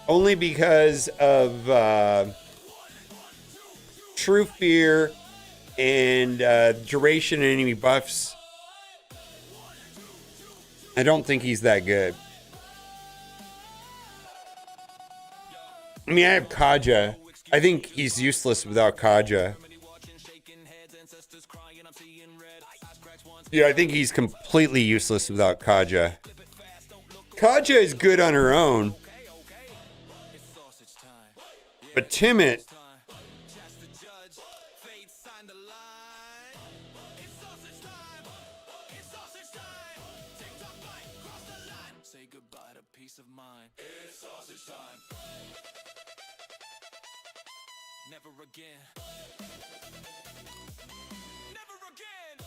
J: only because of True Fear and duration and enemy buffs. I don't think he's that good. I mean, I have Kaja. I think he's useless without Kaja. Yeah, I think he's completely useless without Kaja. Kaja is good on her own. But Timmet...
H: Say goodbye to peace of mind. It's sausage time. Never again. Never again.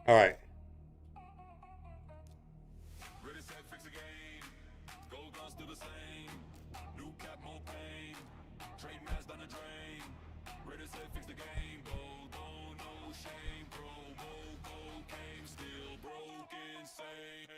J: All right.
H: Ready, set, fix a game. Gold guns still the same. New cap, more pain. Trade mass down the drain. Ready, set, fix the game. Gold, gold, no shame. Promo, gold came, still broke, insane.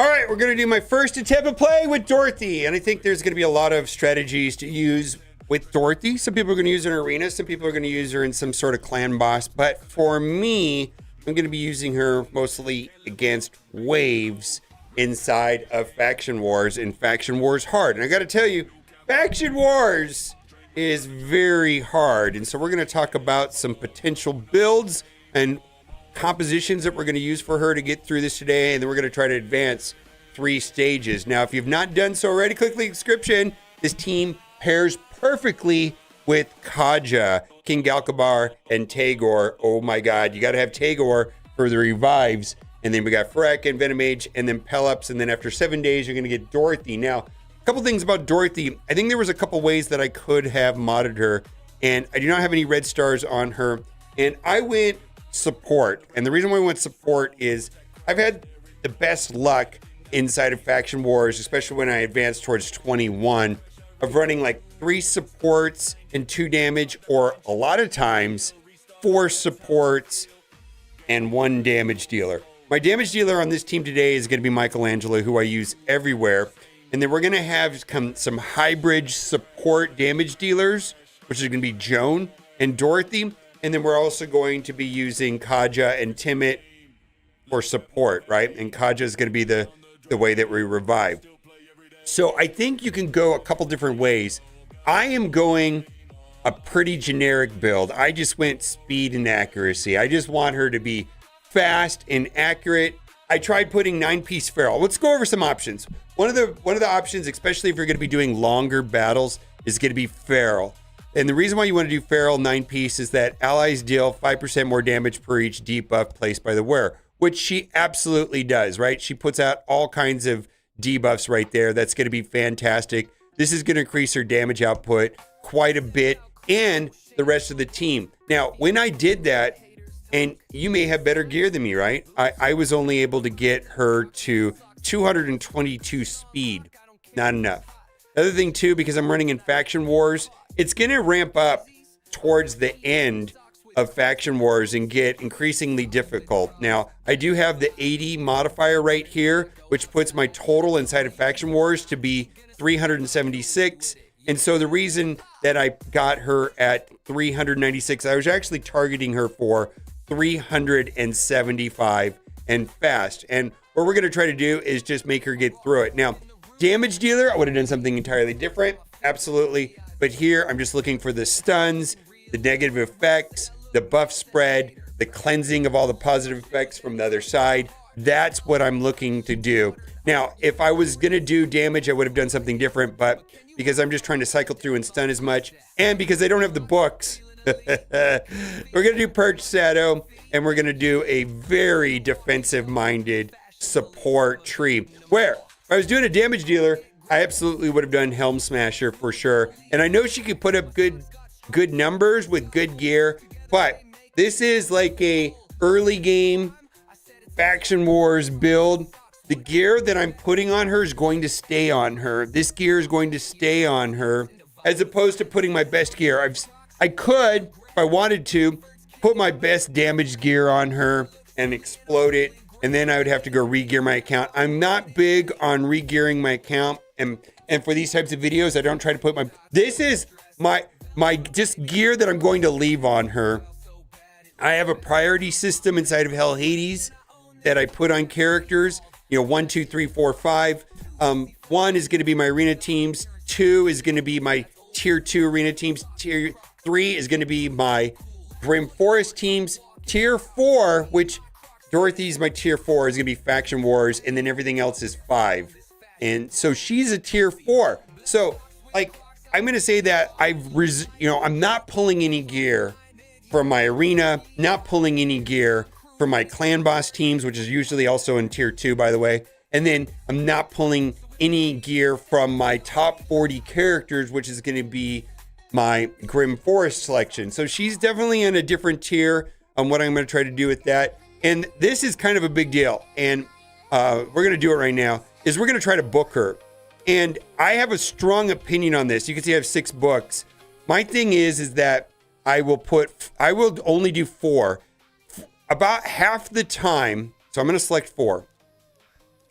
J: All right, we're going to do my first attempt at play with Dorothy. And I think there's going to be a lot of strategies to use with Dorothy. Some people are going to use her in arena. Some people are going to use her in some sort of clan boss. But for me, I'm going to be using her mostly against waves inside of Faction Wars. And Faction Wars hard. And I got to tell you, Faction Wars is very hard. And so we're going to talk about some potential builds and compositions that we're going to use for her to get through this today, and then we're going to try to advance 3 stages. Now, if you've not done so already, click the description. This team pairs perfectly with Kaja, King Galkabar, and Tagore. Oh my god, you got to have Tagore for the revives. And then we got Freck and Venomage, and then Pelops, and then after 7 days, you're going to get Dorothy. Now, a couple things about Dorothy. I think there was a couple ways that I could have modded her, and I do not have any red stars on her. And I went support, and the reason why I went support is I've had the best luck inside of Faction Wars, especially when I advance towards 21, of running like 3 supports and 2 damage, or a lot of times 4 supports and 1 damage dealer. My damage dealer on this team today is going to be Michelangelo, who I use everywhere. And then we're going to have some hybrid support damage dealers, which is going to be Joan and Dorothy. And then we're also going to be using Kaja and Timid for support, right? And Kaja is going to be the way that we revive. So I think you can go a couple different ways. I am going a pretty generic build. I just went speed and accuracy. I just want her to be fast and accurate. I tried putting 9-piece Feral. Let's go over some options. One of the options, especially if you're going to be doing longer battles, is going to be Feral. And the reason why you want to do Feral 9-piece is that allies deal 5% more damage per each debuff placed by the wearer, which she absolutely does, right? She puts out all kinds of debuffs right there. That's going to be fantastic. This is going to increase her damage output quite a bit, and the rest of the team. Now, when I did that, and you may have better gear than me, right? I was only able to get her to 222 speed. Not enough. Other thing too, because I'm running in Faction Wars, it's going to ramp up towards the end of Faction Wars and get increasingly difficult. Now, I do have the 80 modifier right here, which puts my total inside of Faction Wars to be 376. And so the reason that I got her at 396, I was actually targeting her for 375 and fast. And what we're going to try to do is just make her get through it. Now, damage dealer, I would have done something entirely different. Absolutely. But here, I'm just looking for the stuns, the negative effects, the buff spread, the cleansing of all the positive effects from the other side. That's what I'm looking to do. Now, if I was going to do damage, I would have done something different. But because I'm just trying to cycle through and stun as much, and because I don't have the books, we're going to do Perch Shadow, and we're going to do a very defensive-minded support tree. Where, if I was doing a damage dealer, I absolutely would have done Helm Smasher for sure. And I know she could put up good numbers with good gear, but this is like a early game Faction Wars build. The gear that I'm putting on her is going to stay on her. This gear is going to stay on her, as opposed to putting my best gear. I could, if I wanted to, put my best damage gear on her and explode it, and then I would have to go re-gear my account. I'm not big on re-gearing my account, and for these types of videos, I don't try to put my... This is my just gear that I'm going to leave on her. I have a priority system inside of Hell Hades that I put on characters. 1, 2, 3, 4, 5. 1 is going to be my arena teams. 2 is going to be my tier 2 arena teams. Tier 3 is going to be my Grim Forest teams. Tier 4, which Dorothy's my tier 4, is going to be Faction Wars, and then everything else is 5. And so she's a tier 4. So, I'm going to say that I'm not pulling any gear from my arena, not pulling any gear from my clan boss teams, which is usually also in tier 2, by the way. And then I'm not pulling any gear from my top 40 characters, which is going to be my Grim Forest selection. So she's definitely in a different tier on what I'm going to try to do with that. And this is kind of a big deal. And we're going to do it right now, is we're going to try to book her. And I have a strong opinion on this. You can see I have 6 books. My thing is that I will only do 4. About half the time, so I'm going to select 4.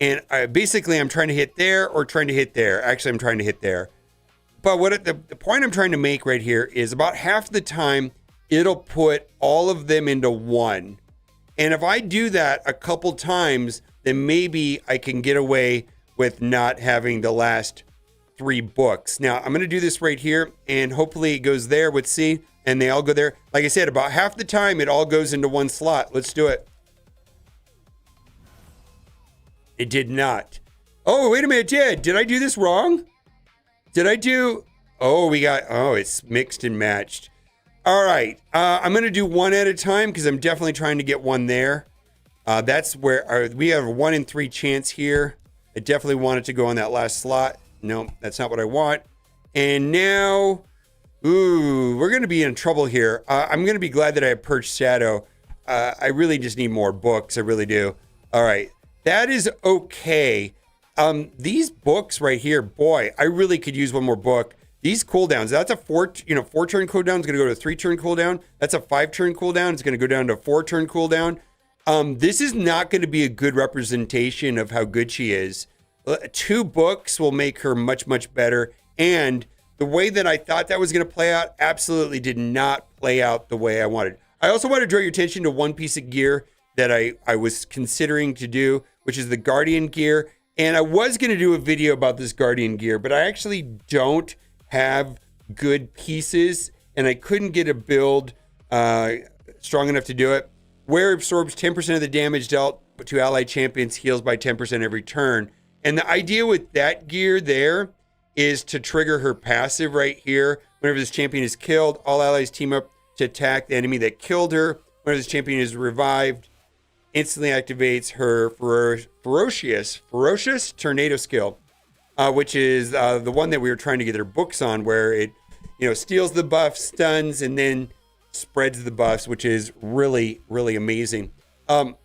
J: And I'm trying to hit there or trying to hit there. Actually, I'm trying to hit there. But the point I'm trying to make right here is about half the time, it'll put all of them into 1. And if I do that a couple times, then maybe I can get away with not having the last 3 books. Now, I'm going to do this right here, and hopefully it goes there with C, and they all go there. Like I said, about half the time, it all goes into 1 slot. Let's do it. It did not. Oh, wait a minute, it did. Did I do this wrong? It's mixed and matched. All right, I'm going to do 1 at a time because I'm definitely trying to get 1 there. That's where we have a 1 in 3 chance here. I definitely want it to go on that last slot. No, that's not what I want. And now, we're going to be in trouble here. I'm going to be glad that I have Perch Shadow. I really just need more books. I really do. All right, that is okay. these books right here, boy, I really could use one more book. These cooldowns, that's a 4-turn cooldown. It's going to go to a 3-turn cooldown. That's a 5-turn cooldown. It's going to go down to a 4-turn cooldown. This is not going to be a good representation of how good she is. 2 books will make her much, much better. And the way that I thought that was going to play out absolutely did not play out the way I wanted. I also want to draw your attention to one piece of gear that I was considering to do, which is the Guardian gear. And I was going to do a video about this Guardian gear, but I actually don't have good pieces, and I couldn't get a build strong enough to do it. Where absorbs 10% of the damage dealt to allied champions, heals by 10% every turn. And the idea with that gear there is to trigger her passive right here. Whenever this champion is killed, all allies team up to attack the enemy that killed her. Whenever this champion is revived, instantly activates her ferocious tornado skill, which is the one that we were trying to get our books on, where it, steals the buff, stuns, and then spreads the buffs, which is really, really amazing. I'm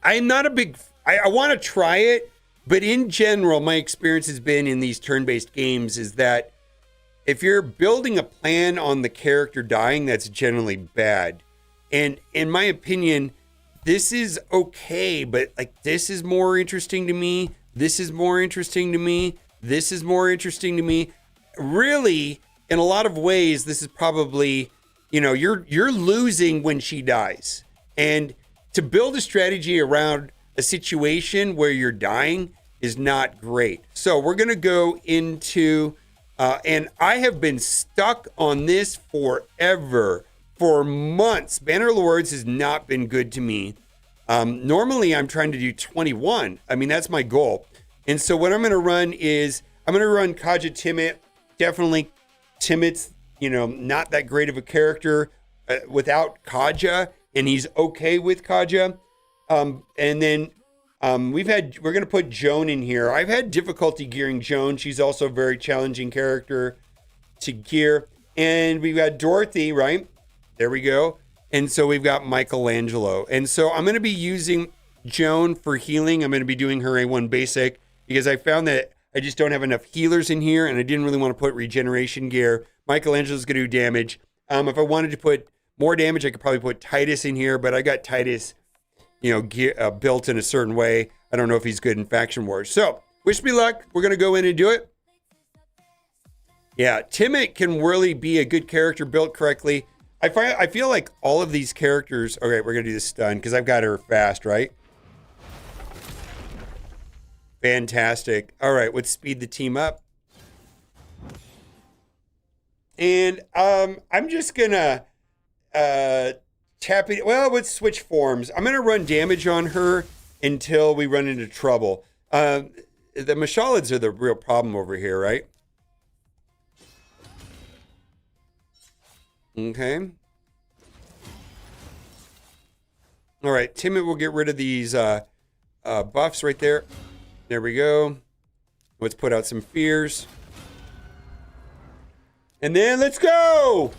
J: not a big, I want to try it, but in general, my experience has been in these turn-based games is that if you're building a plan on the character dying, that's generally bad. And in my opinion, this is okay, but like this is more interesting to me. This is more interesting to me. This is more interesting to me. Really, in a lot of ways, this is probably, you're losing when she dies. And to build a strategy around a situation where you're dying is not great. So we're going to go into, and I have been stuck on this forever, for months. Banner Lords has not been good to me. Normally I'm trying to do 21. I mean, that's my goal. And so what I'm going to run is, I'm going to run Kaja Timit. Definitely Timit's, not that great of a character without Kaja, and he's okay with Kaja. And then we're going to put Joan in here. I've had difficulty gearing Joan. She's also a very challenging character to gear. And we've got Dorothy, right? There we go. And so we've got Michelangelo. And so I'm going to be using Joan for healing. I'm going to be doing her A1 basic because I found that I just don't have enough healers in here, and I didn't really want to put regeneration gear. Michelangelo's going to do damage. If I wanted to put more damage, I could probably put Titus in here, but I got Titus, built in a certain way. I don't know if he's good in Faction Wars. So, wish me luck. We're going to go in and do it. Yeah, Timit can really be a good character built correctly. I feel like all of these characters... Okay, we're going to do this stun because I've got her fast, right? Fantastic. All right, let's speed the team up. And I'm just going to tap it. Well, let's switch forms. I'm going to run damage on her until we run into trouble. The Mashalids are the real problem over here, right? Okay. All right, Timid will get rid of these buffs right there. There we go. Let's put out some fears. And then let's go!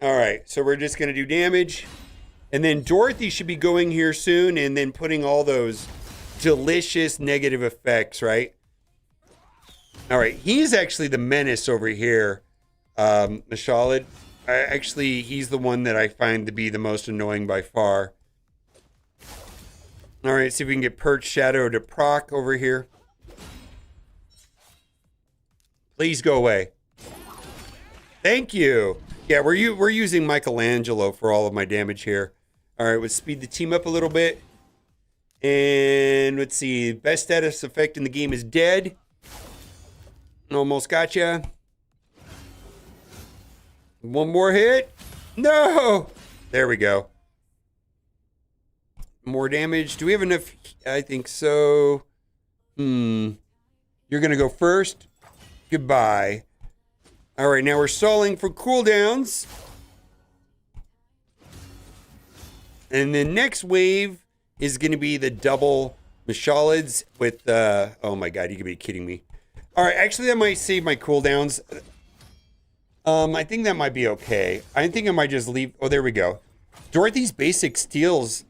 J: All right, so we're just going to do damage. And then Dorothy should be going here soon and then putting all those delicious negative effects, right? All right, he's actually the menace over here. Mashalid. Actually, he's the one that I find to be the most annoying by far. All right, see if we can get Perch Shadow to proc over here. Please go away. Thank you. Yeah, we're using Michelangelo for all of my damage here. All right, let's speed the team up a little bit. And let's see. Best status effect in the game is dead. Almost gotcha. One more hit. No! There we go. More damage. Do we have enough? I think so. You're going to go first. Goodbye. All right, now we're stalling for cooldowns. And the next wave is going to be the double Mashalids with, oh my God, you could be kidding me. All right, actually, I might save my cooldowns. I think that might be okay. I think I might just leave. Oh, there we go. Dorothy's basic steals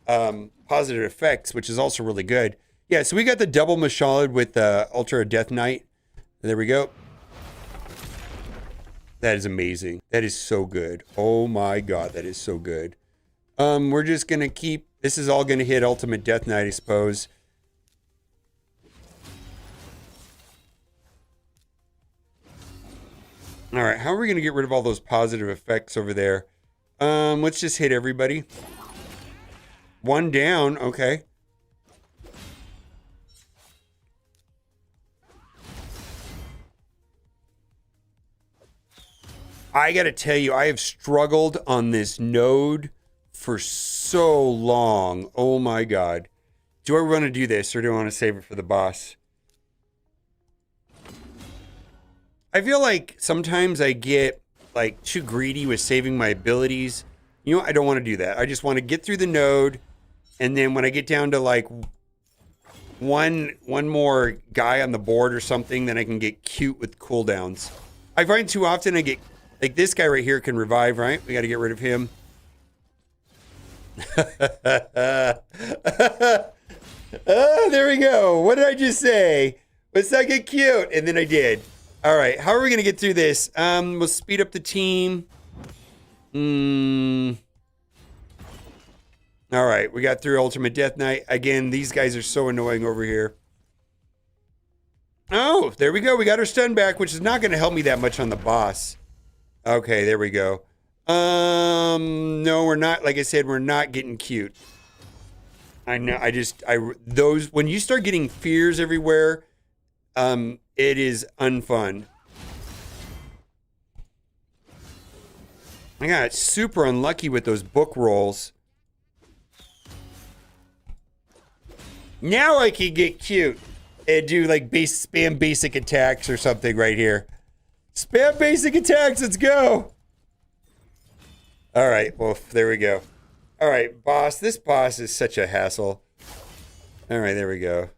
J: positive effects, which is also really good. Yeah, so we got the double Mashalad with Ultra Death Knight. There we go. That is amazing. That is so good. Oh my god, that is so good. We're just gonna keep, this is all gonna hit Ultimate Death Knight, I suppose. All right, how are we gonna get rid of all those positive effects over there? Let's just hit everybody. One down, okay. I gotta tell you, I have struggled on this node for so long. Oh my god. Do I want to do this or do I want to save it for the boss? I feel like sometimes I get like too greedy with saving my abilities. You know, I don't want to do that. I just want to get through the node, and then when I get down to like one more guy on the board or something, then I can get cute with cooldowns. I find too often I get, like this guy right here can revive, right? We got to get rid of him. Oh, there we go. What did I just say? Let's not get cute. And then I did. All right. How are we going to get through this? We'll speed up the team. All right. We got through Ultimate Death Knight. Again, these guys are so annoying over here. Oh, there we go. We got our stun back, which is not going to help me that much on the boss. Okay, there we go. No, we're not. Like I said, we're not getting cute. I know. Those, when you start getting fears everywhere, it is unfun. I got super unlucky with those book rolls. Now I can get cute and do like spam basic attacks or something right here. Spam basic attacks, let's go. All right, well, there we go. All right, boss, this boss is such a hassle. All right, there we go.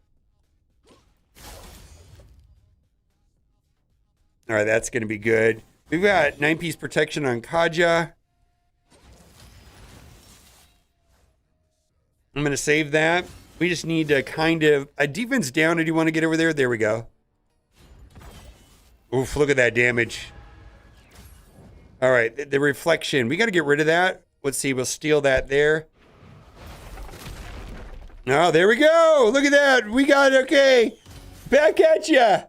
J: All right, that's gonna be good. We've got 9-piece protection on Kaja. I'm gonna save that. We just need to kind of, a defense down. I do want to get over there. There we go. Oof, look at that damage. All right, the reflection. We got to get rid of that. Let's see, we'll steal that there. Oh, there we go. Look at that. We got it. Okay. Back at ya.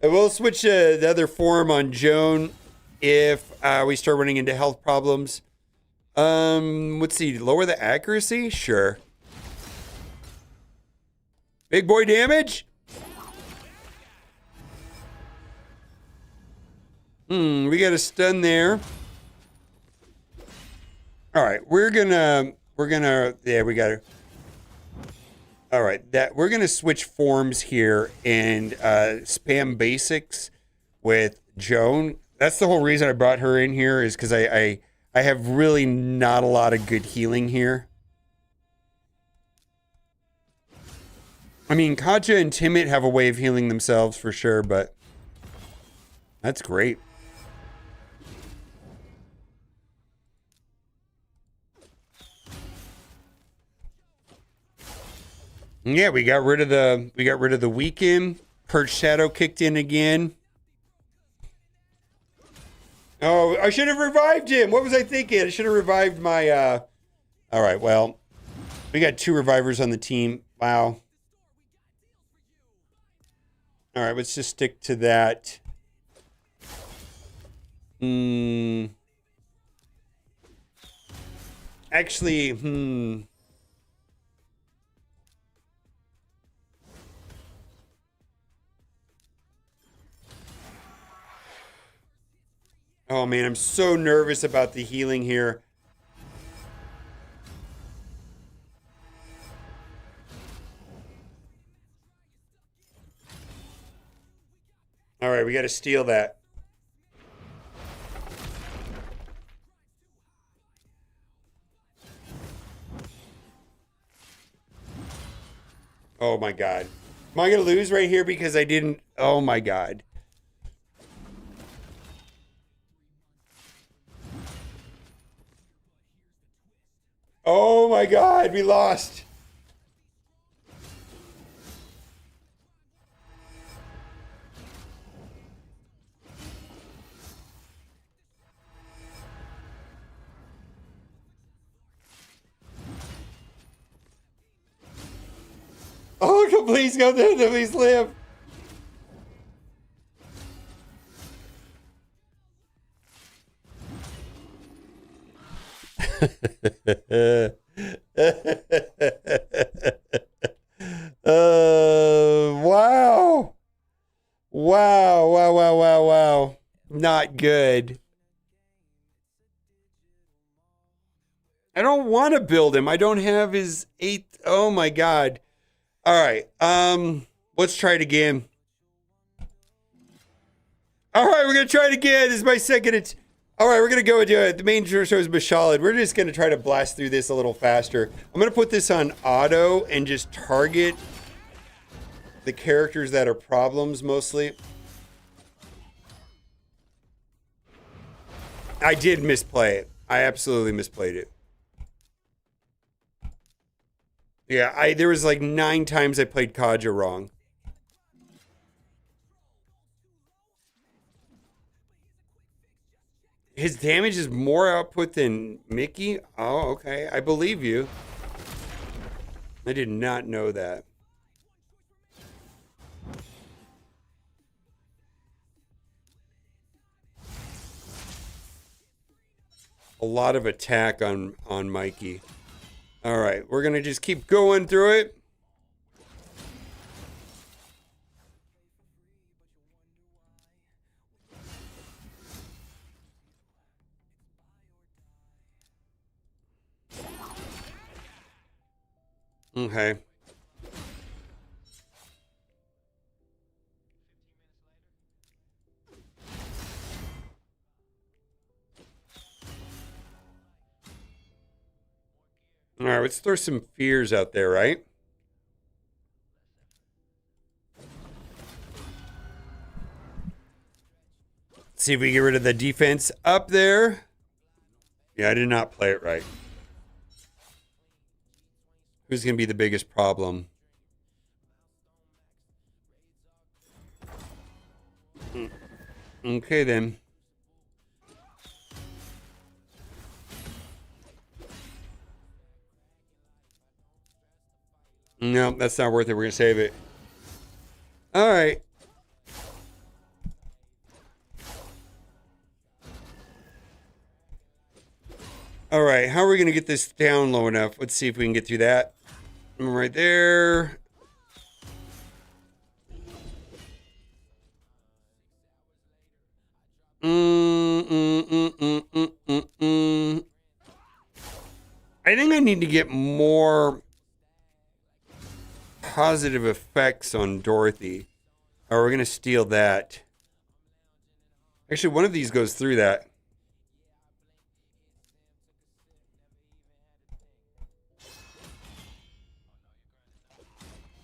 J: We'll switch the other form on Joan if we start running into health problems. Let's see. Lower the accuracy? Sure. Big boy damage? We got a stun there. All right, we're gonna, yeah, we got it. All right, we're gonna switch forms here and spam basics with Joan. That's the whole reason I brought her in here, is because I have really not a lot of good healing here. I mean, Katja and Timid have a way of healing themselves for sure, but that's great. Yeah, we got rid of the weaken. Purge Shadow kicked in again. Oh, I should have revived him. What was I thinking? I should have revived my all right, well, we got 2 revivers on the team. Wow. All right, let's just stick to that. Actually, oh man, I'm so nervous about the healing here. All right, we got to steal that. Oh my God. Am I going to lose right here because I didn't? Oh my God. Oh my God, we lost. Oh, please go there, please live. Wow. Wow, wow, wow, wow, wow. Not good. I don't want to build him. I don't have his 8th. Oh my God. All right. Let's try it again. All right, we're going to try it again. This is my second. All right, we're going to go and do it. The main show is Bashalid. We're just going to try to blast through this a little faster. I'm going to put this on auto and just target the characters that are problems mostly. I did misplay it. I absolutely misplayed it. Yeah, there was like 9 times I played Kaja wrong. His damage is more output than Mickey? Oh, okay. I believe you. I did not know that. A lot of attack on Mikey. All right, we're going to just keep going through it. Okay. All right, let's throw some fears out there, right? See if we get rid of the defense up there. Yeah, I did not play it right. Who's going to be the biggest problem? Okay, then. No, that's not worth it. We're going to save it. All right. All right. How are we going to get this down low enough? Let's see if we can get through that. Right there. I think I need to get more positive effects on Dorothy. Or we're going to steal that. Actually, one of these goes through that.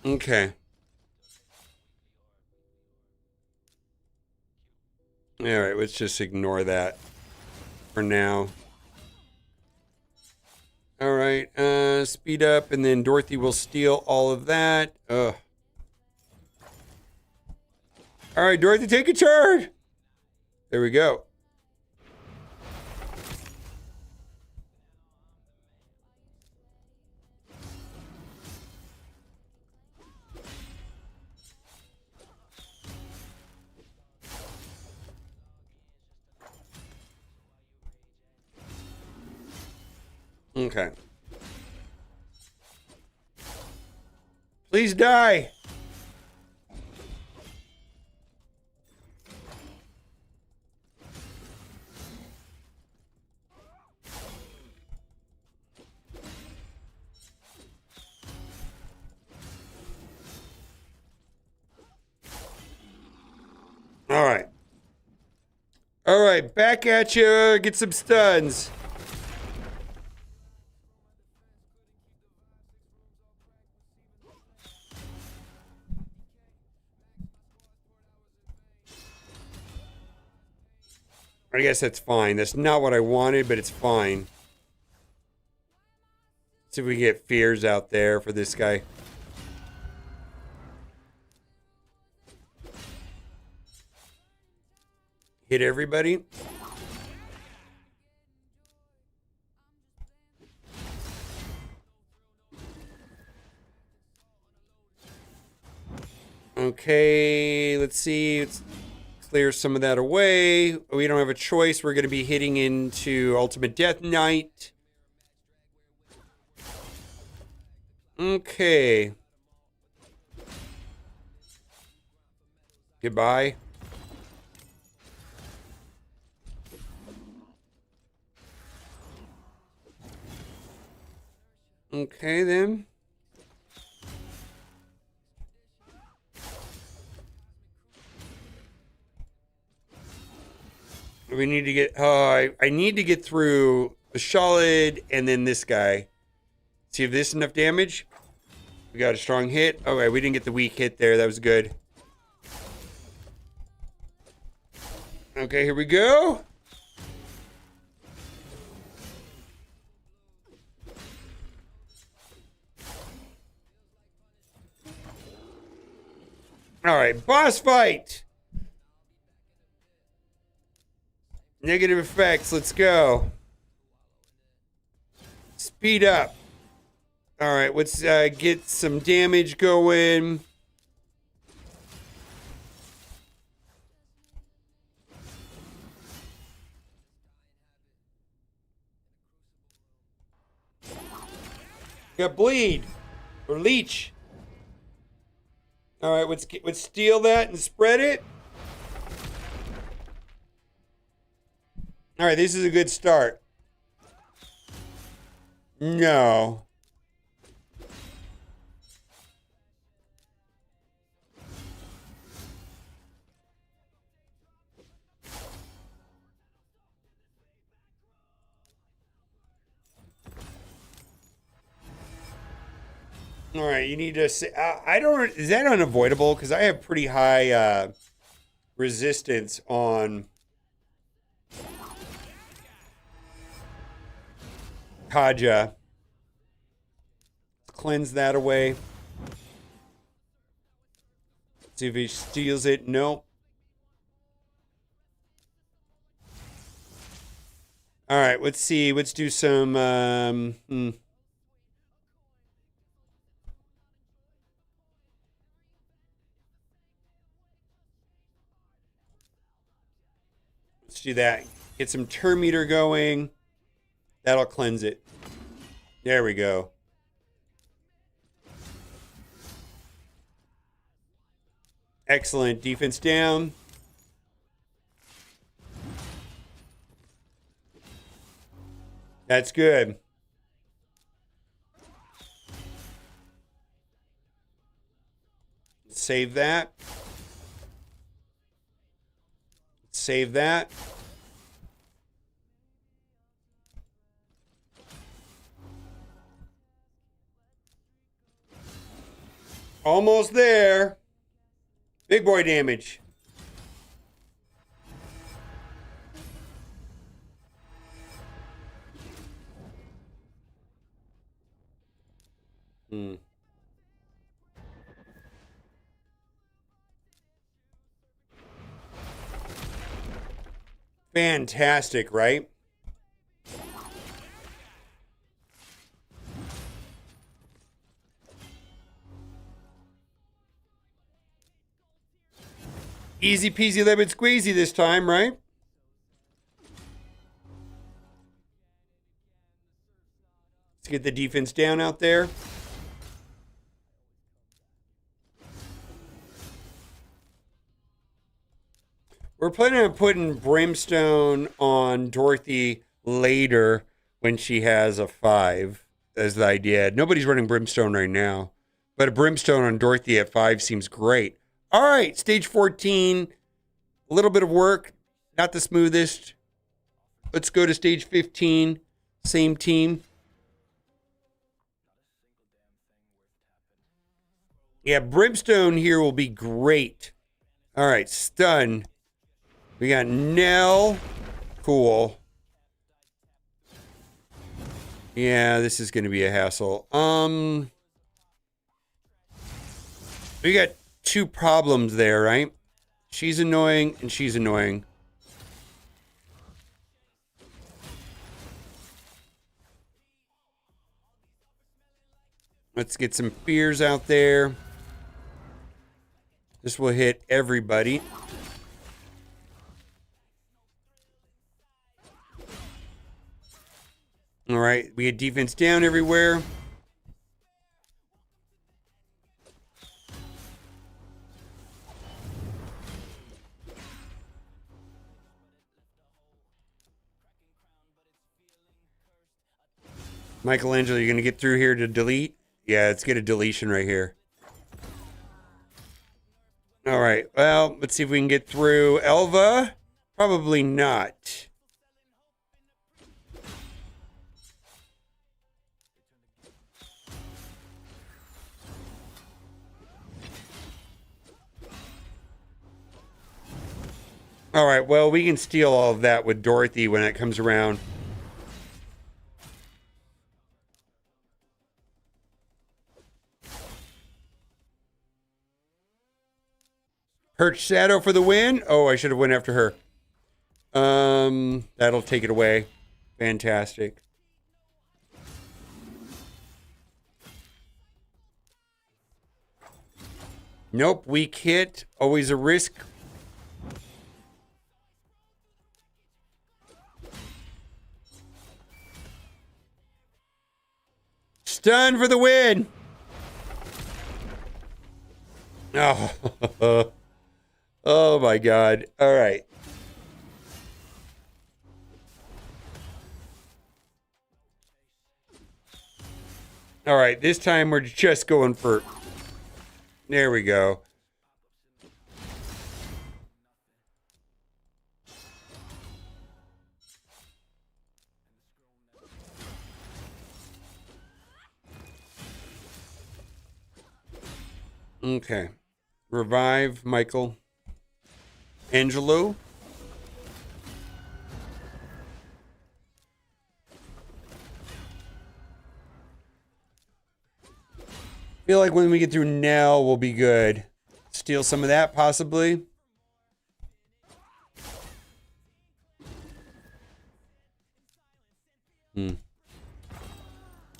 J: Okay. All right, let's just ignore that for now. All right, speed up, and then Dorothy will steal all of that. Ugh. All right, Dorothy, take a charge. There we go. Okay. Please die. All right. All right, back at you. Get some stuns. I guess that's fine. That's not what I wanted, but it's fine. See if we get fears out there for this guy. Hit everybody. Okay, let's see. Let's clear some of that away. We don't have a choice. We're going to be hitting into Ultimate Death Knight. Okay. Goodbye. Okay, then. We need to get... I need to get through the Shalid and then this guy. See if this is enough damage. We got a strong hit. Okay, we didn't get the weak hit there. That was good. Okay, here we go. All right, boss fight. Negative effects, let's go. Speed up. All right, let's get some damage going. Got bleed or leech. All right, let's steal that and spread it. All right, this is a good start. No. All right, you need to say, I don't, is that unavoidable? Because I have pretty high resistance on Kaja. Cleanse that away. See if he steals it. Nope. All right, let's see. Let's do some... Let's do that. Get some turn meter going. That'll cleanse it. There we go. Excellent. Defense down. That's good. Save that. Save that. Almost there. Big boy damage. Fantastic, right? Easy peasy lemon squeezy this time, right? Let's get the defense down out there. We're planning on putting Brimstone on Dorothy later when she has a 5 as the idea. Nobody's running Brimstone right now, but a Brimstone on Dorothy at 5 seems great. All right, stage 14, a little bit of work, not the smoothest. Let's go to stage 15, same team. Yeah, Brimstone here will be great. All right, stun. We got Nell. Cool. Yeah, this is going to be a hassle. We got two problems there, right? She's annoying and she's annoying. Let's get some fears out there. This will hit everybody. All right, we get defense down everywhere. Michelangelo, you're going to get through here to delete? Yeah, let's get a deletion right here. All right, well, let's see if we can get through. Elva? Probably not. All right, well, we can steal all of that with Dorothy when it comes around. Perch Shadow for the win. Oh, I should have went after her. That'll take it away. Fantastic. Nope, weak hit. Always a risk. Stun for the win. Oh. Oh my God. All right. All right. This time we're just going for. There we go. Okay. Revive Michael. Angelo. Feel like when we get through Nell, we'll be good. Steal some of that, possibly.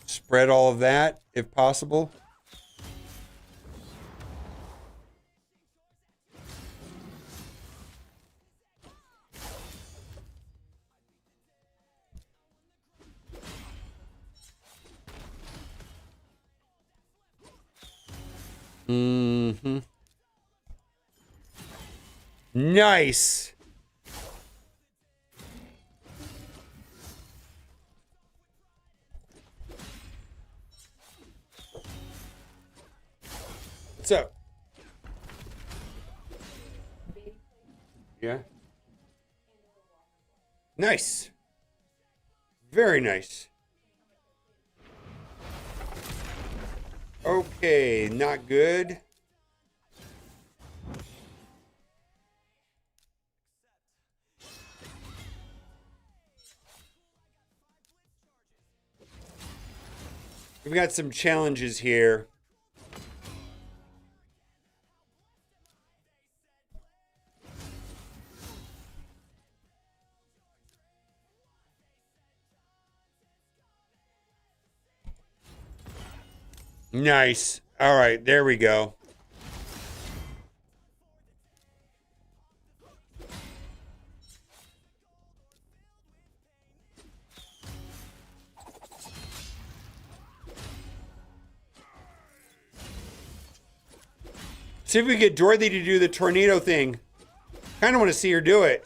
J: Spread all of that, if possible. Nice. What's up? Yeah. Nice. Very nice. Okay, not good. We've got some challenges here. Nice. All right, there we go. See if we get Dorothy to do the tornado thing. Kind of want to see her do it.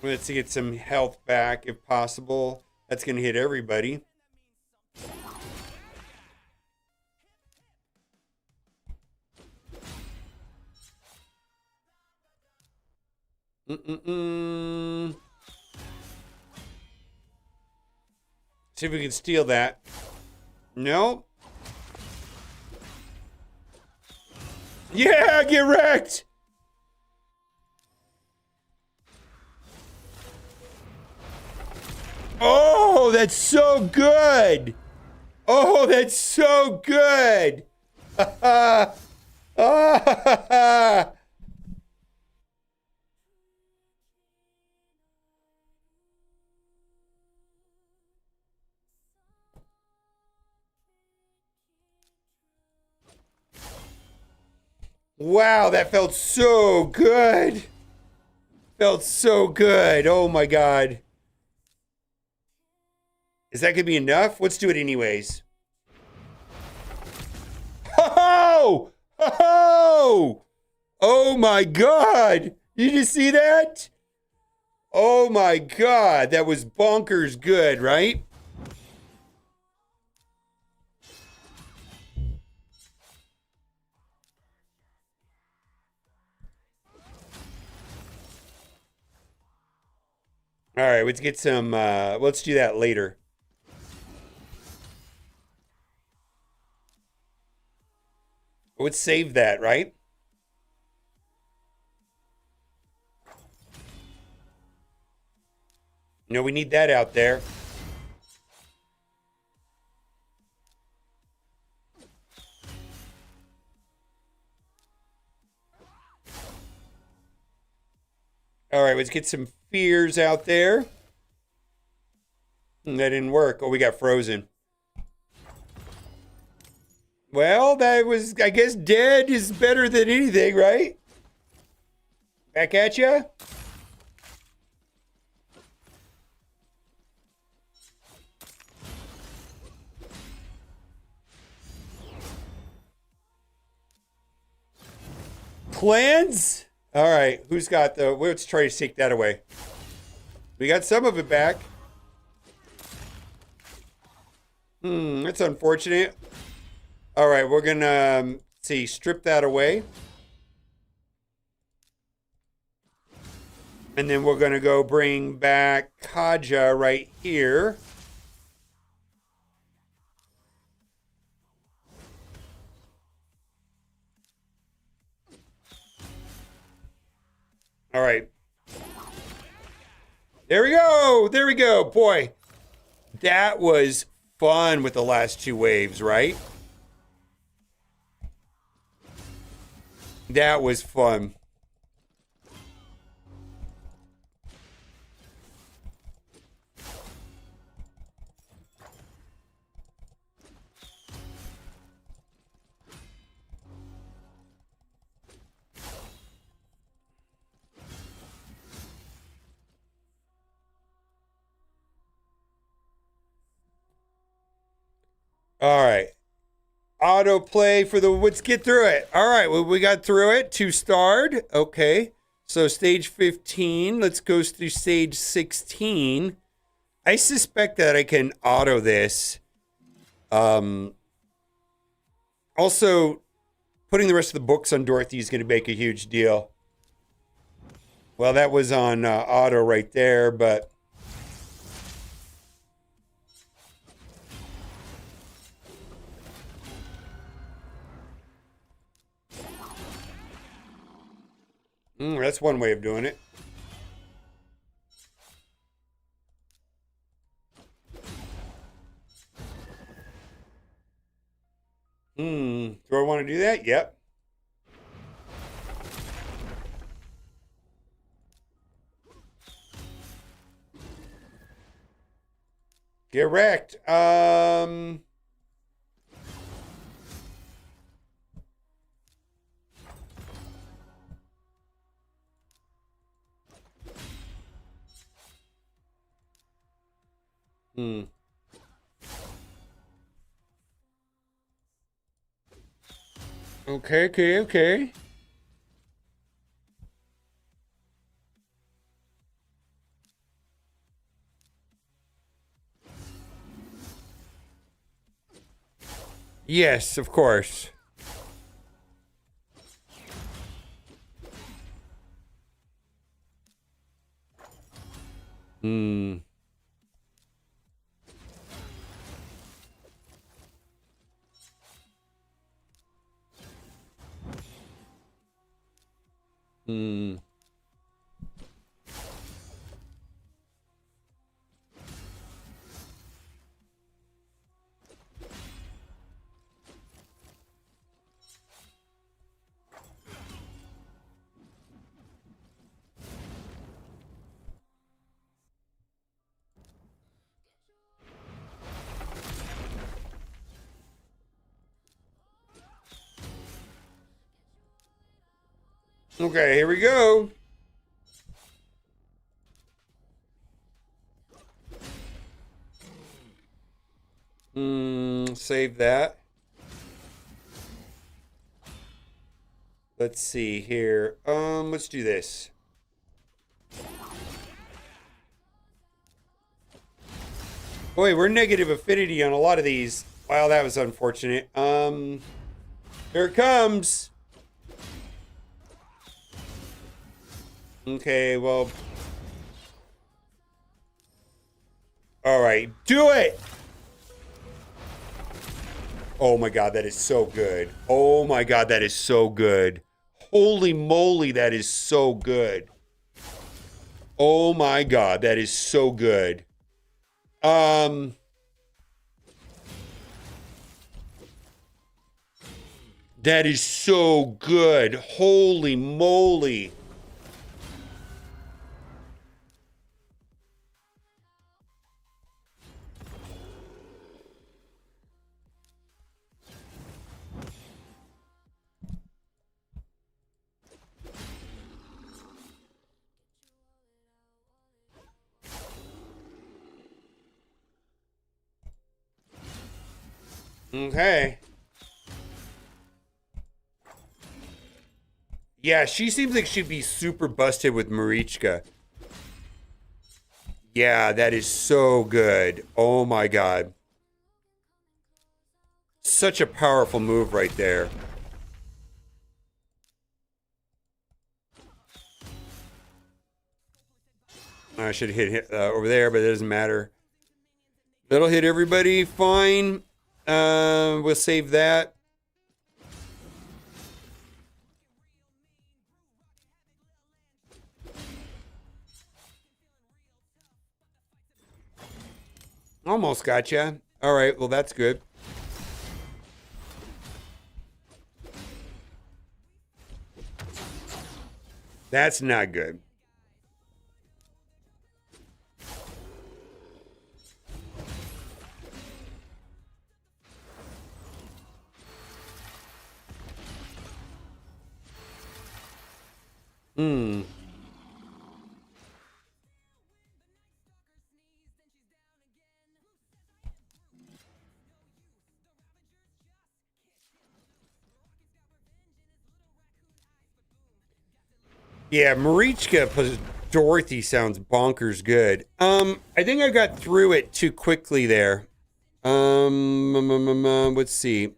J: Let's get some health back if possible. That's going to hit everybody. See if we can steal that. No. Yeah, get wrecked. Oh, that's so good. Oh, that's so good. Wow, that felt so good. Felt so good. Oh my God. Is that gonna be enough? Let's do it anyways. Oh! Oh! Oh my God! Did you see that? Oh my God, that was bonkers good, right? All right, let's get some, let's do that later. Let's save that, right? No, we need that out there. All right, let's get some fears out there. That didn't work. Oh, we got frozen. Well, that was, I guess, dead is better than anything, right? Back at ya. Plans? All right, who's got the, let's try to take that away. We got some of it back. That's unfortunate. All right, we're gonna, see, strip that away. And then we're gonna go bring back Kaja right here. All right. There we go. There we go. Boy, that was fun with the last two waves, right? That was fun. All right. Autoplay for the, let's get through it. All right, well, we got through it. 2-starred. Okay. So stage 15. Let's go through stage 16. I suspect that I can auto this. Also, putting the rest of the books on Dorothy is going to make a huge deal. Well, that was on auto right there, but... that's one way of doing it. Do I want to do that? Yep. Get wrecked. Okay. Yes, of course. Hmm. Okay, here we go. Save that. Let's see here. Let's do this. Boy, we're negative affinity on a lot of these. Wow, that was unfortunate. Here it comes. Okay, well. All right, do it. Oh my God, that is so good. Oh my God, that is so good. Holy moly, that is so good. Oh my God, that is so good. That is so good. Holy moly. Okay. Yeah, she seems like she'd be super busted with Marichka. Yeah, that is so good. Oh my God. Such a powerful move right there. I should hit over there, but it doesn't matter. That'll hit everybody fine. We'll save that. Almost gotcha. All right, well, that's good. That's not good. Hmm. Yeah, Marichka plus Dorothy sounds bonkers good. I think I got through it too quickly there. Let's see.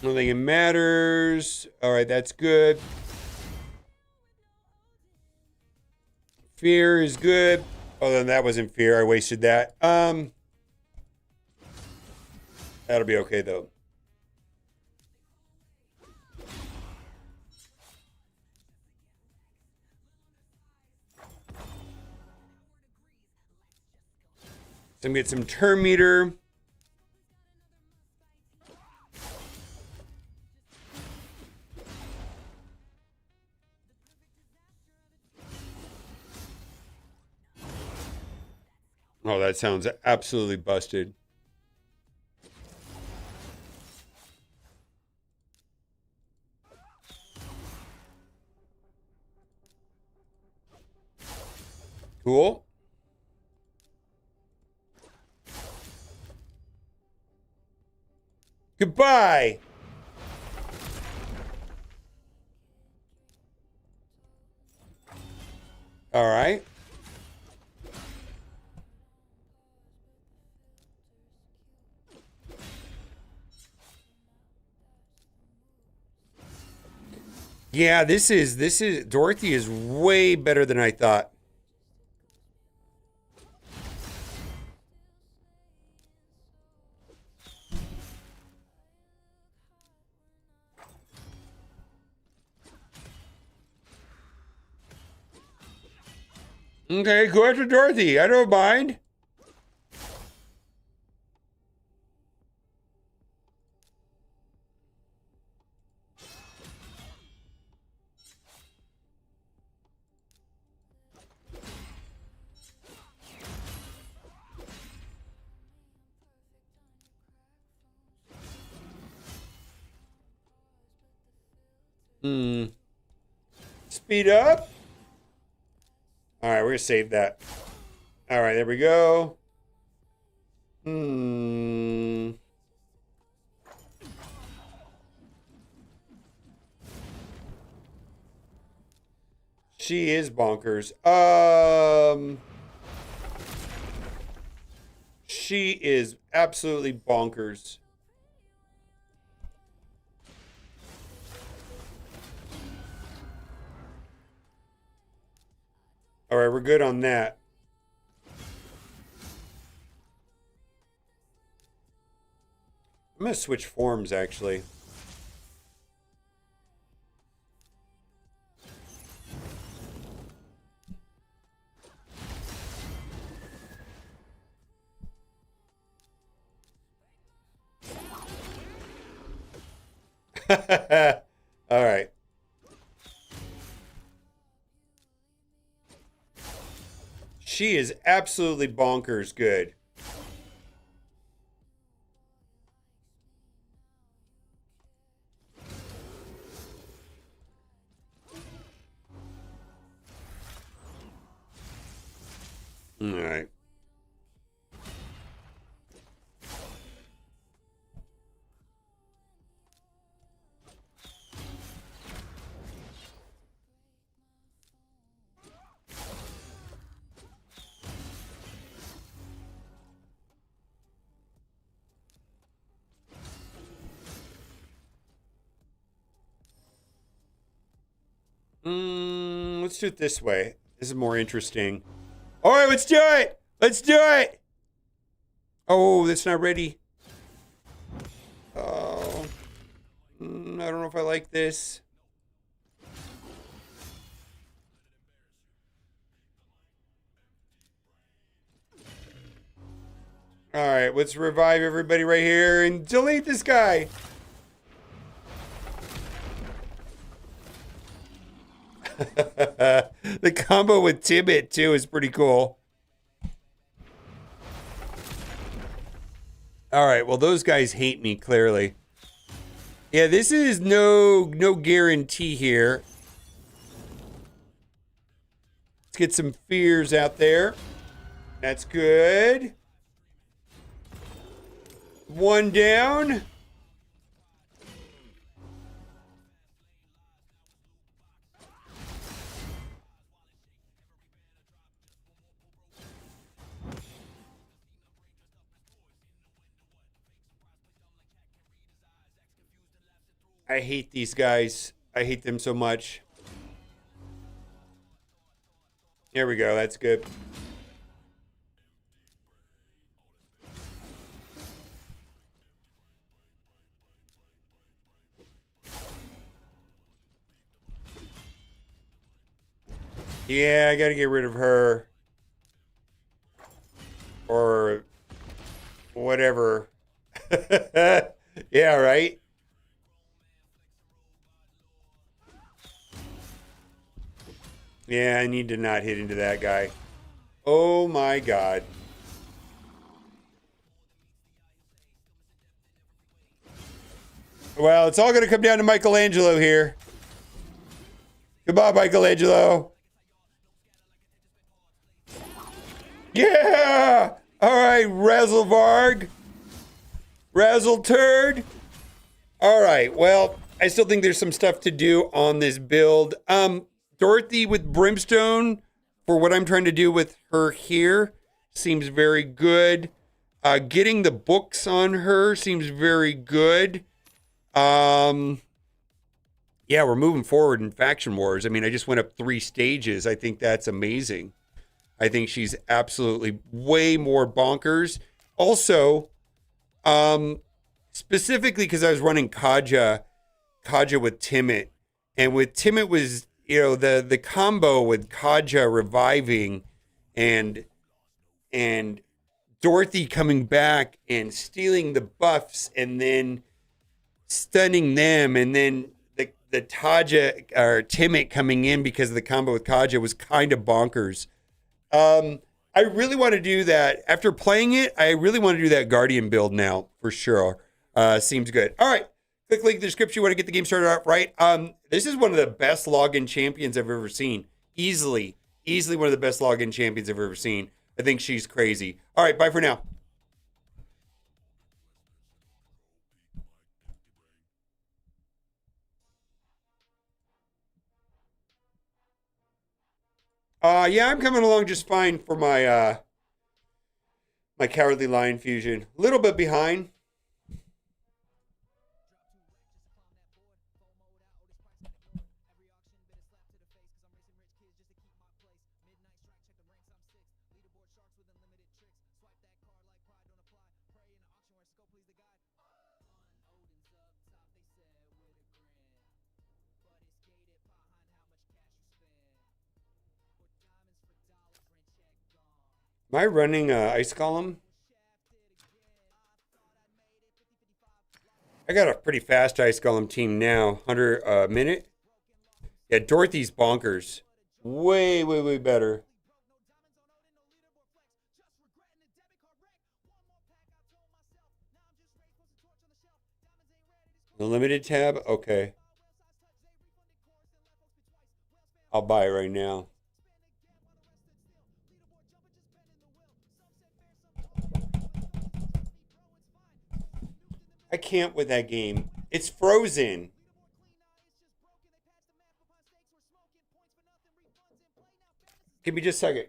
J: I don't think it matters. All right, that's good. Fear is good. Oh, then that wasn't fear. I wasted that. That'll be okay though. So I'm gonna get some turn meter. Oh, that sounds absolutely busted. Cool. Goodbye. All right. Yeah, this is Dorothy is way better than I thought. Okay, go after Dorothy. I don't mind. Speed up. All right, we're gonna save that. All right, there we go. She is bonkers. She is absolutely bonkers. All right, we're good on that. I'm gonna switch forms actually. All right. She is absolutely bonkers good. All right. Let's do it this way. This is more interesting. All right, let's do it. Let's do it. Oh, that's not ready. Oh, I don't know if I like this. All right, let's revive everybody right here and delete this guy. The combo with Tibbet too is pretty cool. All right, well those guys hate me clearly. Yeah, this is no guarantee here. Let's get some fears out there. That's good. One down. I hate these guys. I hate them so much. There we go. That's good. Yeah, I gotta get rid of her. Or whatever. Yeah, right? Yeah, I need to not hit into that guy. Oh my god. Well, it's all going to come down to Michelangelo here. Goodbye, Michelangelo. Yeah! All right, Razzlevarg. Razzle turd. All right, well, I still think there's some stuff to do on this build. Dorothy with Brimstone, for what I'm trying to do with her here, seems very good. Getting the books on her seems very good. Yeah, yeah, we're moving forward in Faction Wars. I mean, I just went up 3 stages. I think that's amazing. I think she's absolutely way more bonkers. Also, specifically because I was running Kaja with Timid, and with Timid was, you know, the combo with Kaja reviving and Dorothy coming back and stealing the buffs and then stunning them, and then the Taja or Timid coming in because of the combo with Kaja was kind of bonkers. I really want to do that after playing it. I really want to do that Guardian build now for sure. Seems good. All right, click link in the description. You want to get the game started out right. This is one of the best login champions I've ever seen. Easily one of the best login champions I've ever seen. I think she's crazy. All right, bye for now. Yeah, I'm coming along just fine for my my Cowardly Lion fusion. A little bit behind. Am I running Ice Golem? I got a pretty fast Ice Golem team now. 100 a minute. Yeah, Dorothy's bonkers. Way better. The limited tab? Okay. I'll buy it right now. I can't with that game. It's frozen. Give me just a second.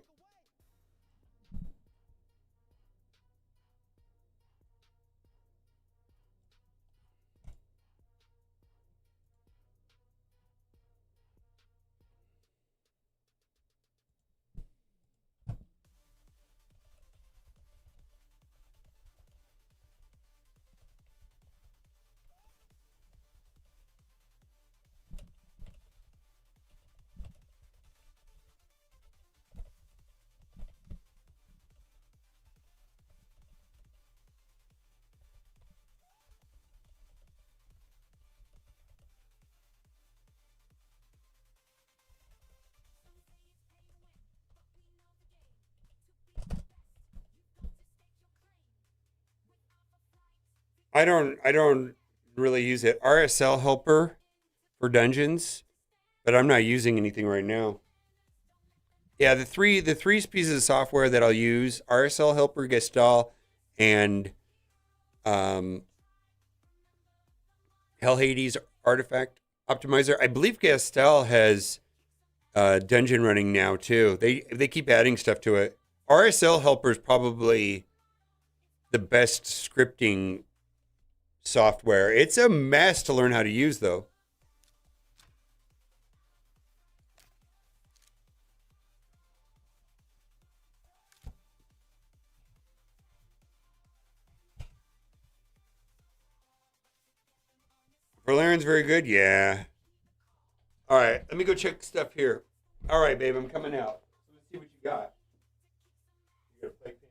J: I don't really use it. RSL helper for dungeons, but I'm not using anything right now. Yeah, the three pieces of software that I'll use: RSL helper, Gestalt, and Hell Hades artifact optimizer. I believe Gestalt has dungeon running now too. They keep adding stuff to it. RSL helper is probably the best scripting software. It's a mess to learn how to use, though. Valerian's very good, yeah. All right, let me go check stuff here. All right, babe, I'm coming out. Let's see what you got. You got a play painting?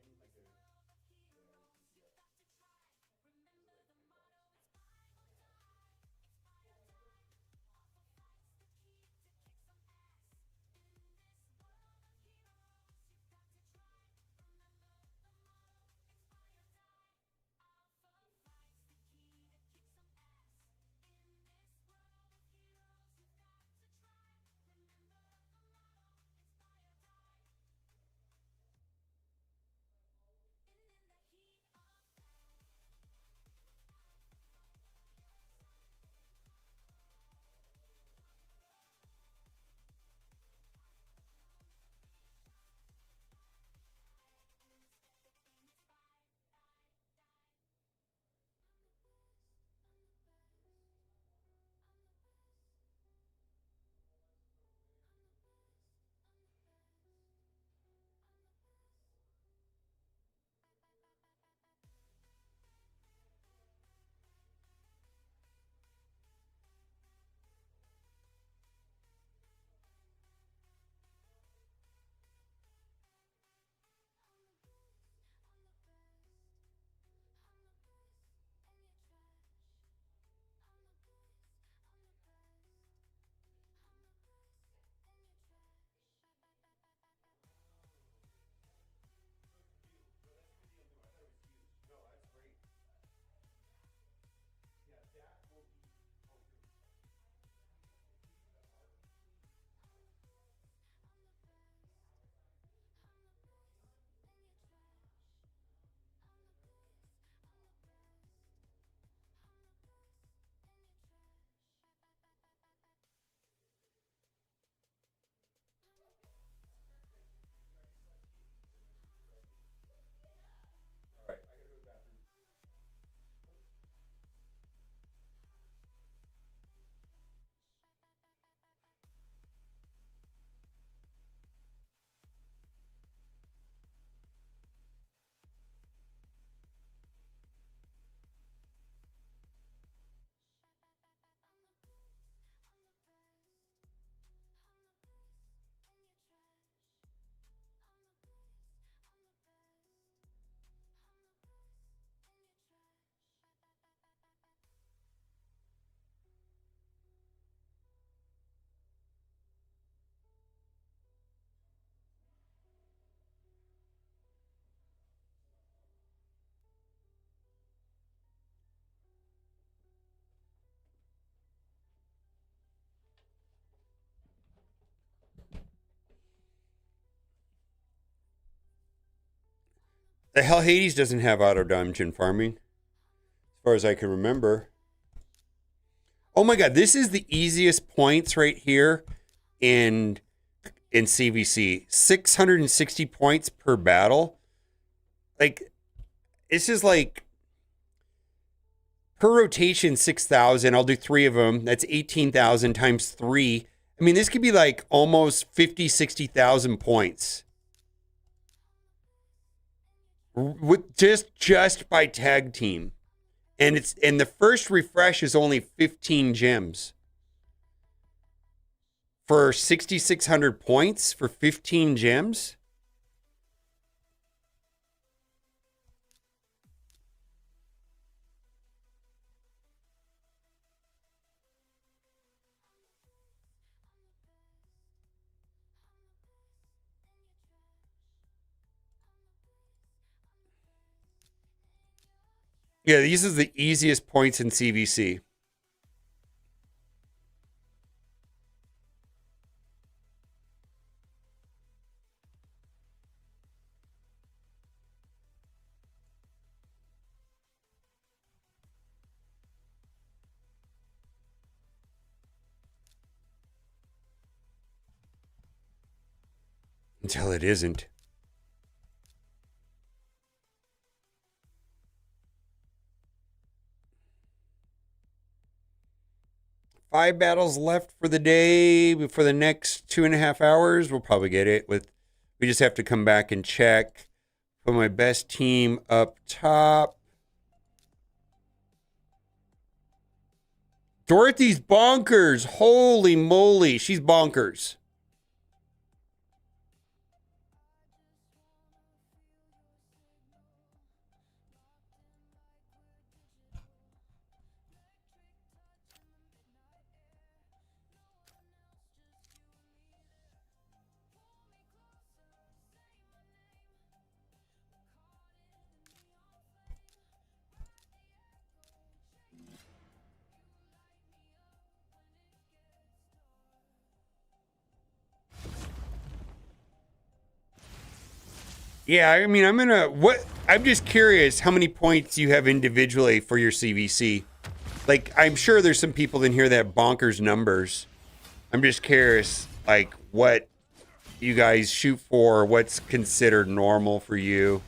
J: The hell Hades doesn't have auto dungeon farming, as far as I can remember. Oh my god, this is the easiest points right here in CVC. 660 points per battle. Like, this is like per rotation 6,000. I'll do 3 of them. That's 18,000 times 3. I mean, this could be like almost 50, 60,000 points. With just by tag team. And the first refresh is only 15 gems. For 6,600 points for 15 gems? Yeah, these are the easiest points in CVC. Until it isn't. Five battles left for the day. For the next 2.5 hours, we'll probably get it. We just have to come back and check. Put my best team up top. Dorothy's bonkers. Holy moly, she's bonkers. Yeah, I mean, I'm just curious how many points you have individually for your CVC. Like, I'm sure there's some people in here that have bonkers numbers. I'm just curious, like, what you guys shoot for, what's considered normal for you.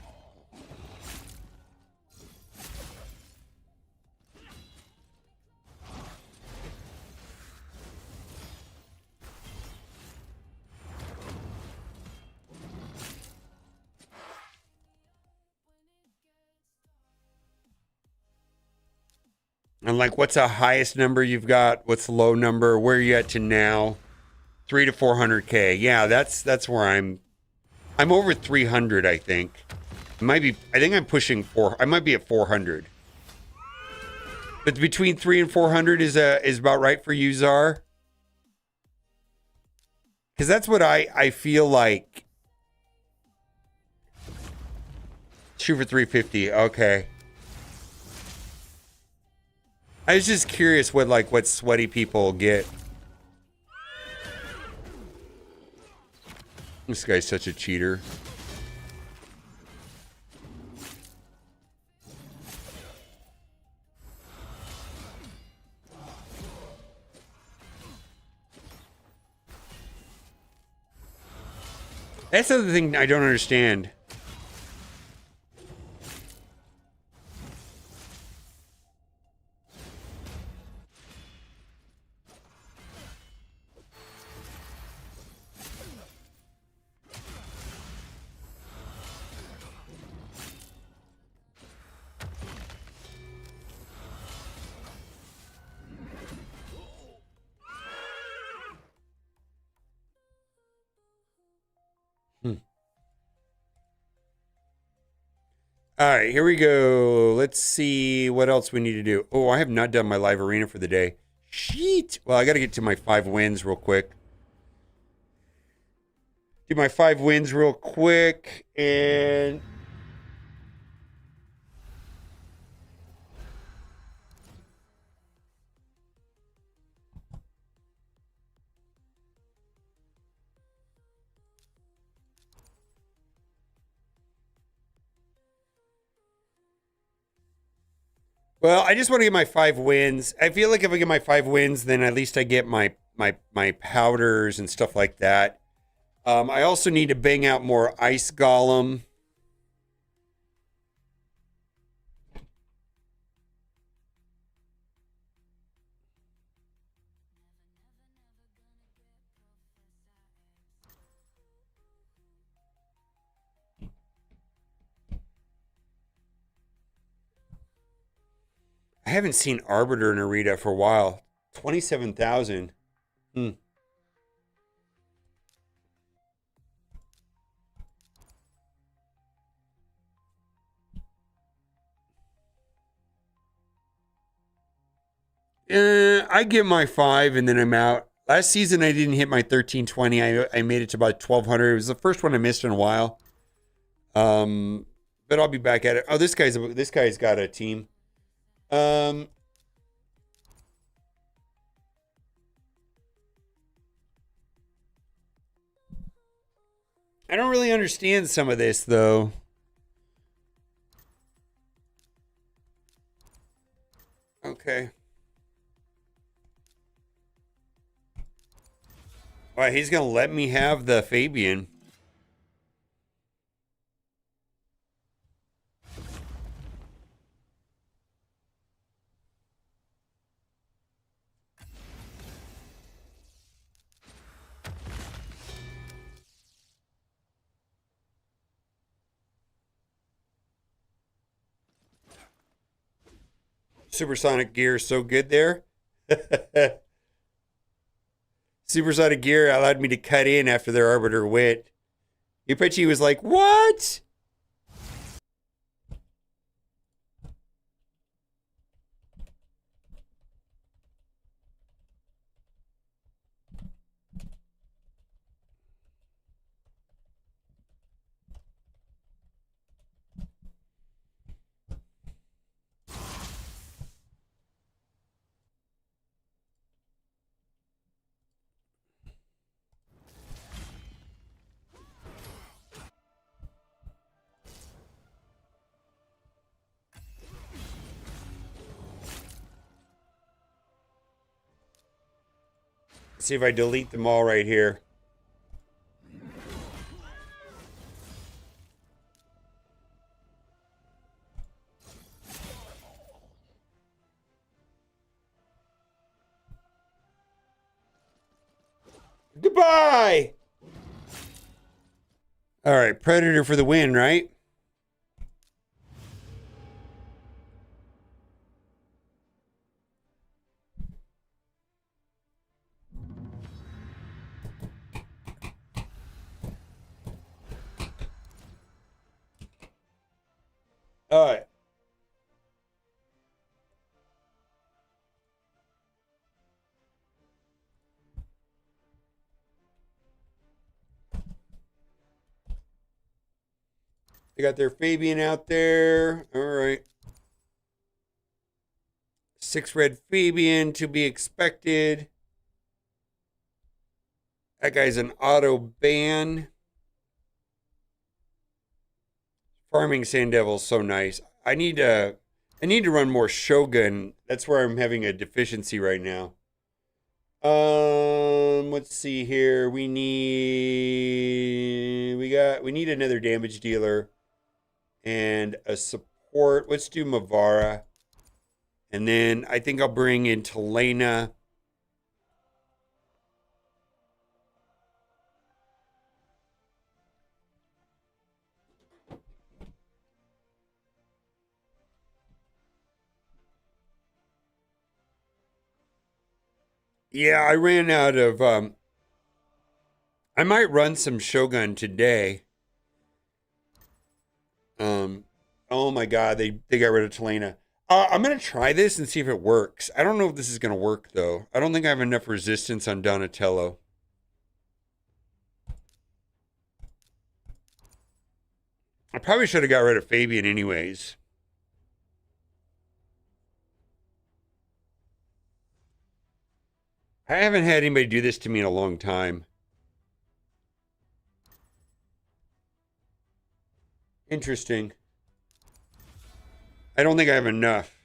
J: And like, what's the highest number you've got? What's the low number? Where are you at to now? 300 to 400K. Yeah, that's where I'm over 300, I think. I think I'm pushing 4. I might be at 400. But between 3 and 400 is about right for you, Czar. Because that's what I feel like. Shoot for 350. Okay. I was just curious what sweaty people get. This guy's such a cheater. That's the other thing I don't understand. All right, here we go. Let's see what else we need to do. Oh, I have not done my live arena for the day. Sheet. Well, I got to get to my 5 wins real quick. Do my 5 wins real quick. And Well, I just want to get my 5 wins. I feel like if I get my 5 wins, then at least I get my powders and stuff like that. I also need to bang out more ice golem. I haven't seen Arbiter Narita for a while. 27,000. I get my 5 and then I'm out. Last season I didn't hit my 1320. I made it to about 1200. It was the first one I missed in a while. But I'll be back at it. Oh, this guy's got a team. I don't really understand some of this though. Okay. All right, he's gonna let me have the Fabian. Supersonic gear is so good there. Supersonic gear allowed me to cut in after their arbiter went. Yupechi was like, what? See if I delete them all right here. Goodbye! All right, Predator for the win, right? All right. They got their Fabian out there. All right. 6 red Fabian to be expected. That guy's an auto ban. Farming Sand Devil's so nice. I need to run more Shogun. That's where I'm having a deficiency right now. Let's see here. We need another damage dealer and a support. Let's do Mavara. And then I think I'll bring in Telena. Yeah, I ran out of I might run some Shogun today. Oh my god, they got rid of Telena. I'm gonna try this and see if it works. I don't know if this is gonna work though. I don't think I have enough resistance on Donatello. I probably should have got rid of Fabian anyways. I haven't had anybody do this to me in a long time. Interesting. I don't think I have enough.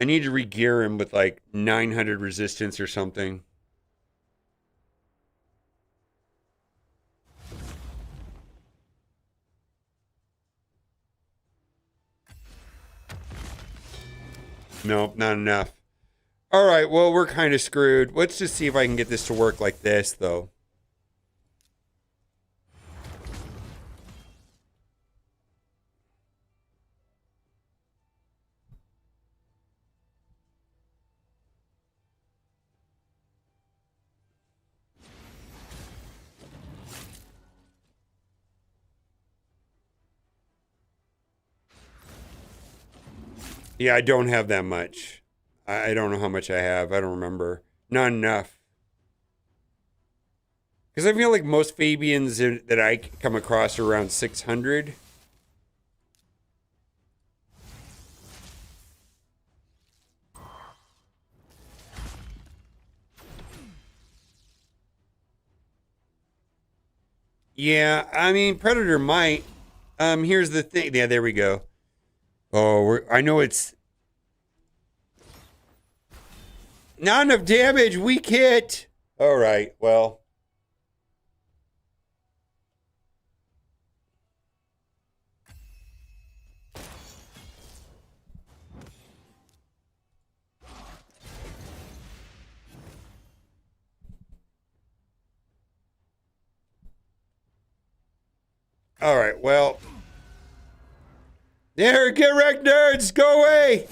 J: I need to re-gear him with like 900 resistance or something. Nope, not enough. All right, well, we're kind of screwed. Let's just see if I can get this to work like this, though. Yeah, I don't have that much. I don't know how much I have. I don't remember. Not enough. Because I feel like most Fabians that I come across are around 600. Yeah, I mean, Predator might. Here's the thing. Yeah, there we go. Oh, I know it's not enough damage. Weak hit. All right, well. All right, well. There, get wrecked, nerds. Go away.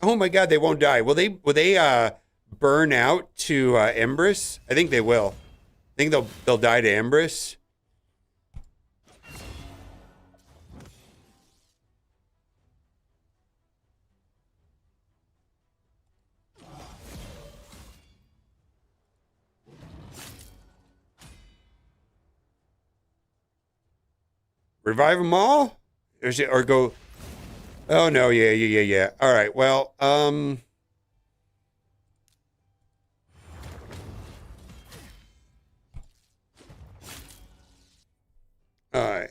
J: Oh my God, they won't die. Will they burn out to Empress? I think they will. I think they'll die to Empress. Revive them all? Or go... Oh, no, yeah. All right, well, all right,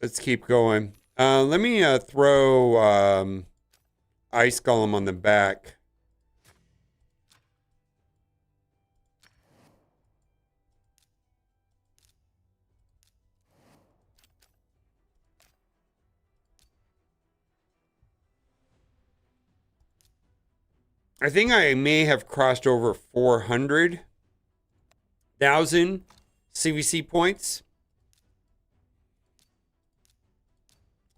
J: let's keep going. Let me throw Ice Golem on the back. I think I may have crossed over 400,000 CVC points.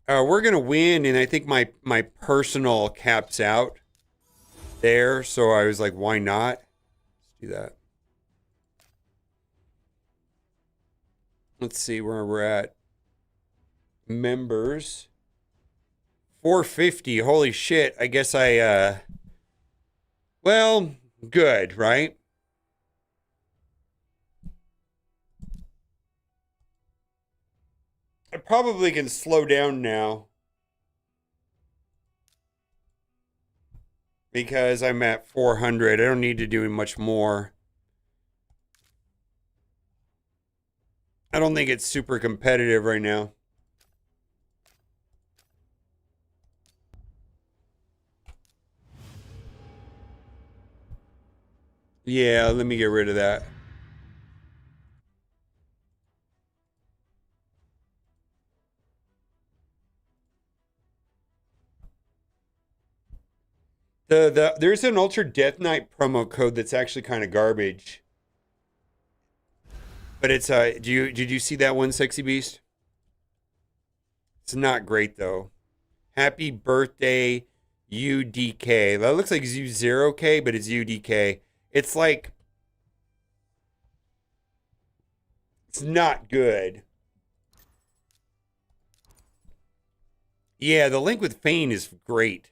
J: We're going to win, and I think my personal caps out there. So I was like, why not? Let's do that. Let's see where we're at. Members. 450. Holy shit. I guess well, good, right? I probably can slow down now. Because I'm at 400. I don't need to do much more. I don't think it's super competitive right now. Yeah, let me get rid of that. There's an Ultra Death Knight promo code that's actually kind of garbage. But it's did you see that one, Sexy Beast? It's not great though. Happy birthday, UDK. That looks like U0K, but it's UDK. It's like it's not good. Yeah, the link with Fane is great.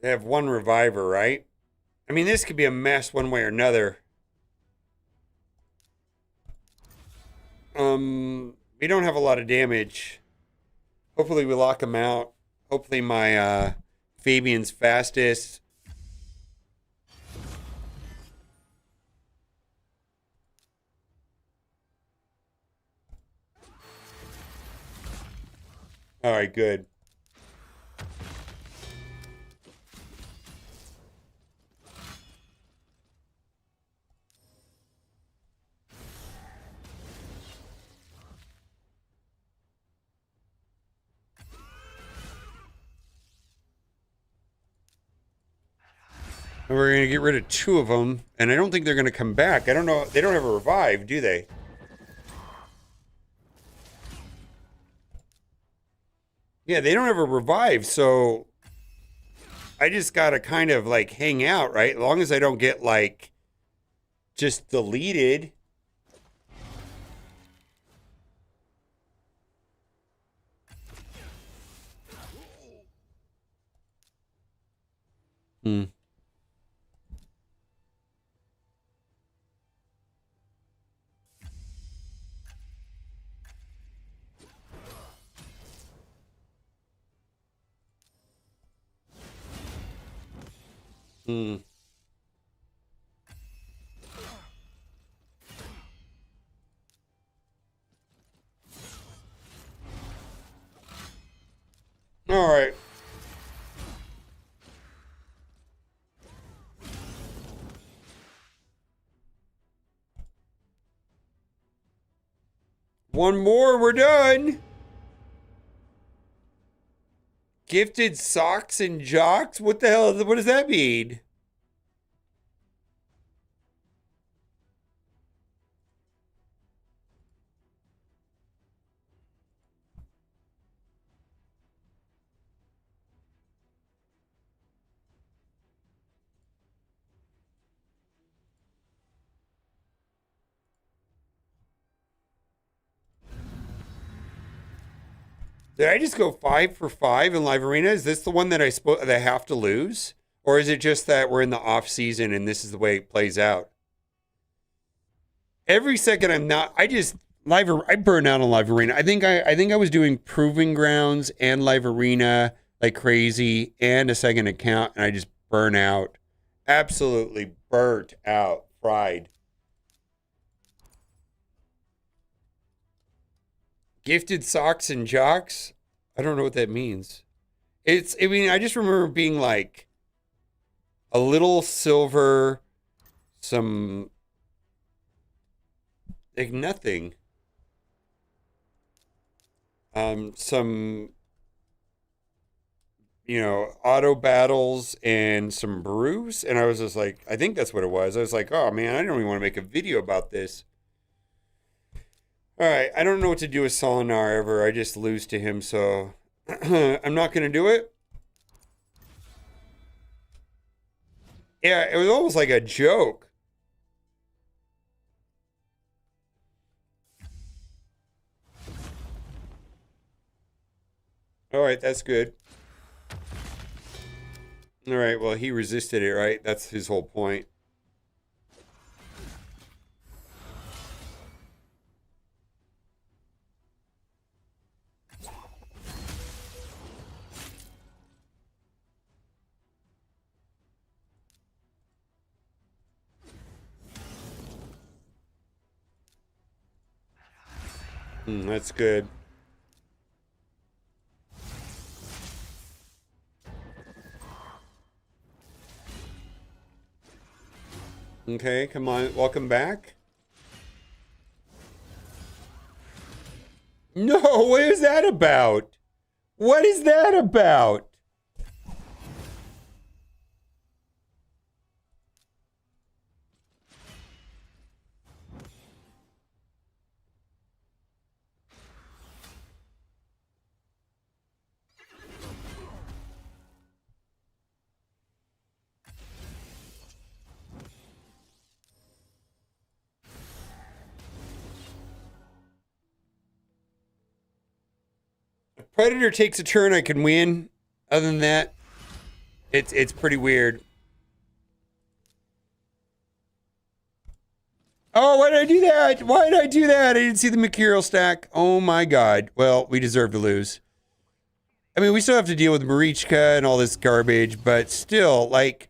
J: They have one reviver, right? I mean, this could be a mess one way or another. We don't have a lot of damage. Hopefully we lock him out. Hopefully my Fabian's fastest. All right, good. And we're going to get rid of 2 of them, and I don't think they're going to come back. I don't know. They don't have a revive, do they? Yeah, they don't have a revive, so I just got to kind of like hang out, right? As long as I don't get like just deleted. Hmm. Hmm. All right. One more, we're done. Gifted socks and jocks? What the hell? What does that mean? Did I just go 5 for 5 in Live Arena? Is this the one that that I have to lose? Or is it just that we're in the off season and this is the way it plays out? Every second I burn out on Live Arena. I think I was doing Proving Grounds and Live Arena like crazy and a second account, and I just burn out. Absolutely burnt out, fried. Gifted socks and jocks? I don't know what that means. I mean, I just remember being like a little silver, some, like nothing. Some, auto battles and some brews. And I was just like, I think that's what it was. I was like, oh man, I don't even want to make a video about this. All right, I don't know what to do with Solinar ever. I just lose to him, so I'm not going to do it. Yeah, it was almost like a joke. All right, that's good. All right, well, he resisted it, right? That's his whole point. That's good. Okay, come on. Welcome back. No, what is that about? What is that about? Predator takes a turn, I can win. Other than that, it's pretty weird. Oh, why did I do that? Why did I do that? I didn't see the material stack. Oh my god. Well, we deserve to lose. I mean, we still have to deal with Marichka and all this garbage, but still, like...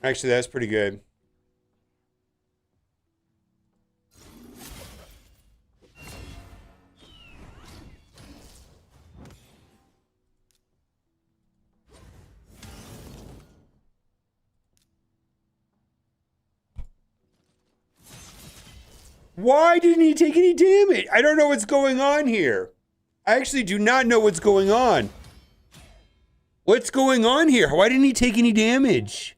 J: Actually, that's pretty good. Why didn't he take any damage? I don't know what's going on here. I actually do not know what's going on. What's going on here? Why didn't he take any damage?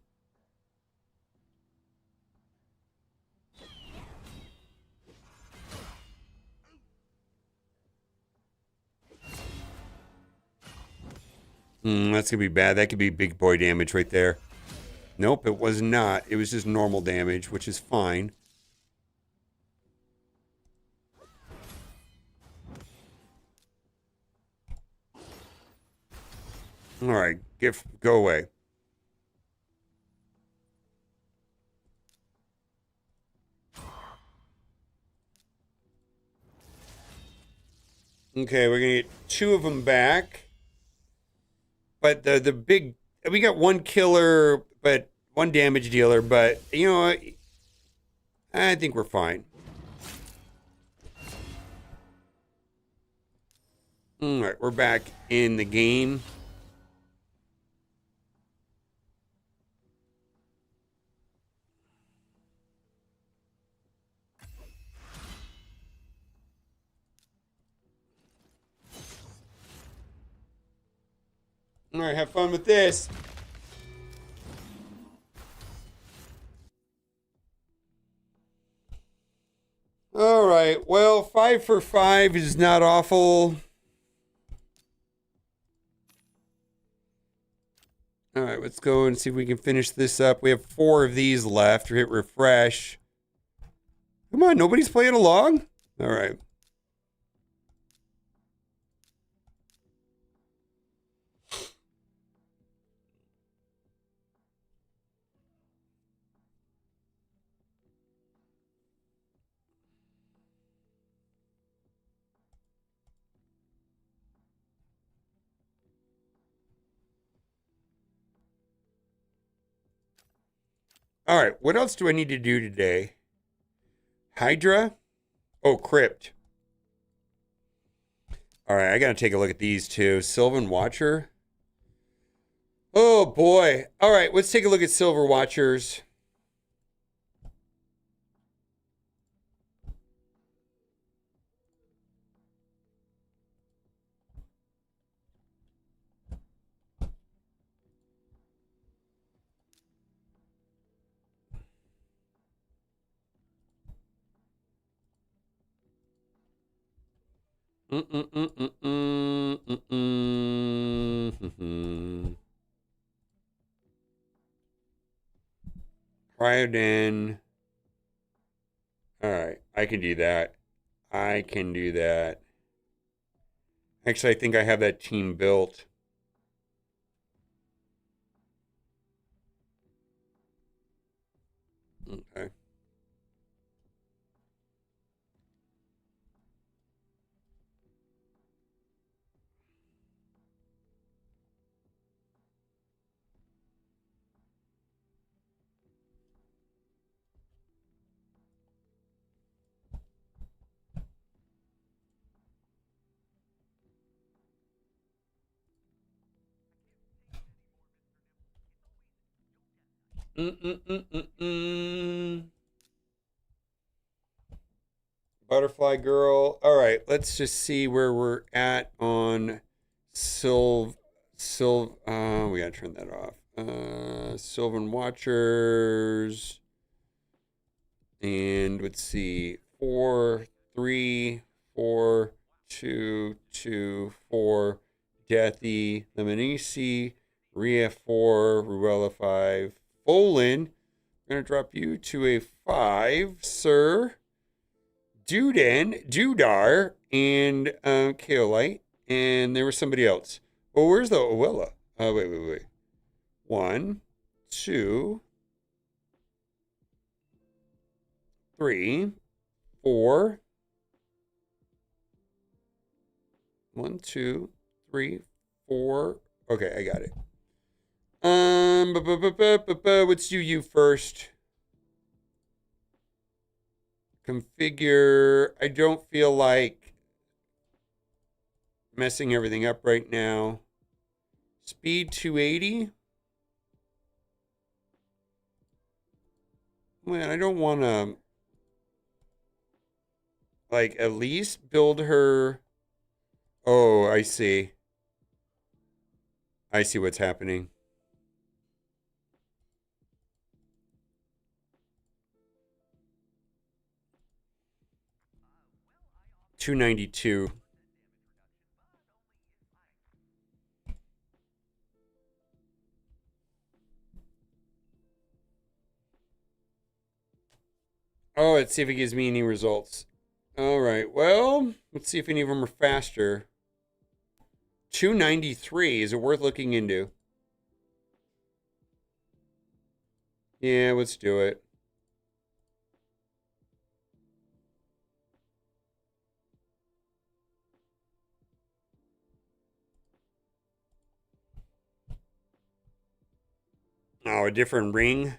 J: That's gonna be bad. That could be big boy damage right there. Nope, it was not. It was just normal damage, which is fine. All right, go away. Okay, we're gonna get 2 of them back. But the big, we got 1 killer, but 1 damage dealer. But you know what? I think we're fine. All right, we're back in the game. All right, have fun with this. All right, well, 5 for 5 is not awful. All right, let's go and see if we can finish this up. We have 4 of these left. Hit refresh. Come on, nobody's playing along? All right. All right, what else do I need to do today? Hydra? Oh, Crypt. All right, I got to take a look at these two. Sylvan Watcher. Oh, boy. All right, let's take a look at Silver Watchers. Cryoden. All right, I can do that. I can do that. Actually, I think I have that team built. Okay. Butterfly Girl. All right, let's just see where we're at on we gotta turn that off. Sylvan Watchers. And let's see. 4, 3, 4, 2, 2, 4. Deathy, Lemonisi, Rhea 4, Ruella 5. Olin, I'm going to drop you to a 5, sir. Dudar, and Kaolite, and there was somebody else. Oh, where's the Oella? Wait. 1, 2, 3, 4. 1, 2, 3, 4. Okay, I got it. Let's do you first. Configure. I don't feel like messing everything up right now. Speed 280. Man, I don't want to, like, at least build her. Oh, I see. I see what's happening. $292. Oh, let's see if it gives me any results. All right. Well, let's see if any of them are faster. 293. Is it worth looking into? Yeah, let's do it. Oh, a different ring?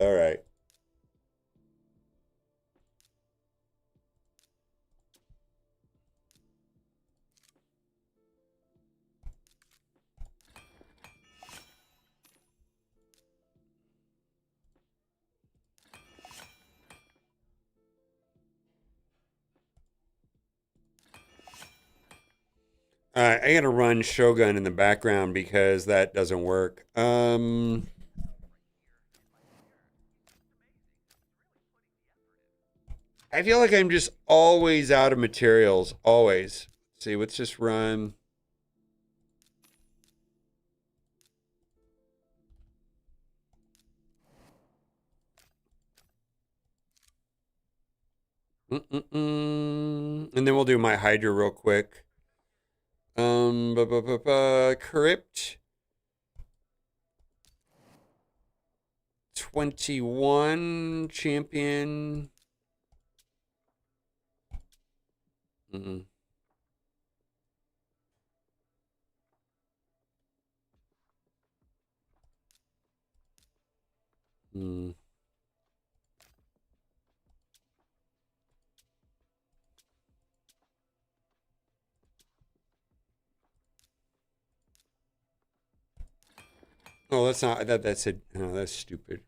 J: All right. I gotta run Shogun in the background because that doesn't work. I feel like I'm just always out of materials. Always. Let's see, let's just run. And then we'll do my Hydra real quick. Crypt. 21 champion. Oh, that's not that. That's it. No, that's stupid.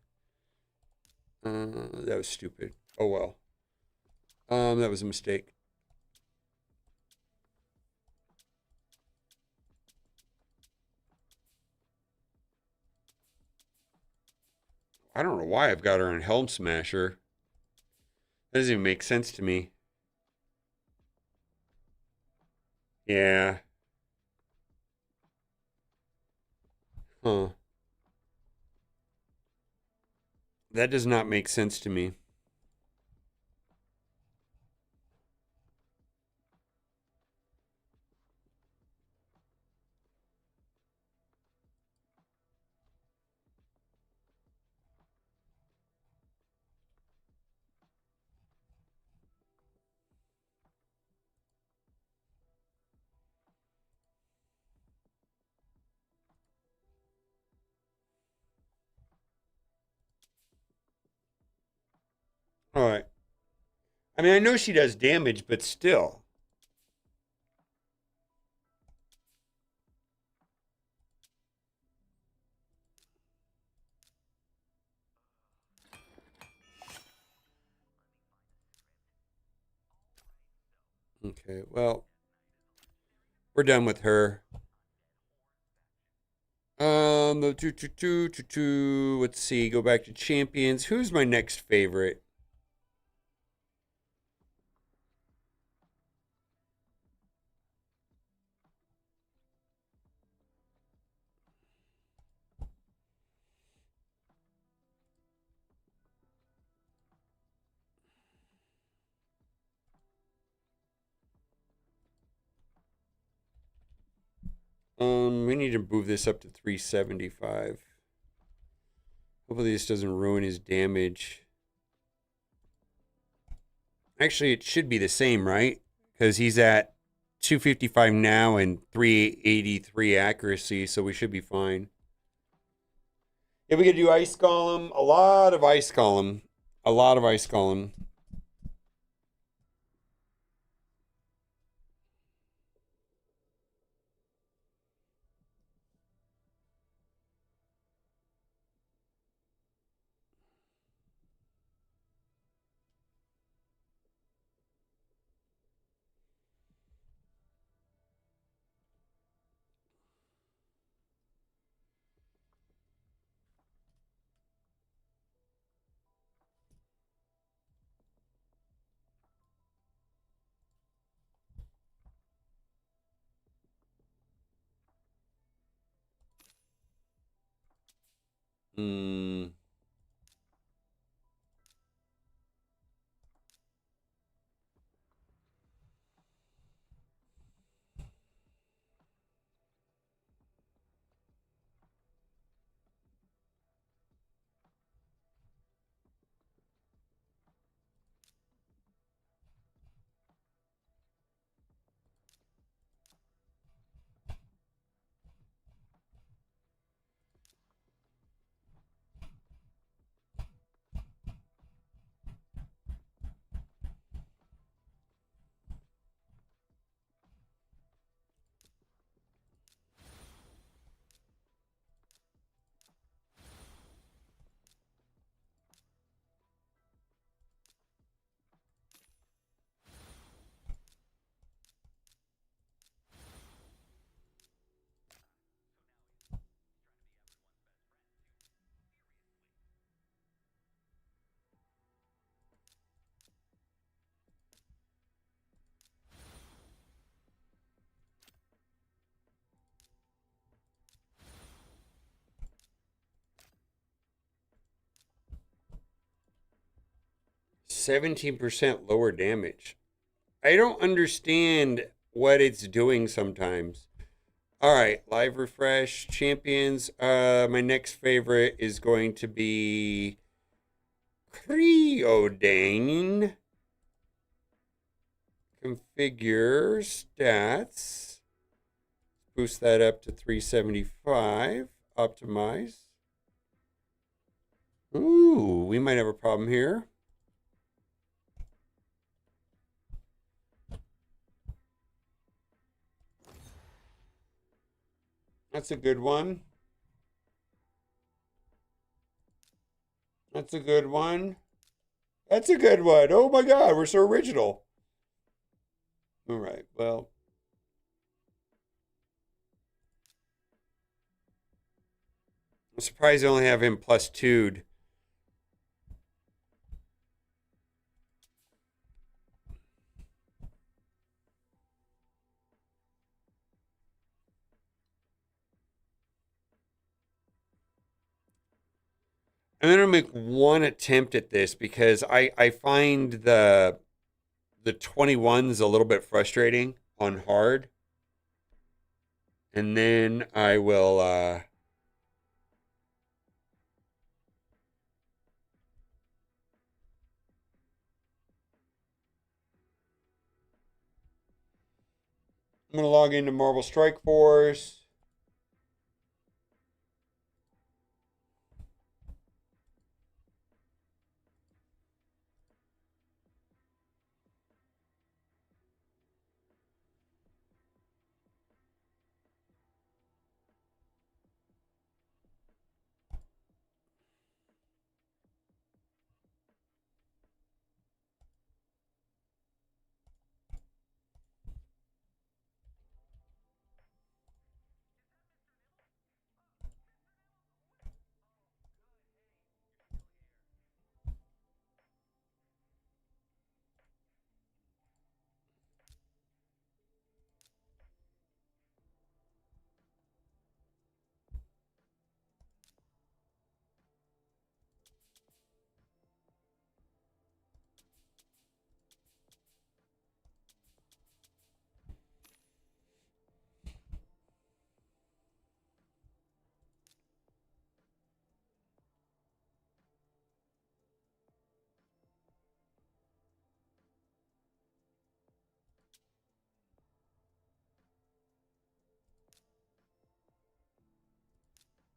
J: That was stupid. Oh well. That was a mistake. I don't know why I've got her on Helm Smasher. That doesn't even make sense to me. Yeah. Huh. That does not make sense to me. All right. I mean, I know she does damage, but still. Okay, well, we're done with her. Let's see. Go back to champions. Who's my next favorite? We need to move this up to 375. Hopefully this doesn't ruin his damage. Actually, it should be the same, right? Because he's at 255 now and 383 accuracy, so we should be fine. Yeah, we could do Ice Golem. A lot of Ice Golem. A lot of Ice Golem. Hmm. %17 lower damage. I don't understand what it's doing sometimes. All right, live refresh champions. My next favorite is going to be Creodane. Configure stats. Boost that up to 375. Optimize. Ooh, we might have a problem here. That's a good one. That's a good one. That's a good one. Oh my God, we're so original. All right, well. I'm surprised they only have him +2'd. I'm gonna make one attempt at this because I find the 21s a little bit frustrating on hard. And then I will I'm gonna log into Marvel Strike Force.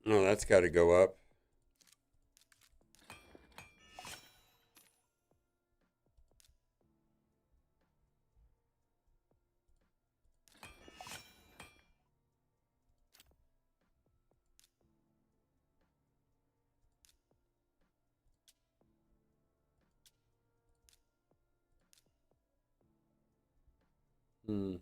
J: Oh, that's got to go up. Hmm.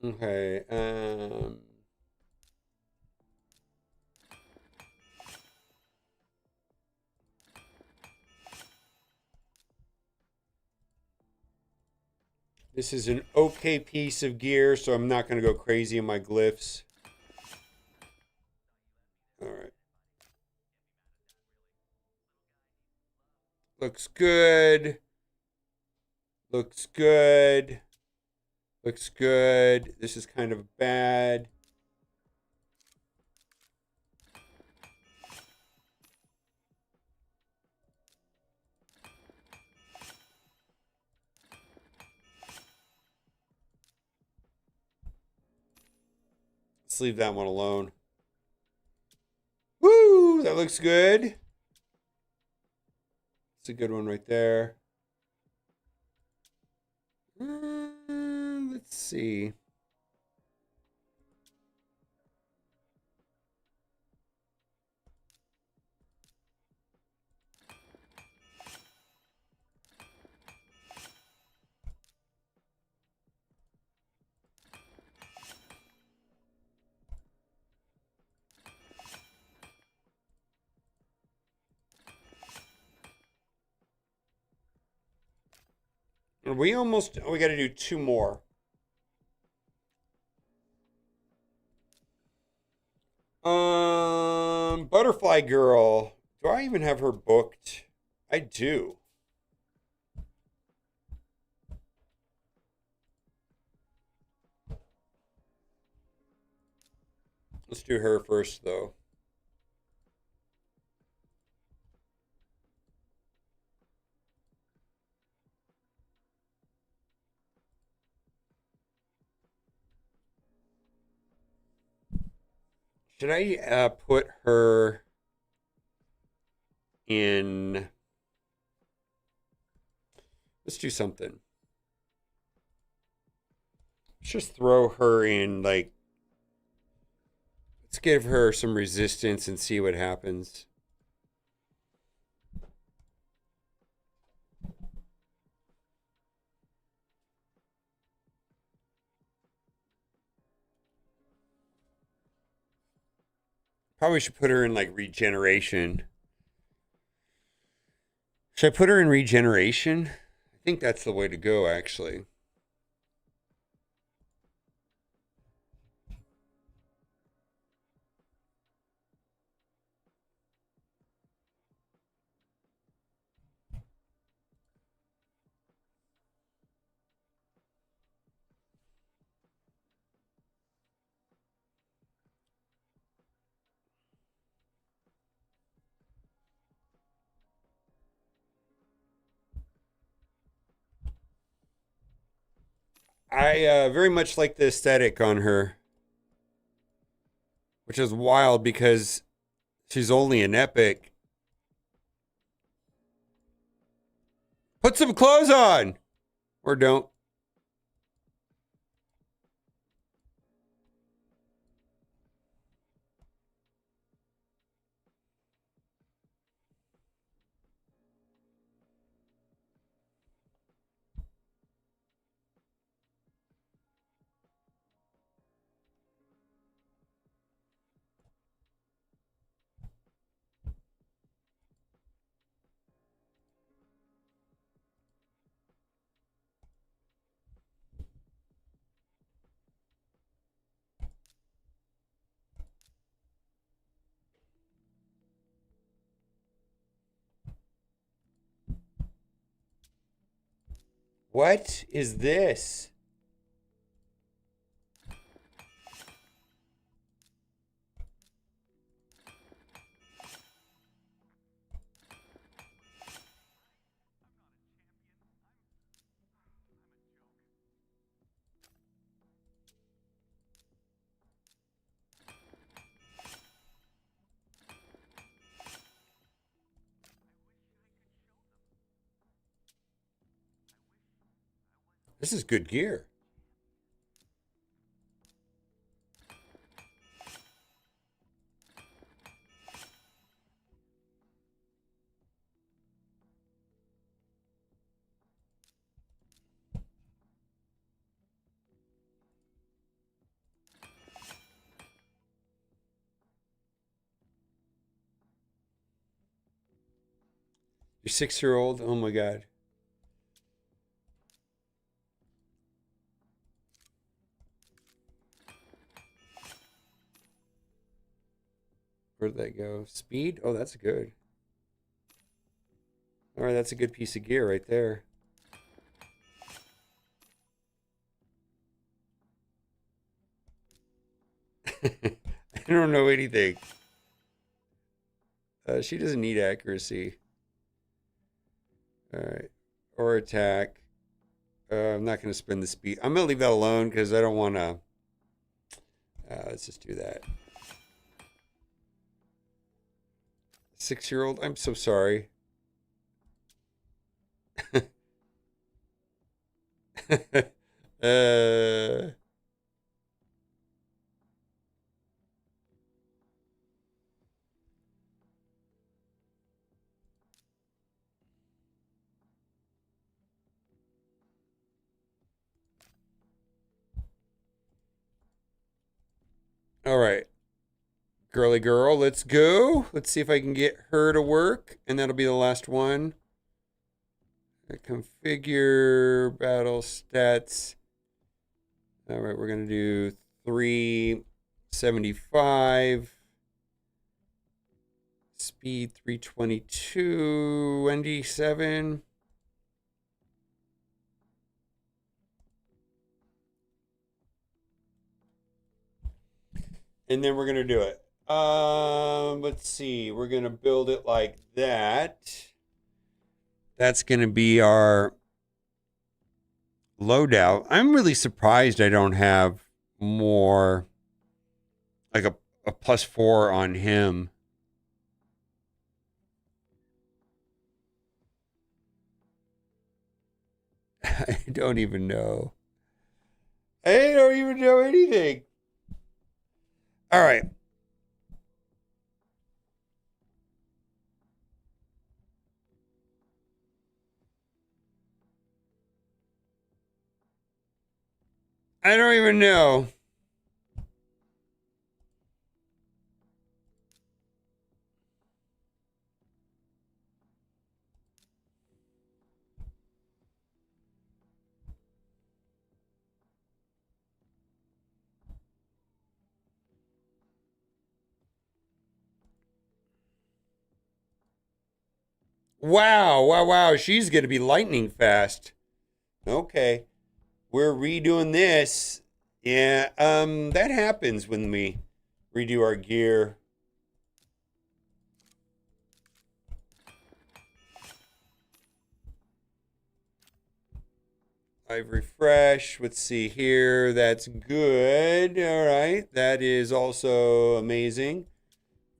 J: Okay. This is an okay piece of gear, so I'm not going to go crazy in my glyphs. All right. Looks good. Looks good. Looks good. This is kind of bad. Let's leave that one alone. Woo! That looks good. It's a good one right there. Let's see. We got to do two more. Butterfly Girl. Do I even have her booked? I do. Let's do her first, though. Should I put her in? Let's do something. Let's just throw her in, like, let's give her some resistance and see what happens. Probably should put her in, like, regeneration. Should I put her in regeneration? I think that's the way to go, actually. I very much like the aesthetic on her, which is wild because she's only an epic. Put some clothes on! Or don't.
F: What is this? This is good gear. Your 6-year-old? Oh my God. Where'd that go? Speed? Oh, that's good. All right, that's a good piece of gear right there. I don't know anything. She doesn't need accuracy. All right. Or attack. I'm not going to spend the speed. I'm going to leave that alone because I don't want to. Let's just do that. 6-year-old? I'm so sorry. uh... All right. Girly girl, let's go. Let's see if I can get her to work. And that'll be the last one. Configure battle stats. All right, we're going to do 375. Speed 322. ND7. And then we're going to do it. Let's see. We're going to build it like that. That's going to be our loadout. I'm really surprised I don't have more, like a +4 on him. I don't even know. I don't even know anything. All right. I don't even know. Wow, wow, wow. She's going to be lightning fast. Okay. We're redoing this. Yeah, that happens when we redo our gear. I've refreshed. Let's see here. That's good. All right. That is also amazing.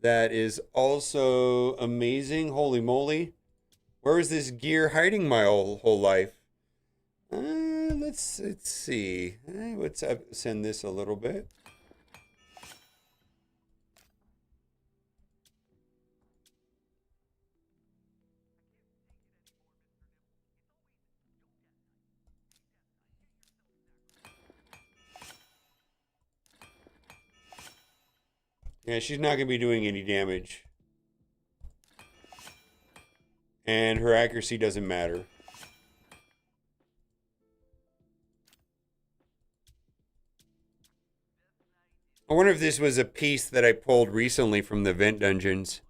F: That is also amazing. Holy moly. Where is this gear hiding my whole life? Let's see. Let's send this a little bit. Yeah, she's not going to be doing any damage. And her accuracy doesn't matter. I wonder if this was a piece that I pulled recently from the vent dungeons.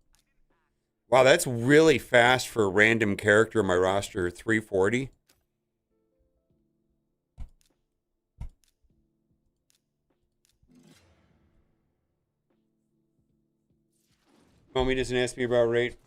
F: Wow, that's really fast for a random character in my roster. 340.
J: Mommy doesn't ask me about rate.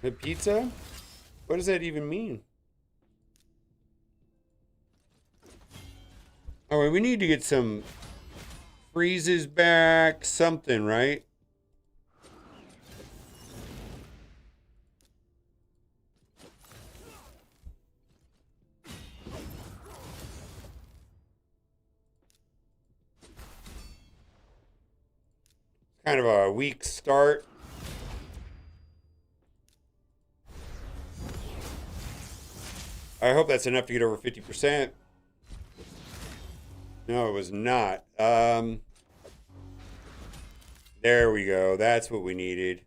J: The pizza? What does that even mean? Oh, we need to get some freezes back, something, right? Kind of a weak start. I hope that's enough to get over 50%. No, it was not. There we go. That's what we needed.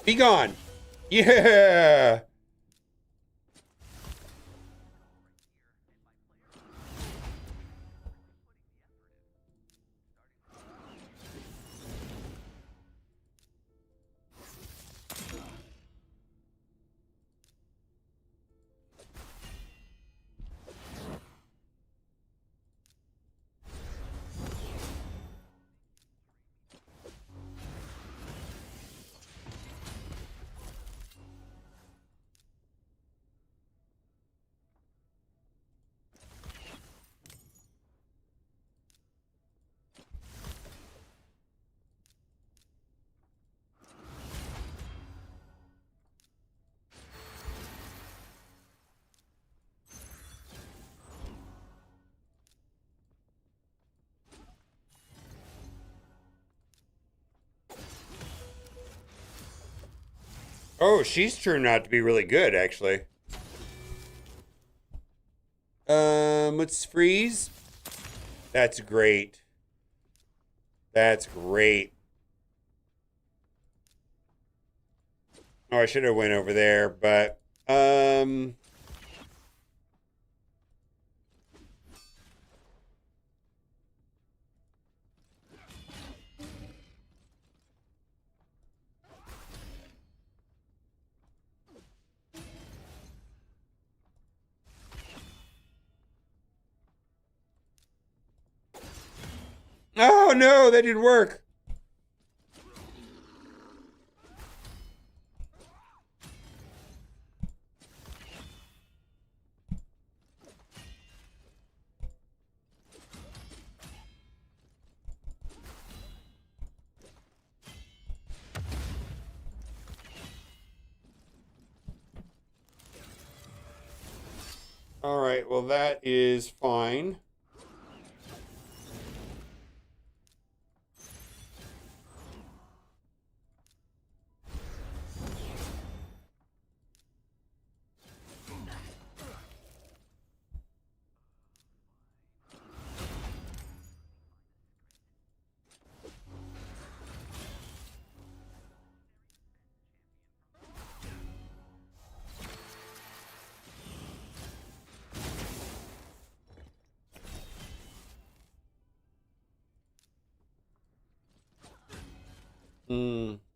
J: Be gone. Yeah. Oh, she's turned out to be really good, actually. Let's freeze. That's great. That's great. Oh, I should have went over there, but oh no, that didn't work. All right, well, that is fine.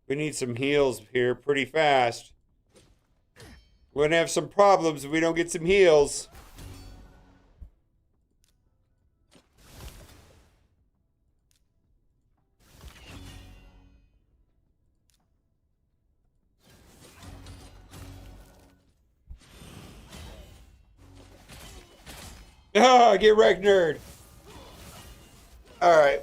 J: We need some heals here pretty fast. We're gonna have some problems if we don't get some heals. Ah, get wrecked, nerd. All right.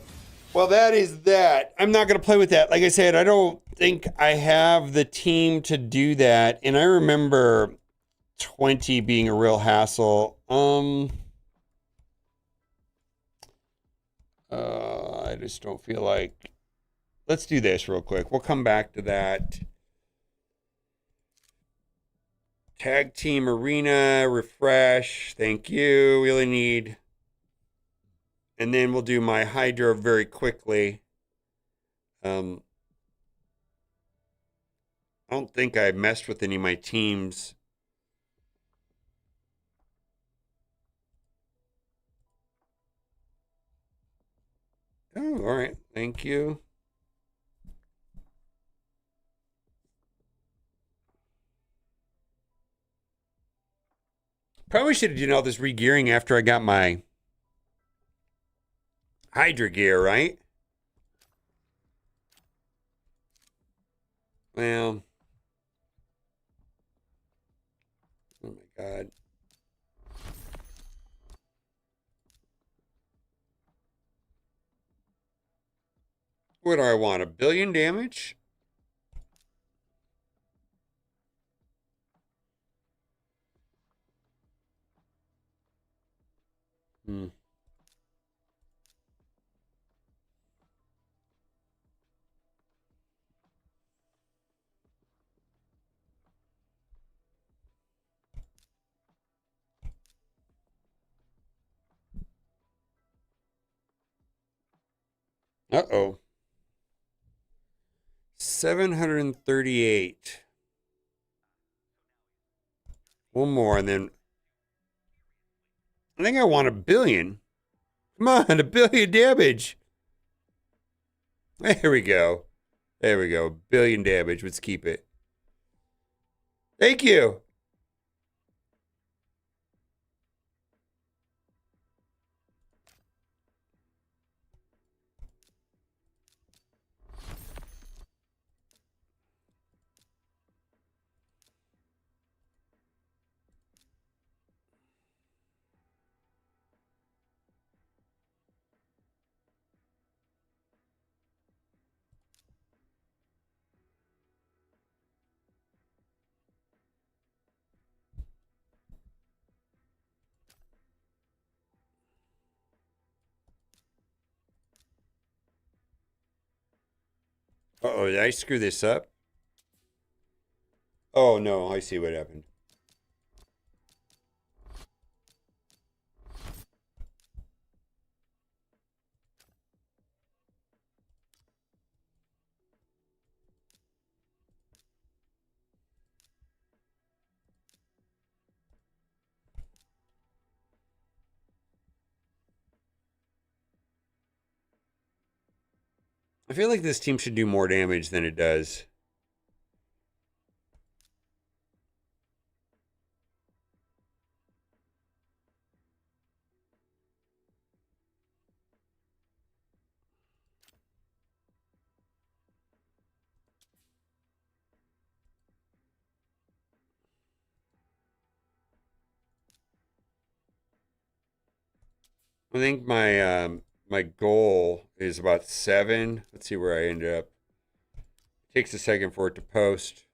J: Well, that is that. I'm not going to play with that. Like I said, I don't think I have the team to do that. And I remember 20 being a real hassle. I just don't feel like... Let's do this real quick. We'll come back to that. Tag team arena, refresh. Thank you. We only need... And then we'll do my Hydra very quickly. I don't think I messed with any of my teams. Oh, all right. Thank you. Probably should have done all this regearing after I got my Hydra gear, right? Well, oh my God. What do I want? 1 billion damage? Hmm. Uh-oh. 738. One more, and then... I think I want 1 billion. Come on, 1 billion damage. There we go. There we go. 1 billion damage. Let's keep it. Thank you. Uh-oh, did I screw this up? Oh, no, I see what happened. I feel like this team should do more damage than it does. I think my goal is about 7. Let's see where I ended up. Takes a second for it to post.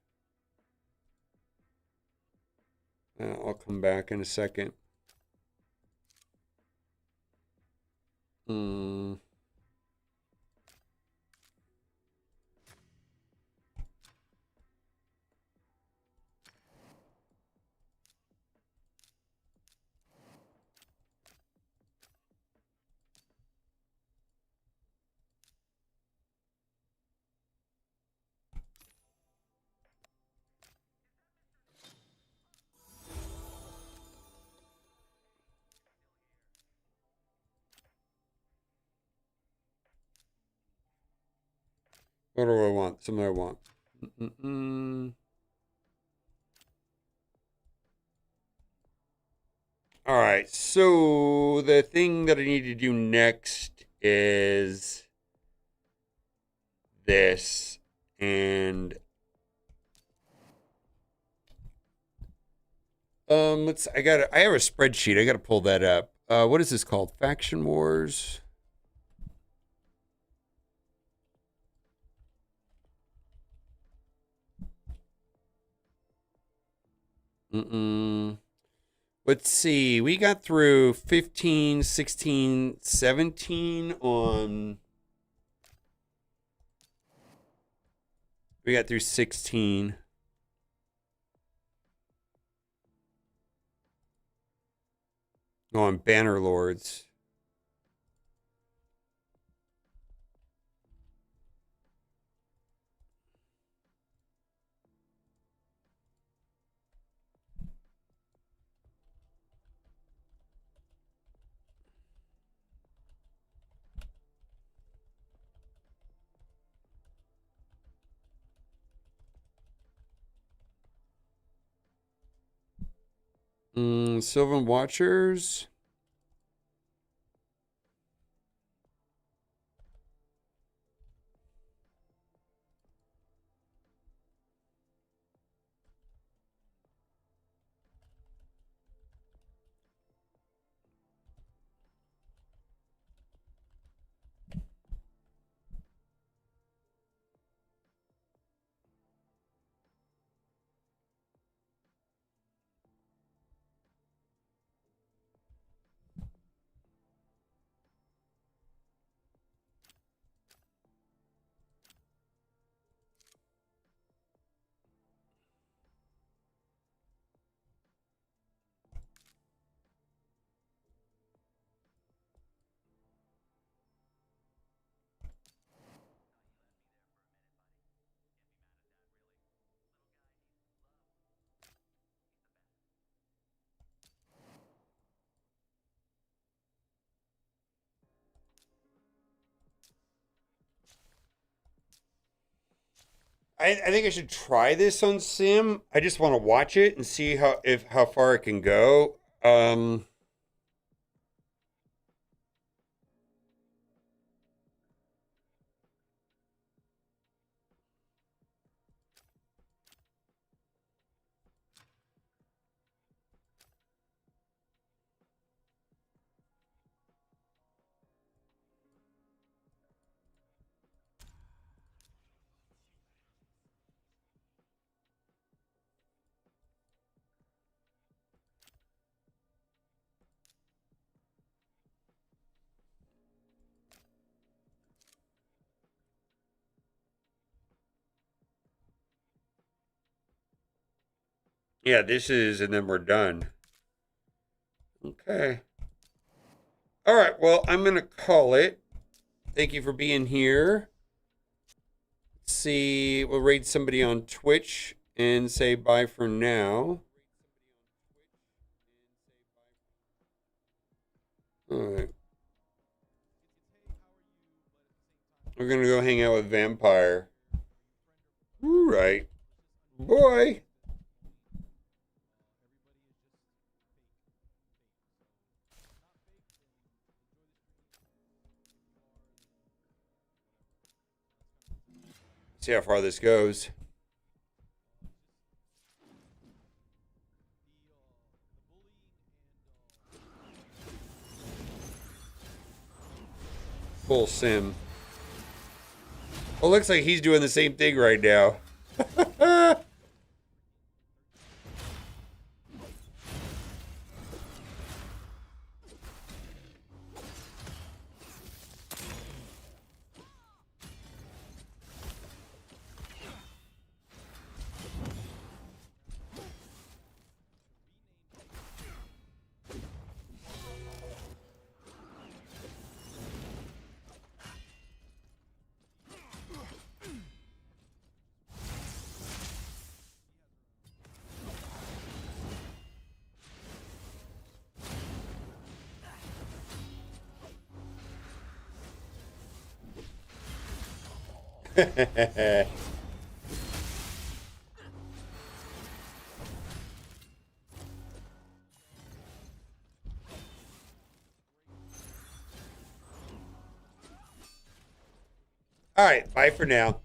J: I'll come back in a second. What do I want? Something I want. All right, so the thing that I need to do next is this, and I have a spreadsheet. I gotta pull that up. What is this called? Faction Wars. Let's see. We got through 15, 16, 17 on... We got through 16. On Banner Lords. Sylvan Watchers. I think I should try this on Sim. I just want to watch it and see how far it can go. Yeah, this is, and then we're done. Okay. All right, well, I'm going to call it. Thank you for being here. Let's see, we'll rate somebody on Twitch and say bye for now. All right. We're going to go hang out with Vampire. All right. Boy. See how far this goes. Full sim. Well, looks like he's doing the same thing right now. All right, bye for now.